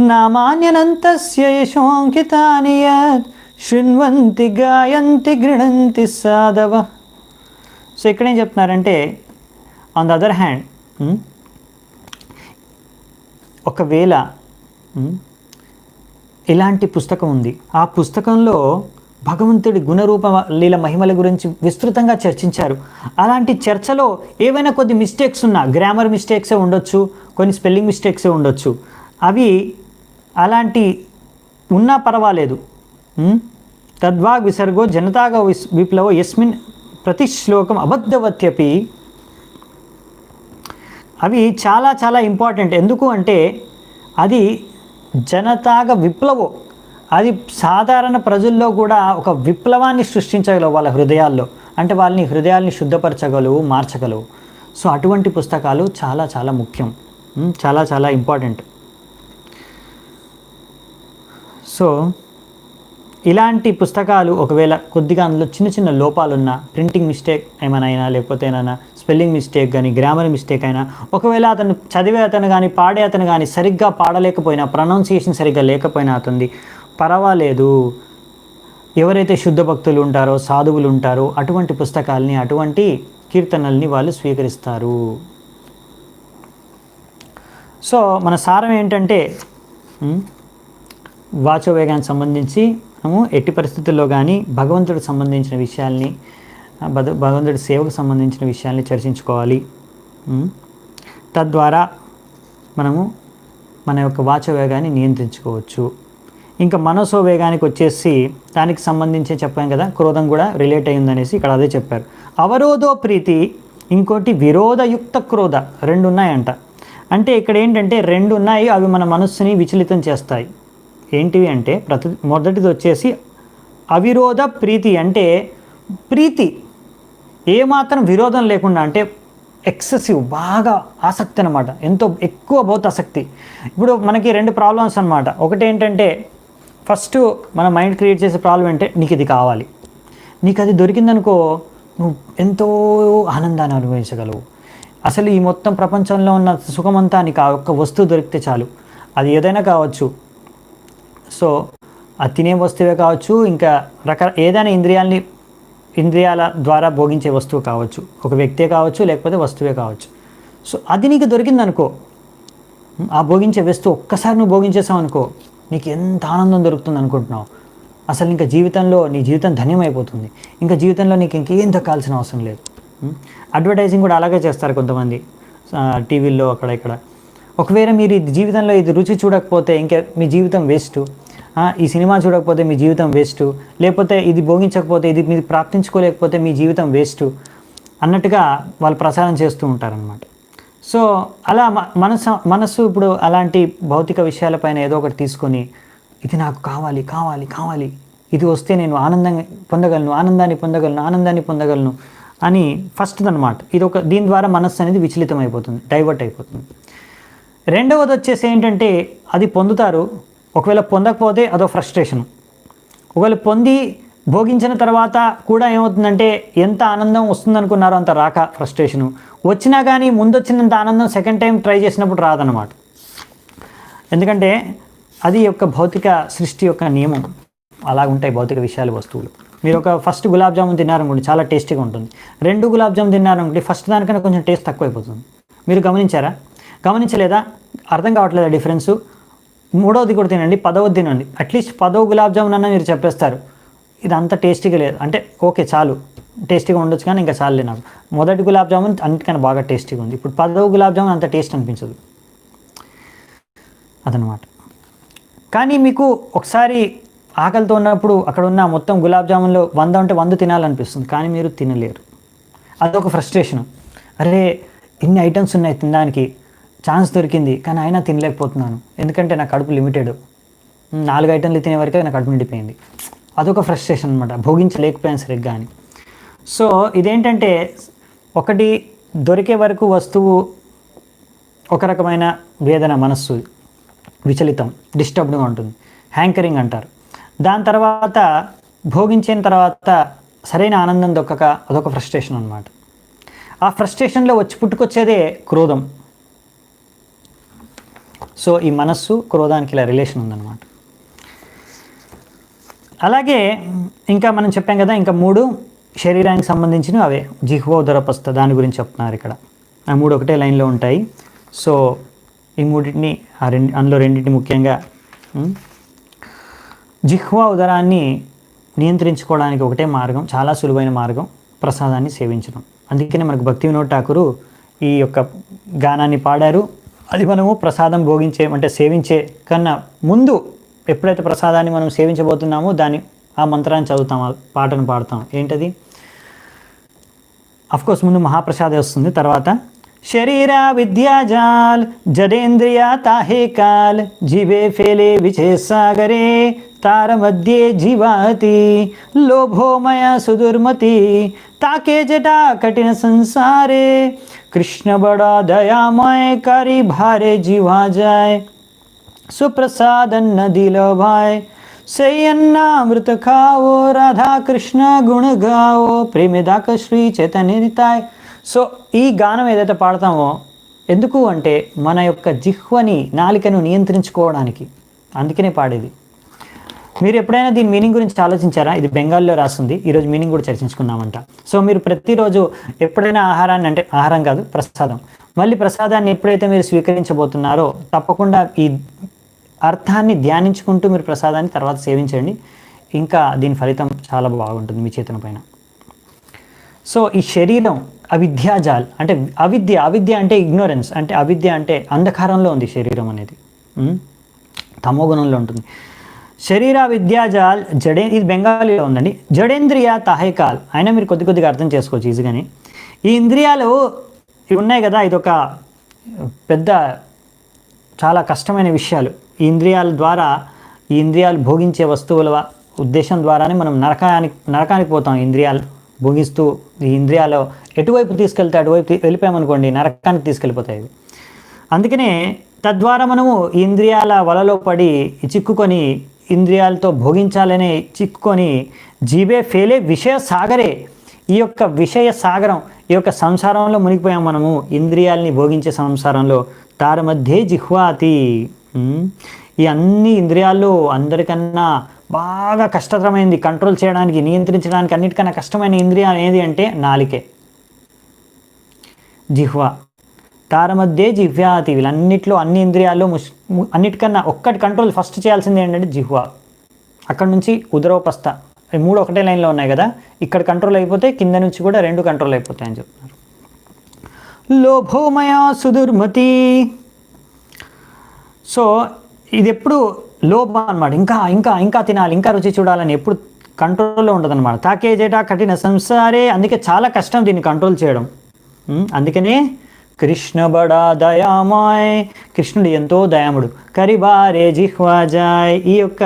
నామాన్యనంతస్య యశోంకితాని యత్ శృణ్వంతి గాయంతి గృణంతి సాధవ. సో ఇక్కడేం చెప్తున్నారంటే, ఆన్ ద అదర్ హ్యాండ్, ఒకవేళ ఇలాంటి పుస్తకం ఉంది. ఆ పుస్తకంలో భగవంతుడి గుణరూప లీల మహిమల గురించి విస్తృతంగా చర్చించారు. అలాంటి చర్చలో ఏవైనా కొద్ది మిస్టేక్స్ ఉన్నా, గ్రామర్ మిస్టేక్సే ఉండొచ్చు, కొన్ని స్పెల్లింగ్ మిస్టేక్సే ఉండొచ్చు, అవి అలాంటి ఉన్నా పర్వాలేదు. తద్వాగ్ విసర్గో జనతాగా విప్లవో యస్మిన్ ప్రతి శ్లోకం అబద్ధవత్యపి. అవి చాలా చాలా ఇంపార్టెంట్. ఎందుకు అంటే అది జనతాగా విప్లవో, అది సాధారణ ప్రజల్లో కూడా ఒక విప్లవాన్ని సృష్టించగలవు వాళ్ళ హృదయాల్లో. అంటే వాళ్ళని హృదయాల్ని శుద్ధపరచగలవు, మార్చగలవు. సో అటువంటి పుస్తకాలు చాలా చాలా ముఖ్యం, చాలా చాలా ఇంపార్టెంట్. సో ఇలాంటి పుస్తకాలు ఒకవేళ కొద్దిగా అందులో చిన్న చిన్న లోపాలున్నా, ప్రింటింగ్ మిస్టేక్ ఏమైనా అయినా, లేకపోతే ఏమైనా స్పెల్లింగ్ మిస్టేక్ కానీ, గ్రామర్ మిస్టేక్ అయినా, ఒకవేళ అతను చదివే అతను కానీ, పాడే అతను కానీ సరిగ్గా పాడలేకపోయినా, ప్రొనౌన్సియేషన్ సరిగ్గా లేకపోయినా అతనిది పర్వాలేదు. ఎవరైతే శుద్ధ భక్తులు ఉంటారో, సాధువులు ఉంటారో, అటువంటి పుస్తకాలని, అటువంటి కీర్తనల్ని వాళ్ళు స్వీకరిస్తారు. సో మన సారం ఏంటంటే, వాచోవేగానికి సంబంధించి మనము ఎట్టి పరిస్థితుల్లో కానీ భగవంతుడికి సంబంధించిన విషయాల్ని, భగవంతుడి సేవకు సంబంధించిన విషయాల్ని చర్చించుకోవాలి. తద్వారా మనము మన యొక్క వాచోవేగాన్ని నియంత్రించుకోవచ్చు. ఇంకా మనసోవేగానికి వచ్చేసి దానికి సంబంధించి చెప్పాం కదా, క్రోధం కూడా రిలేట్ అయ్యిందనేసి ఇక్కడ అదే చెప్పారు. అవరోధో ప్రీతి, ఇంకోటి విరోధయుక్త క్రోధ, రెండు ఉన్నాయంట. అంటే ఇక్కడ ఏంటంటే రెండు ఉన్నాయి, అవి మన మనస్సుని విచలితం చేస్తాయి. ఏంటివి అంటే మొదటిది వచ్చేసి అవిరోధ ప్రీతి. అంటే ప్రీతి ఏమాత్రం విరోధం లేకుండా, అంటే ఎక్సెసివ్, బాగా ఆసక్తి అనమాట, ఎంతో ఎక్కువ బౌత్ ఆసక్తి. ఇప్పుడు మనకి రెండు ప్రాబ్లమ్స్ అనమాట. ఒకటి ఏంటంటే ఫస్ట్ మన మైండ్ క్రియేట్ చేసే ప్రాబ్లం అంటే నీకు ఇది కావాలి, నీకు అది దొరికిందనుకో నువ్వు ఎంతో ఆనందాన్ని అనుభవించగలవు. అసలు ఈ మొత్తం ప్రపంచంలో ఉన్న సుఖమంతా నీకు ఆ ఒక్క వస్తువు దొరికితే చాలు. అది ఏదైనా కావచ్చు. సో అది తినే వస్తువే కావచ్చు, ఇంకా ఏదైనా ఇంద్రియాల ద్వారా భోగించే వస్తువు కావచ్చు, ఒక వ్యక్తే కావచ్చు, లేకపోతే వస్తువే కావచ్చు. సో అది నీకు దొరికిందనుకో, ఆ భోగించే వస్తువు ఒక్కసారి నువ్వు భోగించేసావు అనుకో, నీకు ఎంత ఆనందం దొరుకుతుంది అనుకుంటున్నావు. అసలు ఇంకా జీవితంలో నీ జీవితం ధన్యమైపోతుంది. ఇంకా జీవితంలో నీకు ఇంకేం దక్కాల్సిన అవసరం లేదు. అడ్వర్టైజింగ్ కూడా అలాగే చేస్తారు కొంతమంది టీవీల్లో అక్కడ ఇక్కడ. ఒకవేళ మీరు జీవితంలో ఇది రుచి చూడకపోతే ఇంకా మీ జీవితం వేస్ట్, ఈ సినిమా చూడకపోతే మీ జీవితం వేస్ట్, లేకపోతే ఇది భోగించకపోతే, ఇది మీరు ప్రాప్తించుకోలేకపోతే మీ జీవితం వేస్ట్ అన్నట్టుగా వాళ్ళు ప్రచారం చేస్తూ ఉంటారనమాట. సో అలా మనసు ఇప్పుడు అలాంటి భౌతిక విషయాలపైన ఏదో ఒకటి తీసుకొని, ఇది నాకు కావాలి కావాలి కావాలి, ఇది వస్తే నేను ఆనందాన్ని పొందగలను అని ఫస్ట్ అనమాట. దీని ద్వారా మనస్సు అనేది విచలితం అయిపోతుంది, డైవర్ట్ అయిపోతుంది. రెండవది వచ్చేసి ఏంటంటే అది పొందుతారు, ఒకవేళ పొందకపోతే అదో ఫ్రస్ట్రేషన్. ఒకవేళ పొంది భోగించిన తర్వాత కూడా ఏమవుతుందంటే ఎంత ఆనందం వస్తుందనుకున్నారో అంత రాక ఫ్రస్ట్రేషను, వచ్చినా కానీ ముందు వచ్చినంత ఆనందం సెకండ్ టైం ట్రై చేసినప్పుడు రాదనమాట. ఎందుకంటే అది యొక్క భౌతిక సృష్టి యొక్క నియమం, అలా ఉంటాయి భౌతిక విషయాలు, వస్తువులు. మీరు ఒక ఫస్ట్ గులాబ్ జామున్ తిన్నారనుకోండి, చాలా టేస్టీగా ఉంటుంది. 2 గులాబ్ జామున్ తిన్నారనుకోండి, ఫస్ట్ దానికన్నా కొంచెం టేస్ట్ తక్కువైపోతుంది. మీరు గమనించలేదా? అర్థం కావట్లేదా డిఫరెన్సు? 3వది కూడా తినండి, 10వది తినండి, అట్లీస్ట్ 10వ గులాబ్ జామున్ అన్న మీరు చెప్పేస్తారు ఇది అంత టేస్టీగా లేదు అంటే, ఓకే చాలు, టేస్టీగా ఉండొచ్చు కానీ ఇంకా చాలులే, నాకు మొదటి గులాబ్ జామున్ అన్నిటికన్నా బాగా టేస్టీగా ఉంది, ఇప్పుడు 10వ గులాబ్ జామున్ అంత టేస్ట్ అనిపించదు అదనమాట. కానీ మీకు ఒకసారి ఆకలితో ఉన్నప్పుడు అక్కడ ఉన్న మొత్తం గులాబ్ జామున్లో 100 ఉంటే 100 తినాలనిపిస్తుంది, కానీ మీరు తినలేరు. అదొక ఫ్రస్ట్రేషన్. అరే ఇన్ని ఐటమ్స్ ఉన్నాయి తినడానికి, ఛాన్స్ దొరికింది కానీ అయినా తినలేకపోతున్నాను, ఎందుకంటే నా కడుపు లిమిటెడ్, 4 ఐటెంలు తినే వరకే నా కడుపు నిండిపోయింది. అదొక ఫ్రస్ట్రేషన్ అనమాట, భోగించలేకపోయాను సరిగ్గా అని. సో ఇదేంటంటే ఒకటి దొరికే వరకు వస్తువు ఒక రకమైన వేదన, మనస్సు విచలితం, డిస్టర్బ్డ్గా ఉంటుంది, హ్యాంకరింగ్ అంటారు. దాని తర్వాత భోగించిన తర్వాత సరైన ఆనందం దొక్కక అదొక ఫ్రస్ట్రేషన్ అనమాట. ఆ ఫ్రస్ట్రేషన్లో పుట్టుకొచ్చేదే క్రోధం. సో ఈ మనస్సు క్రోధానికి ఇలా రిలేషన్ ఉందన్నమాట. అలాగే ఇంకా మనం చెప్పాం కదా, ఇంకా 3 శరీరానికి సంబంధించినవి అవే, జిహ్వ ఉదరపస్థ, దాని గురించి చెప్తున్నారు ఇక్కడ. ఆ 3 ఒకటే లైన్లో ఉంటాయి. సో ఈ 3టిని అందులో 2టిని ముఖ్యంగా జిహ్వా ఉదరాన్ని నియంత్రించుకోవడానికి ఒకటే మార్గం, చాలా సులువైన మార్గం, ప్రసాదాన్ని సేవించడం. అందుకనే మనకు భక్తి వినోద్ ఠాకూరు ఈ యొక్క గానాన్ని పాడారు. అది మనము ప్రసాదం భోగించే అంటే సేవించే కన్నా ముందు ఎప్పుడైతే ప్రసాదాన్ని మనం సేవించబోతున్నామో దాన్ని ఆ మంత్రాన్ని చదువుతాం, ఆ పాటను పాడతాం. ఏంటది? అఫ్కోర్స్ ముందు మహాప్రసాదే వస్తుంది, తర్వాత शरीरा विद्याजाल जडेन्द्रिया ताहे काल जीवे फेले विचे सागरे तार मध्ये जीवाति लोभो मया सुदुर्मति ताके जटा कठिन संसारे कृष्ण बड़ा दयामय करी भारे जीवा जाए सुप्रसाद अन्न दिलो भाई से अन्नामृत खाओ राधा कृष्ण गुण गाओ प्रेमिदाक श्री चैतन्य निताय. సో ఈ గానం ఏదైతే పాడతామో ఎందుకు అంటే మన యొక్క జిహ్వని, నాలికను నియంత్రించుకోవడానికి, అందుకనే పాడేది. మీరు ఎప్పుడైనా దీని మీనింగ్ గురించి ఆలోచించారా? ఇది బెంగాల్లో రాస్తుంది, ఈరోజు మీనింగ్ కూడా చర్చించుకుందామంట. సో మీరు ప్రతిరోజు ఎప్పుడైనా ఆహారాన్ని, అంటే ఆహారం కాదు ప్రసాదం, మళ్ళీ ప్రసాదాన్ని ఎప్పుడైతే మీరు స్వీకరించబోతున్నారో తప్పకుండా ఈ అర్థాన్ని ధ్యానించుకుంటూ మీరు ప్రసాదాన్ని తర్వాత సేవించండి. ఇంకా దీని ఫలితం చాలా బాగుంటుంది మీ చేతుల పైన. సో ఈ శరీరం అవిద్యాజాల్ అంటే అవిద్య అంటే ఇగ్నోరెన్స్, అంటే అవిద్య అంటే అంధకారంలో ఉంది శరీరం అనేది, తమోగుణంలో ఉంటుంది. శరీర విద్యాజాల్ ఇది బెంగాలీలో ఉందండి. జడేంద్రియ తాహేకాల్ అయినా మీరు కొద్దిగా అర్థం చేసుకోవచ్చు ఈజీగానే. ఈ ఇంద్రియాలు ఇవి ఉన్నాయి కదా, ఇది ఒక పెద్ద చాలా కష్టమైన విషయాలు. ఈ ఇంద్రియాల ద్వారా, ఈ ఇంద్రియాలు భోగించే వస్తువుల ఉద్దేశం ద్వారానే మనం నరకానికి పోతాం. ఇంద్రియాలు భోగిస్తూ ఈ ఇంద్రియాలు ఎటువైపు తీసుకెళ్తే అటువైపు వెళ్ళిపోయామనుకోండి, నరకానికి తీసుకెళ్ళిపోతాయి. అందుకనే తద్వారా మనము ఇంద్రియాల వలలో పడి చిక్కుకొని, ఇంద్రియాలతో భోగించాలనే చిక్కుకొని జీవే ఫేలే విషయ సాగరే, ఈ యొక్క విషయ సాగరం, ఈ యొక్క సంసారంలో మునిగిపోయాం మనము, ఇంద్రియాలని భోగించే సంసారంలో. తార మధ్యే జిహ్వాతి, ఈ అన్ని ఇంద్రియాల్లో అందరికన్నా బాగా కష్టతరమైనది, కంట్రోల్ చేయడానికి, నియంత్రించడానికి అన్నిటికన్నా కష్టమైన ఇంద్రియం ఏది అంటే నాలికే, జిహ్వా. తార మధ్యే జిహ్వాతి, వీళ్ళన్నిట్లో అన్ని ఇంద్రియాల్లో అన్నిటికన్నా ఒక్కటి కంట్రోల్ ఫస్ట్ చేయాల్సింది ఏంటంటే జిహ్వా. అక్కడ నుంచి ఉదరోపస్థ, మూడు ఒకటే లైన్లో ఉన్నాయి కదా, ఇక్కడ కంట్రోల్ అయిపోతే కింద నుంచి కూడా రెండు కంట్రోల్ అయిపోతాయని చెప్తున్నారు. లోభోమయా సుదుర్మతి. సో ఇది ఎప్పుడు లోభం అనమాట, ఇంకా ఇంకా ఇంకా తినాలి, ఇంకా రుచి చూడాలని ఎప్పుడు కంట్రోల్లో ఉండదు అనమాట. తాకే జేటా కఠిన సంసారే, అందుకే చాలా కష్టం దీన్ని కంట్రోల్ చేయడం. అందుకనే కృష్ణ బడా దయామయ్, కృష్ణుడు ఎంతో దయాముడు. కరిబారే జిహ్వాజాయ్, ఈ యొక్క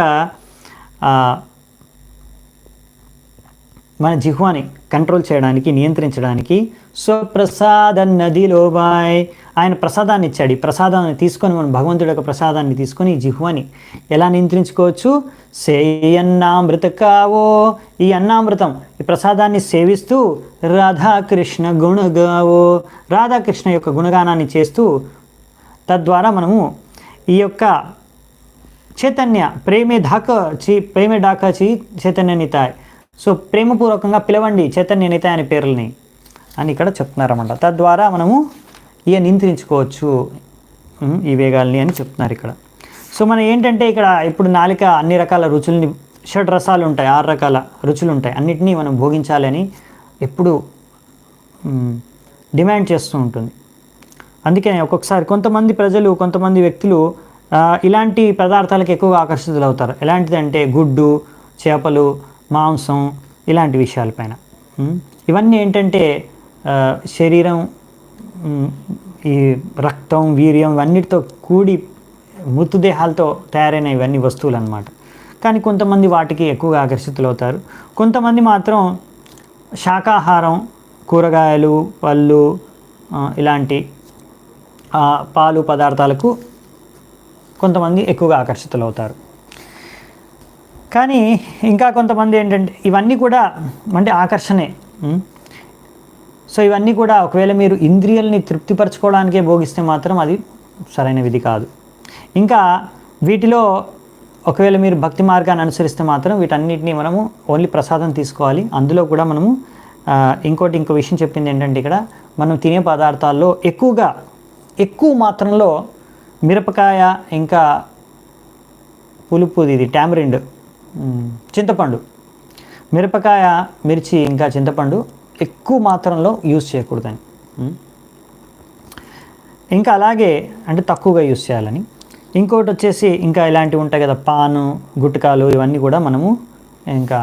మన జిహ్వాని కంట్రోల్ చేయడానికి, నియంత్రించడానికి స్వప్రసాద నదిలో బాయ్, ఆయన ప్రసాదాన్ని ఇచ్చాడు. ఈ ప్రసాదాన్ని తీసుకొని మనం భగవంతుడి యొక్క ప్రసాదాన్ని తీసుకొని జిహ్వాని ఎలా నియంత్రించుకోవచ్చు? సేయన్నామృత కావో, ఈ అన్నామృతం, ఈ ప్రసాదాన్ని సేవిస్తూ రాధాకృష్ణ గుణగావో, రాధాకృష్ణ యొక్క గుణగానాన్ని చేస్తూ తద్వారా మనము ఈ యొక్క చైతన్య ప్రేమే డాకాచి చైతన్య నితాయ్, సో ప్రేమపూర్వకంగా పిలవండి చైతన్య నితాయ్ అనే పేర్లని అని ఇక్కడ చెప్తున్నారన్నమాట. తద్వారా మనము ఇక నియంత్రించుకోవచ్చు ఈ వేగాల్ని అని చెప్తున్నారు ఇక్కడ. సో మనం ఏంటంటే ఇక్కడ ఇప్పుడు నాలిక అన్ని రకాల రుచుల్ని, 6 రసాలు ఉంటాయి, 6 రకాల రుచులు ఉంటాయి, అన్నిటినీ మనం భోగించాలని ఎప్పుడు డిమాండ్ చేస్తూ ఉంటుంది. అందుకే ఒక్కొక్కసారి కొంతమంది ప్రజలు, కొంతమంది వ్యక్తులు ఇలాంటి పదార్థాలకు ఎక్కువగా ఆకర్షితులు అవుతారు. ఎలాంటిదంటే గుడ్డు, చేపలు, మాంసం, ఇలాంటి విషయాలపైన. ఇవన్నీ ఏంటంటే శరీరం, ఈ రక్తం, వీర్యం ఇవన్నిటితో కూడి మృతదేహాలతో తయారైన ఇవన్నీ వస్తువులు అన్నమాట. కానీ కొంతమంది వాటికి ఎక్కువగా ఆకర్షితులు అవుతారు. కొంతమంది మాత్రం శాకాహారం, కూరగాయలు, పళ్ళు, ఇలాంటి పాలు పదార్థాలకు కొంతమంది ఎక్కువగా ఆకర్షితులు అవుతారు. కానీ ఇంకా కొంతమంది ఏంటంటే ఇవన్నీ కూడా అంటే ఆకర్షణే. సో ఇవన్నీ కూడా ఒకవేళ మీరు ఇంద్రియాలని తృప్తిపరచుకోవడానికే భోగిస్తే మాత్రం అది సరైన విధి కాదు. ఇంకా వీటిలో ఒకవేళ మీరు భక్తి మార్గాన్ని అనుసరిస్తే మాత్రం వీటన్నిటిని మనము ఓన్లీ ప్రసాదం తీసుకోవాలి. అందులో కూడా మనము ఇంకో విషయం చెప్పింది ఏంటంటే ఇక్కడ మనం తినే పదార్థాల్లో ఎక్కువ మాత్రంలో మిరపకాయ, ఇంకా పులుపుది, ఇది టామరిండ్ చింతపండు, మిరపకాయ, మిర్చి ఇంకా చింతపండు ఎక్కువ మాత్రంలో యూజ్ చేయకూడదని. ఇంకా అలాగే అంటే తక్కువగా యూజ్ చేయాలని. ఇంకోటి వచ్చేసి ఇంకా ఇలాంటివి ఉంటాయి కదా, పాను, గుట్కాలు, ఇవన్నీ కూడా మనము, ఇంకా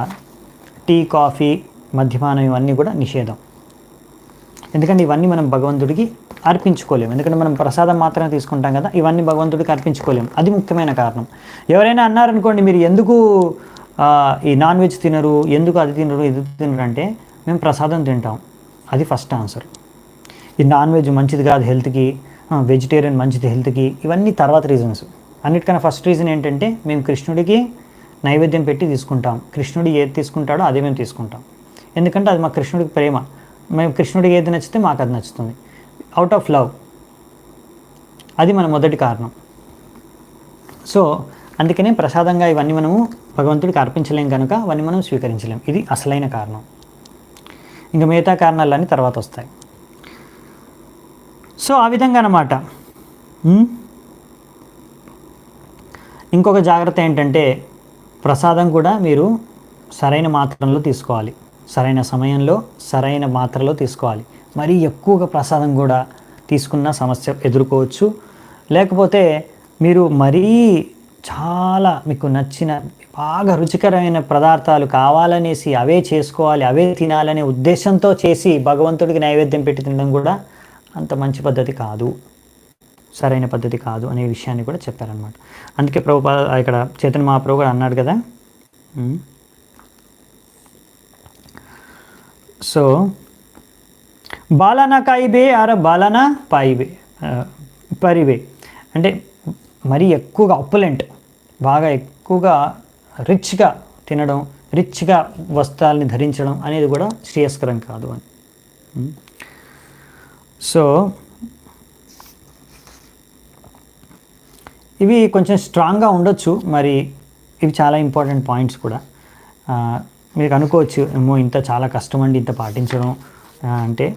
టీ, కాఫీ, మద్యపానం ఇవన్నీ కూడా నిషేధం. ఎందుకంటే ఇవన్నీ మనం భగవంతుడికి అర్పించుకోలేము. ఎందుకంటే మనం ప్రసాదం మాత్రమే తీసుకుంటాం కదా, ఇవన్నీ భగవంతుడికి అర్పించుకోలేము. అది ముఖ్యమైన కారణం. ఎవరైనా అన్నారనుకోండి, మీరు ఎందుకు ఈ నాన్ వెజ్ తినరు, ఎందుకు అది తినరు, ఇది తినరు అంటే, మేము ప్రసాదం తింటాం. అది ఫస్ట్ ఆన్సర్. ఈ నాన్ వెజ్ మంచిది కాదు హెల్త్కి, వెజిటేరియన్ మంచిది హెల్త్కి, ఇవన్నీ తర్వాత రీజన్స్. అన్నిటికన్నా ఫస్ట్ రీజన్ ఏంటంటే, మేము కృష్ణుడికి నైవేద్యం పెట్టి తీసుకుంటాం. కృష్ణుడు ఏది తీసుకుంటాడో అదే మేము తీసుకుంటాం. ఎందుకంటే అది మా కృష్ణుడికి ప్రేమ. మేము కృష్ణుడికి ఏది నచ్చితే మాకు అది నచ్చుతుంది. Out of love. అది మన మొదటి కారణం. సో అందుకనే ప్రసాదంగా ఇవన్నీ మనము భగవంతుడికి అర్పించలేం కనుక అవన్నీ మనం స్వీకరించలేం. ఇది అసలైన కారణం. ఇంకా మిగతా కారణాలన్నీ తర్వాత వస్తాయి. సో ఆ విధంగా అన్నమాట. ఇంకొక జాగ్రత్త ఏంటంటే, ప్రసాదం కూడా మీరు సరైన మాత్రలో తీసుకోవాలి. సరైన సమయంలో సరైన మాత్రలో తీసుకోవాలి. మరీ ఎక్కువగా ప్రసాదం కూడా తీసుకున్న సమస్య ఎదుర్కోవచ్చు. లేకపోతే మీరు మరీ చాలా మీకు నచ్చిన బాగా రుచికరమైన పదార్థాలు కావాలనేసి అవే చేసుకోవాలి, అవే తినాలనే ఉద్దేశంతో చేసి భగవంతుడికి నైవేద్యం పెట్టి తినడం కూడా అంత మంచి పద్ధతి కాదు, సరైన పద్ధతి కాదు అనే విషయాన్ని కూడా చెప్పారనమాట. అందుకే ప్రభుపాద ఇక్కడ చైతన్య మహాప్రభు కూడా అన్నాడు కదా, సో బాలన కాయిబే ఆర బాలన పాయిబే పరిబే అంటే మరీ ఎక్కువగా అప్పులెంట్, బాగా ఎక్కువగా రిచ్గా తినడం, రిచ్గా వస్త్రాలని ధరించడం అనేది కూడా శ్రేయస్కరం కాదు అని. సో ఇవి కొంచెం స్ట్రాంగ్గా ఉండొచ్చు, మరి ఇవి చాలా ఇంపార్టెంట్ పాయింట్స్ కూడా. మీకు అనుకోవచ్చు, ఏమో ఇంత చాలా కష్టం అండి ఇంత పాటించడం అంటే.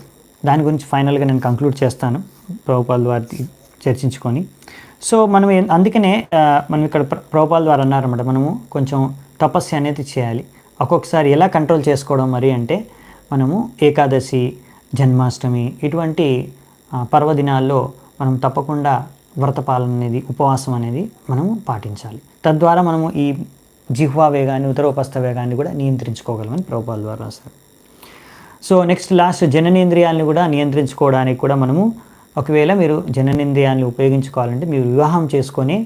దాని గురించి ఫైనల్గా నేను కంక్లూడ్ చేస్తాను ప్రభుపాల్ వారి చర్చించుకొని. సో మనం అందుకనే మనం ఇక్కడ ప్రభుపాల్ వారు అన్నారన్నమాట, మనము కొంచెం తపస్సు అనేది చేయాలి. ఒక్కొక్కసారి ఎలా కంట్రోల్ చేసుకోవడం మరి అంటే, మనము ఏకాదశి, జన్మాష్టమి ఇటువంటి పర్వదినాల్లో మనం తప్పకుండా వ్రతపాలన అనేది, ఉపవాసం అనేది మనము పాటించాలి. తద్వారా మనము ఈ జిహ్వా వేగాన్ని, ఉదరోపస్థ వేగాన్ని కూడా నియంత్రించుకోగలమని ప్రభుపాల్ వారు రాశారు. సో నెక్స్ట్ లాస్ట్ జననేంద్రియాలను కూడా నియంత్రించుకోవడానికి కూడా మనము, ఒకవేళ మీరు జననేంద్రియాలను ఉపయోగించుకోవాలంటే మీరు వివాహం చేసుకొని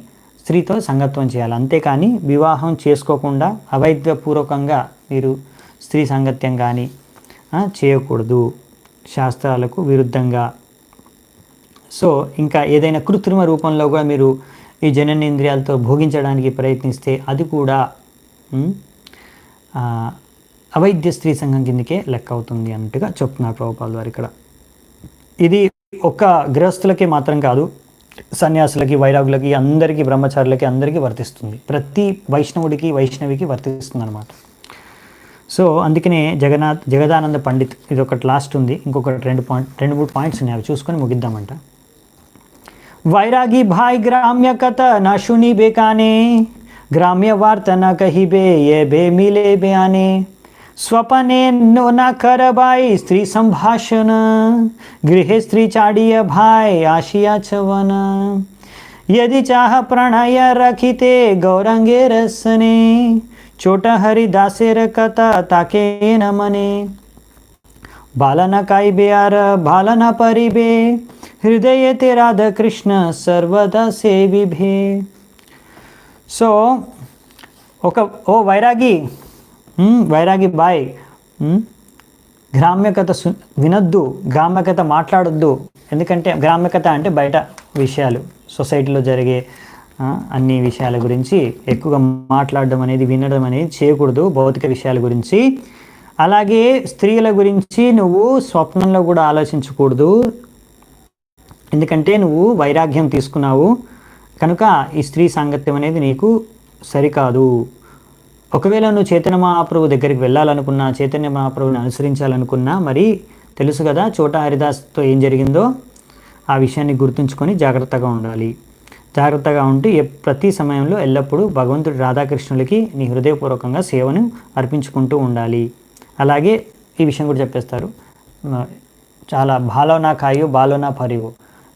స్త్రీతో సంగత్వం చేయాలి. అంతేకాని వివాహం చేసుకోకుండా అవైధపూర్వకంగా మీరు స్త్రీ సంగత్యం కానీ చేయకూడదు, శాస్త్రాలకు విరుద్ధంగా. సో ఇంకా ఏదైనా కృత్రిమ రూపంలో కూడా మీరు ఈ జననేంద్రియాలతో భోగించడానికి ప్రయత్నిస్తే అది కూడా అవైద్య స్త్రీ సంఘం కిందకే లెక్క అవుతుంది అన్నట్టుగా చెప్తున్నారు ప్రభుపాల్ వారు ఇక్కడ. ఇది ఒక్క గృహస్థులకి మాత్రం కాదు, సన్యాసులకి, వైరాగులకి, అందరికీ, బ్రహ్మచారులకి అందరికీ వర్తిస్తుంది. ప్రతి వైష్ణవుడికి, వైష్ణవికి వర్తిస్తుంది అనమాట. సో అందుకనే జగదానంద పండిత్, ఇది ఒకటి లాస్ట్ ఉంది, ఇంకొకటి 2-3 పాయింట్స్ ఉన్నాయి, అవి చూసుకొని ముగిద్దామంట. వైరాగి భాయ్ గ్రామ్య కథ నా శుని బేకానే, గ్రామ్య వార్త నా కహిబే ఏ బే మిలే బే ఆనే, स्वपने नो ना कर बाई स्त्री संभाषण, गृहे स्त्री चाड़िय भाई आशिया चवन, यदि चाह प्रणय रखिते गौरंगे रसने, चोट हरिदासेर कथा ताके न मने, बालन काई बेआर बालन परिबे, हृदय ते राधा कृष्ण सर्वदा सेविभे. సో ఓ వైరాగి బాయ్, గ్రామ్యకథ వినొద్దు, గ్రామ్యకథ మాట్లాడొద్దు. ఎందుకంటే గ్రామ్యకథ అంటే బయట విషయాలు, సొసైటీలో జరిగే అన్ని విషయాల గురించి ఎక్కువగా మాట్లాడడం అనేది, వినడం అనేది చేయకూడదు, భౌతిక విషయాల గురించి. అలాగే స్త్రీల గురించి నువ్వు స్వప్నంలో కూడా ఆలోచించకూడదు, ఎందుకంటే నువ్వు వైరాగ్యం తీసుకున్నావు కనుక ఈ స్త్రీ సాంగత్యం అనేది నీకు సరికాదు. ఒకవేళ నువ్వు చైతన్య మహాప్రభు దగ్గరికి వెళ్ళాలనుకున్నా, చైతన్య మహాప్రభుని అనుసరించాలనుకున్నా, మరి తెలుసు కదా చోటా హరిదాస్తో ఏం జరిగిందో, ఆ విషయాన్ని గుర్తుంచుకొని జాగ్రత్తగా ఉండాలి. జాగ్రత్తగా ఉంటూ ప్రతి సమయంలో ఎల్లప్పుడూ భగవంతుడి రాధాకృష్ణులకి నీ హృదయపూర్వకంగా సేవను అర్పించుకుంటూ ఉండాలి. అలాగే ఈ విషయం కూడా చెప్పేస్తారు, చాలా బాలోనా కాయో బాలోనా పరివో,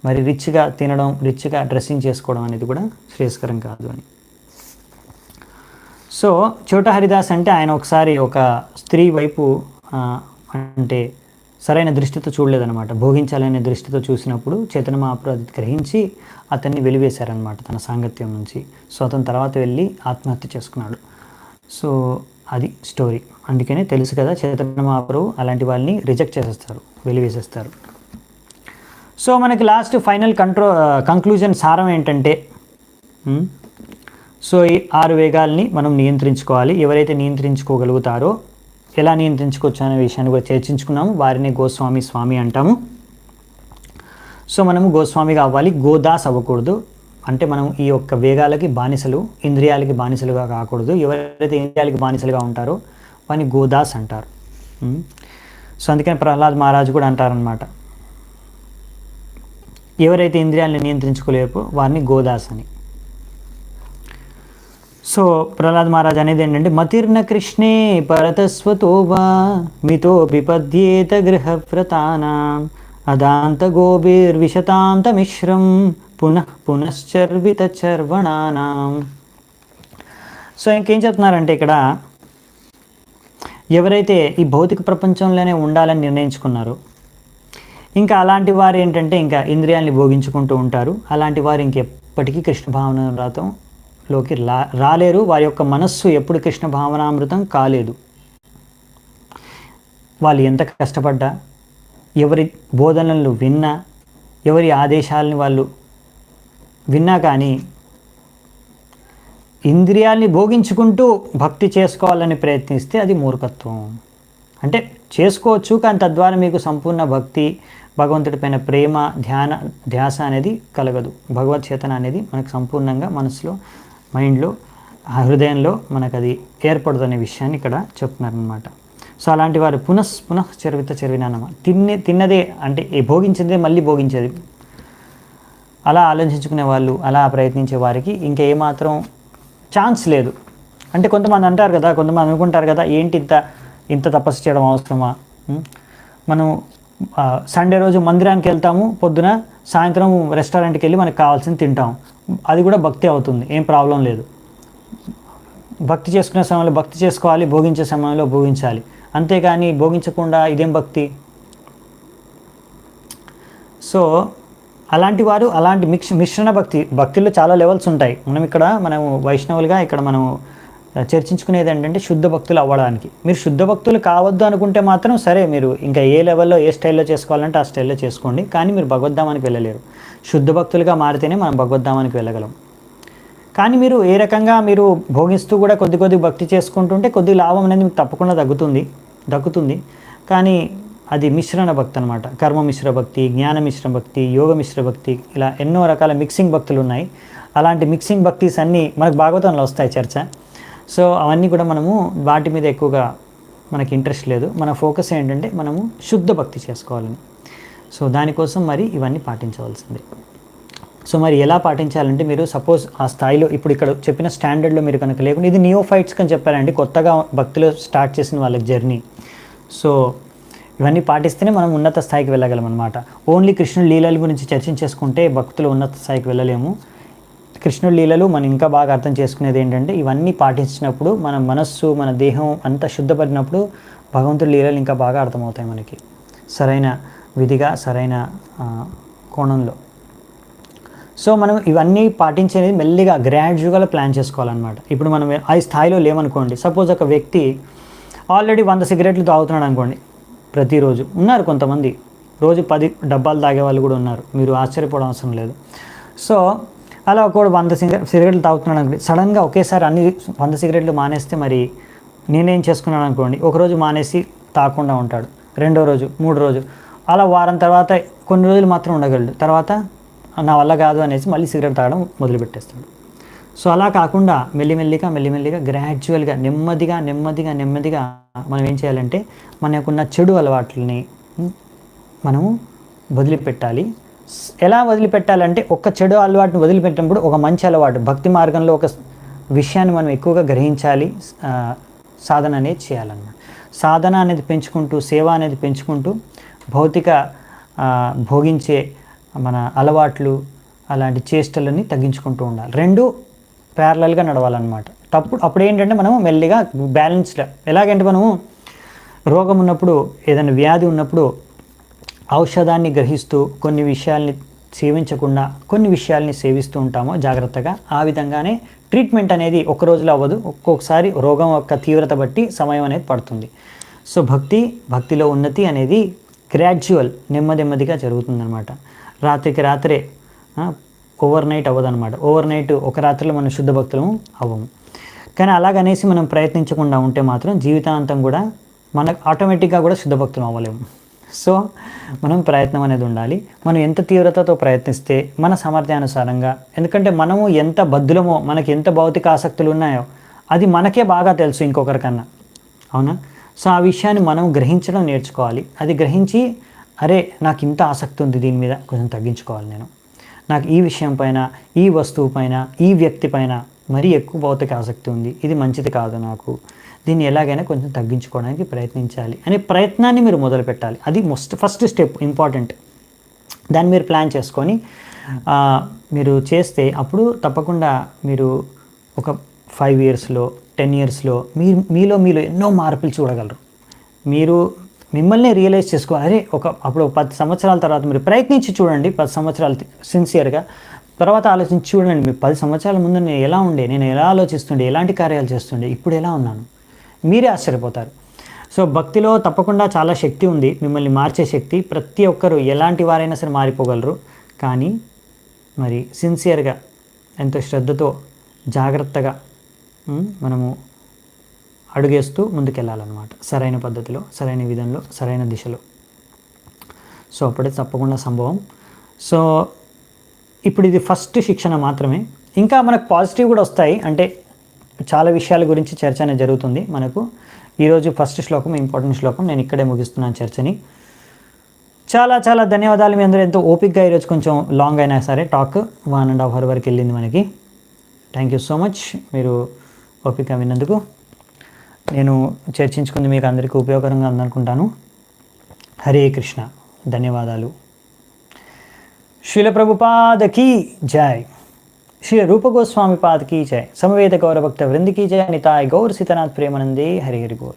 మరి రిచ్గా తినడం, రిచ్గా డ్రెస్సింగ్ చేసుకోవడం అనేది కూడా శ్రేయస్కరం కాదు అని. సో చోటా హరిదాస్ అంటే ఆయన ఒకసారి ఒక స్త్రీ వైపు అంటే సరైన దృష్టితో చూడలేదన్నమాట. భోగించాలనే దృష్టితో చూసినప్పుడు చైతన్య మహాప్రభు అది గ్రహించి అతన్ని వెలివేశారనమాట తన సాంగత్యం నుంచి. సో అతని తర్వాత వెళ్ళి ఆత్మహత్య చేసుకున్నాడు. సో అది స్టోరీ. అందుకనే తెలుసు కదా, చైతన్య మహాప్రభు అలాంటి వాళ్ళని రిజెక్ట్ చేసేస్తారు, వెలివేసేస్తారు. సో మనకి లాస్ట్ ఫైనల్ కంక్లూజన్ సారం ఏంటంటే, సో ఈ 6 వేగాల్ని మనం నియంత్రించుకోవాలి. ఎవరైతే నియంత్రించుకోగలుగుతారో, ఎలా నియంత్రించుకోవచ్చు అనే విషయాన్ని కూడా చర్చించుకున్నాము. వారిని గోస్వామి స్వామి అంటాము. సో మనము గోస్వామిగా అవ్వాలి, గోదాస్ అవ్వకూడదు. అంటే మనం ఈ యొక్క వేగాలకి బానిసలు, ఇంద్రియాలకి బానిసలుగా కాకూడదు. ఎవరైతే ఇంద్రియాలకి బానిసలుగా ఉంటారో వారిని గోదాస్ అంటారు. సో అందుకని ప్రహ్లాద్ మహారాజు కూడా అంటారనమాట, ఎవరైతే ఇంద్రియాలను నియంత్రించుకోలేరు వారిని గోదాస్ అని. సో ప్రహ్లాద్ మహారాజ్ అనేది ఏంటంటే, మతిర్న కృష్ణే పరతస్వతోవా మితో విపద్యేత గృహవ్రతానాం అదాంత గోభిర్విశతాంత మిశ్రం పునశ్చర్విత చర్వణానాం. సో ఇంకేం చెప్తున్నారంటే ఇక్కడ, ఎవరైతే ఈ భౌతిక ప్రపంచంలోనే ఉండాలని నిర్ణయించుకున్నారో, ఇంకా అలాంటి వారు ఏంటంటే ఇంకా ఇంద్రియాల్ని భోగించుకుంటూ ఉంటారు. అలాంటి వారు ఇంకెప్పటికీ కృష్ణ భావనామృతంలోకి రాలేరు. వారి యొక్క మనస్సు ఎప్పుడు కృష్ణ భావనామృతం కాలేదు. వాళ్ళు ఎంత కష్టపడ్డా, ఎవరి బోధనలు విన్నా, ఎవరి ఆదేశాలని వాళ్ళు విన్నా కానీ ఇంద్రియాల్ని భోగించుకుంటూ భక్తి చేసుకోవాలని ప్రయత్నిస్తే అది మూర్ఖత్వం. అంటే చేసుకోవచ్చు, కానీ తద్వారా మీకు సంపూర్ణ భక్తి, భగవంతుడిపైన ప్రేమ, ధ్యాస అనేది కలగదు. భగవత్ చేతన అనేది మనకు సంపూర్ణంగా మనసులో, మైండ్లో, హృదయంలో మనకు అది ఏర్పడదు అనే విషయాన్ని ఇక్కడ చెప్తున్నారనమాట. సో అలాంటి వారు పునః చర్వినానమ, తిన్నదే అంటే భోగించిందే మళ్ళీ భోగించేది, అలా ఆలోచించుకునే వాళ్ళు, అలా ప్రయత్నించే వారికి ఇంకా ఏమాత్రం ఛాన్స్ లేదు. అంటే కొంతమంది అంటారు కదా, కొంతమంది అనుకుంటారు కదా, ఏంటి ఇంత తపస్సు చేయడం అవసరమా? మనం సండే రోజు మందిరానికి వెళ్తాము, పొద్దున సాయంత్రం రెస్టారెంట్కి వెళ్ళి మనకు కావాల్సింది తింటాం, అది కూడా భక్తి అవుతుంది, ఏం ప్రాబ్లం లేదు. భక్తి చేసుకునే సమయంలో భక్తి చేసుకోవాలి, భోగించే సమయంలో భోగించాలి, అంతేగాని భోగించకుండా ఇదేం భక్తి? సో అలాంటి వారు అలాంటి మిశ్రణ భక్తిలో చాలా లెవెల్స్ ఉంటాయి. మనం వైష్ణవులుగా ఇక్కడ మనం చర్చించుకునేది ఏంటంటే శుద్ధ భక్తులు అవ్వడానికి. మీరు శుద్ధ భక్తులు కావద్దు అనుకుంటే మాత్రం సరే, మీరు ఇంకా ఏ లెవెల్లో ఏ స్టైల్లో చేసుకోవాలంటే ఆ స్టైల్లో చేసుకోండి, కానీ మీరు భగవద్ధామానికి వెళ్ళలేరు. శుద్ధ భక్తులుగా మారితేనే మనం భగవద్ధామానికి వెళ్ళగలం. కానీ మీరు ఏ రకంగా మీరు భోగిస్తూ కూడా కొద్ది భక్తి చేసుకుంటుంటే కొద్ది లాభం అనేది మీకు తప్పకుండా దక్కుతుంది. కానీ అది మిశ్రణ భక్తి అనమాట. కర్మ మిశ్ర భక్తి, జ్ఞాన మిశ్ర భక్తి, యోగ మిశ్ర భక్తి, ఇలా ఎన్నో రకాల మిక్సింగ్ భక్తులు ఉన్నాయి. అలాంటి మిక్సింగ్ భక్తిస్ అన్నీ మనకు భాగవతంలో వస్తాయి చర్చ. సో అవన్నీ కూడా మనము వాటి మీద ఎక్కువగా మనకి ఇంట్రెస్ట్ లేదు. మన ఫోకస్ ఏంటంటే మనము శుద్ధ భక్తి చేసుకోవాలని. సో దానికోసం మరి ఇవన్నీ పాటించవలసిందే. సో మరి ఎలా పాటించాలంటే, మీరు సపోజ్ ఆ స్థాయిలో ఇప్పుడు ఇక్కడ చెప్పిన స్టాండర్డ్లో మీరు కనుక లేకుండా, ఇది నియోఫైట్స్ అని చెప్పారండి, కొత్తగా భక్తిలో స్టార్ట్ చేసిన వాళ్ళకి జర్నీ. సో ఇవన్నీ పాటిస్తేనే మనం ఉన్నత స్థాయికి వెళ్ళగలం అనమాట. ఓన్లీ కృష్ణుడి లీలల గురించి చర్చించేసుకుంటే భక్తులు ఉన్నత స్థాయికి వెళ్ళలేము. కృష్ణుడి లీలలు మనం ఇంకా బాగా అర్థం చేసుకునేది ఏంటంటే, ఇవన్నీ పాటించినప్పుడు మన మనస్సు, మన దేహం అంతా శుద్ధపడినప్పుడు భగవంతుడి లీలలు ఇంకా బాగా అర్థమవుతాయి మనకి, సరైన విధిగా, సరైన కోణంలో. సో మనం ఇవన్నీ పాటించేది మెల్లిగా గ్రాడ్యువల్గా ప్లాన్ చేసుకోవాలన్నమాట. ఇప్పుడు మనం ఆ స్థాయిలో లేమనుకోండి, సపోజ్ ఒక వ్యక్తి ఆల్రెడీ 100 సిగరెట్లు తాగుతున్నాడు అనుకోండి ప్రతిరోజు. ఉన్నారు కొంతమంది రోజు 10 డబ్బాలు తాగే వాళ్ళు కూడా ఉన్నారు, మీరు ఆశ్చర్యపోవడం అవసరం లేదు. సో అలా ఒకడు 100 సిగరెట్లు తాగుతున్నాడు అనుకోండి, సడన్గా ఒకేసారి అన్ని 100 సిగరెట్లు మానేస్తే మరి నేనేం చేసుకున్నాను అనుకోండి, ఒకరోజు మానేసి తాగకుండా ఉంటాడు, రెండో రోజు, మూడో రోజు, అలా వారం తర్వాత కొన్ని రోజులు మాత్రం ఉండగలడు, తర్వాత నా వల్ల కాదు అనేసి మళ్ళీ సిగరెట్ తాగడం మొదలుపెట్టేస్తాడు. సో అలా కాకుండా మెల్లిమెల్లిగా గ్రాడ్యువల్గా నెమ్మదిగా మనం ఏం చేయాలంటే మనకున్న చెడు అలవాట్లని మనము వదిలిపెట్టాలి. ఎలా వదిలిపెట్టాలంటే ఒక చెడు అలవాటును వదిలిపెట్టినప్పుడు ఒక మంచి అలవాటు భక్తి మార్గంలో ఒక విషయాన్ని మనం ఎక్కువగా గ్రహించాలి, సాధన అనేది చేయాలన్నమాట. సాధన అనేది పెంచుకుంటూ, సేవ అనేది పెంచుకుంటూ, భౌతిక భోగించే మన అలవాట్లు అలాంటి చేష్టలని తగ్గించుకుంటూ ఉండాలి. రెండు ప్యారలల్గా నడవాలన్నమాట. అప్పుడు ఏంటంటే మనము మెల్లిగా బ్యాలెన్స్డ్, ఎలాగంటే మనము రోగం ఉన్నప్పుడు, ఏదైనా వ్యాధి ఉన్నప్పుడు ఔషధాన్ని గ్రహిస్తూ కొన్ని విషయాల్ని సేవించకుండా కొన్ని విషయాల్ని సేవిస్తూ ఉంటామో జాగ్రత్తగా, ఆ విధంగానే ట్రీట్మెంట్ అనేది ఒక రోజులో అవ్వదు. ఒక్కొక్కసారి రోగం యొక్క తీవ్రత బట్టి సమయం అనేది పడుతుంది. సో భక్తిలో ఉన్నతి అనేది గ్రాడ్యువల్, నెమ్మదిగా జరుగుతుందన్నమాట. రాత్రికి రాత్రే ఓవర్ నైట్ అవ్వదన్నమాట. ఓవర్ నైట్ ఒక రాత్రిలో మనం శుద్ధ భక్తులము అవ్వము. కానీ అలాగనేసి మనం ప్రయత్నించకుండా ఉంటే మాత్రం జీవితాంతం కూడా మనకు ఆటోమేటిక్గా కూడా శుద్ధ భక్తులం అవ్వలేము. సో మనం ప్రయత్నం అనేది ఉండాలి. మనం ఎంత తీవ్రతతో ప్రయత్నిస్తే మన సామర్థ్యానుసారంగా, ఎందుకంటే మనము ఎంత బద్ధులమో, మనకి ఎంత భౌతిక ఆసక్తులు ఉన్నాయో అది మనకే బాగా తెలుసు ఇంకొకరికన్నా, అవునా? సో ఆ విషయాన్ని మనం గ్రహించడం నేర్చుకోవాలి. అది గ్రహించి, అరే నాకు ఇంత ఆసక్తి ఉంది, దీని మీద కొంచెం తగ్గించుకోవాలి, నాకు ఈ విషయం పైన, ఈ వస్తువు పైన, ఈ వ్యక్తి పైన మరీ ఎక్కువ భౌతిక ఆసక్తి ఉంది, ఇది మంచిది కాదు, నాకు దీన్ని ఎలాగైనా కొంచెం తగ్గించుకోవడానికి ప్రయత్నించాలి అనే ప్రయత్నాన్ని మీరు మొదలు పెట్టాలి. అది ఫస్ట్ స్టెప్, ఇంపార్టెంట్. దాన్ని మీరు ప్లాన్ చేసుకొని మీరు చేస్తే అప్పుడు తప్పకుండా మీరు ఒక 5 ఇయర్స్లో 10 ఇయర్స్లో మీలో ఎన్నో మార్పులు చూడగలరు. మీరు మిమ్మల్ని రియలైజ్ చేసుకోవాలి. అరే అప్పుడు 10 సంవత్సరాల తర్వాత మీరు ప్రయత్నించి చూడండి, 10 సంవత్సరాలు సిన్సియర్గా, తర్వాత ఆలోచించి చూడండి, మీరు 10 సంవత్సరాల ముందు నేను ఎలా ఉండే, నేను ఎలా ఆలోచిస్తుండే, ఎలాంటి కార్యాలు చేస్తుండే, ఇప్పుడు ఎలా ఉన్నాను, మీరే ఆశ్చర్యపోతారు. సో భక్తిలో తప్పకుండా చాలా శక్తి ఉంది, మిమ్మల్ని మార్చే శక్తి. ప్రతి ఒక్కరూ ఎలాంటి వారైనా సరే మారిపోగలరు. కానీ మరి సిన్సియర్గా, ఎంతో శ్రద్ధతో, జాగ్రత్తగా మనము అడుగేస్తూ ముందుకెళ్ళాలన్నమాట, సరైన పద్ధతిలో, సరైన విధంలో, సరైన దిశలో. సో అప్పుడే తప్పకుండా సంభవం. సో ఇప్పుడు ఇది ఫస్ట్ శిక్షణ మాత్రమే. ఇంకా మనకు పాజిటివ్ కూడా వస్తాయి, అంటే చాలా విషయాల గురించి చర్చ అనేది జరుగుతుంది మనకు. ఈరోజు ఫస్ట్ శ్లోకం, ఇంపార్టెంట్ శ్లోకం, నేను ఇక్కడే ముగిస్తున్నాను చర్చని. చాలా ధన్యవాదాలు. మీ అందరూ ఎంతో ఓపిక్గా, ఈరోజు కొంచెం లాంగ్ అయినా సరే టాక్ 1.5 hour వరకు వెళ్ళింది మనకి. థ్యాంక్ యూ సో మచ్, మీరు ఓపికగా విన్నందుకు. నేను చర్చించుకుంది మీకు అందరికీ ఉపయోగకరంగా ఉందనుకుంటాను. హరే కృష్ణ, ధన్యవాదాలు. శ్రీల ప్రభుపాద కీ జై, శ్రీ రూప గోస్వామి పాద की जय, समवेत गौर भक्त वृंद की जय, निताय गौर सीतानाथ प्रेमानंदे, हरि हरि बोल.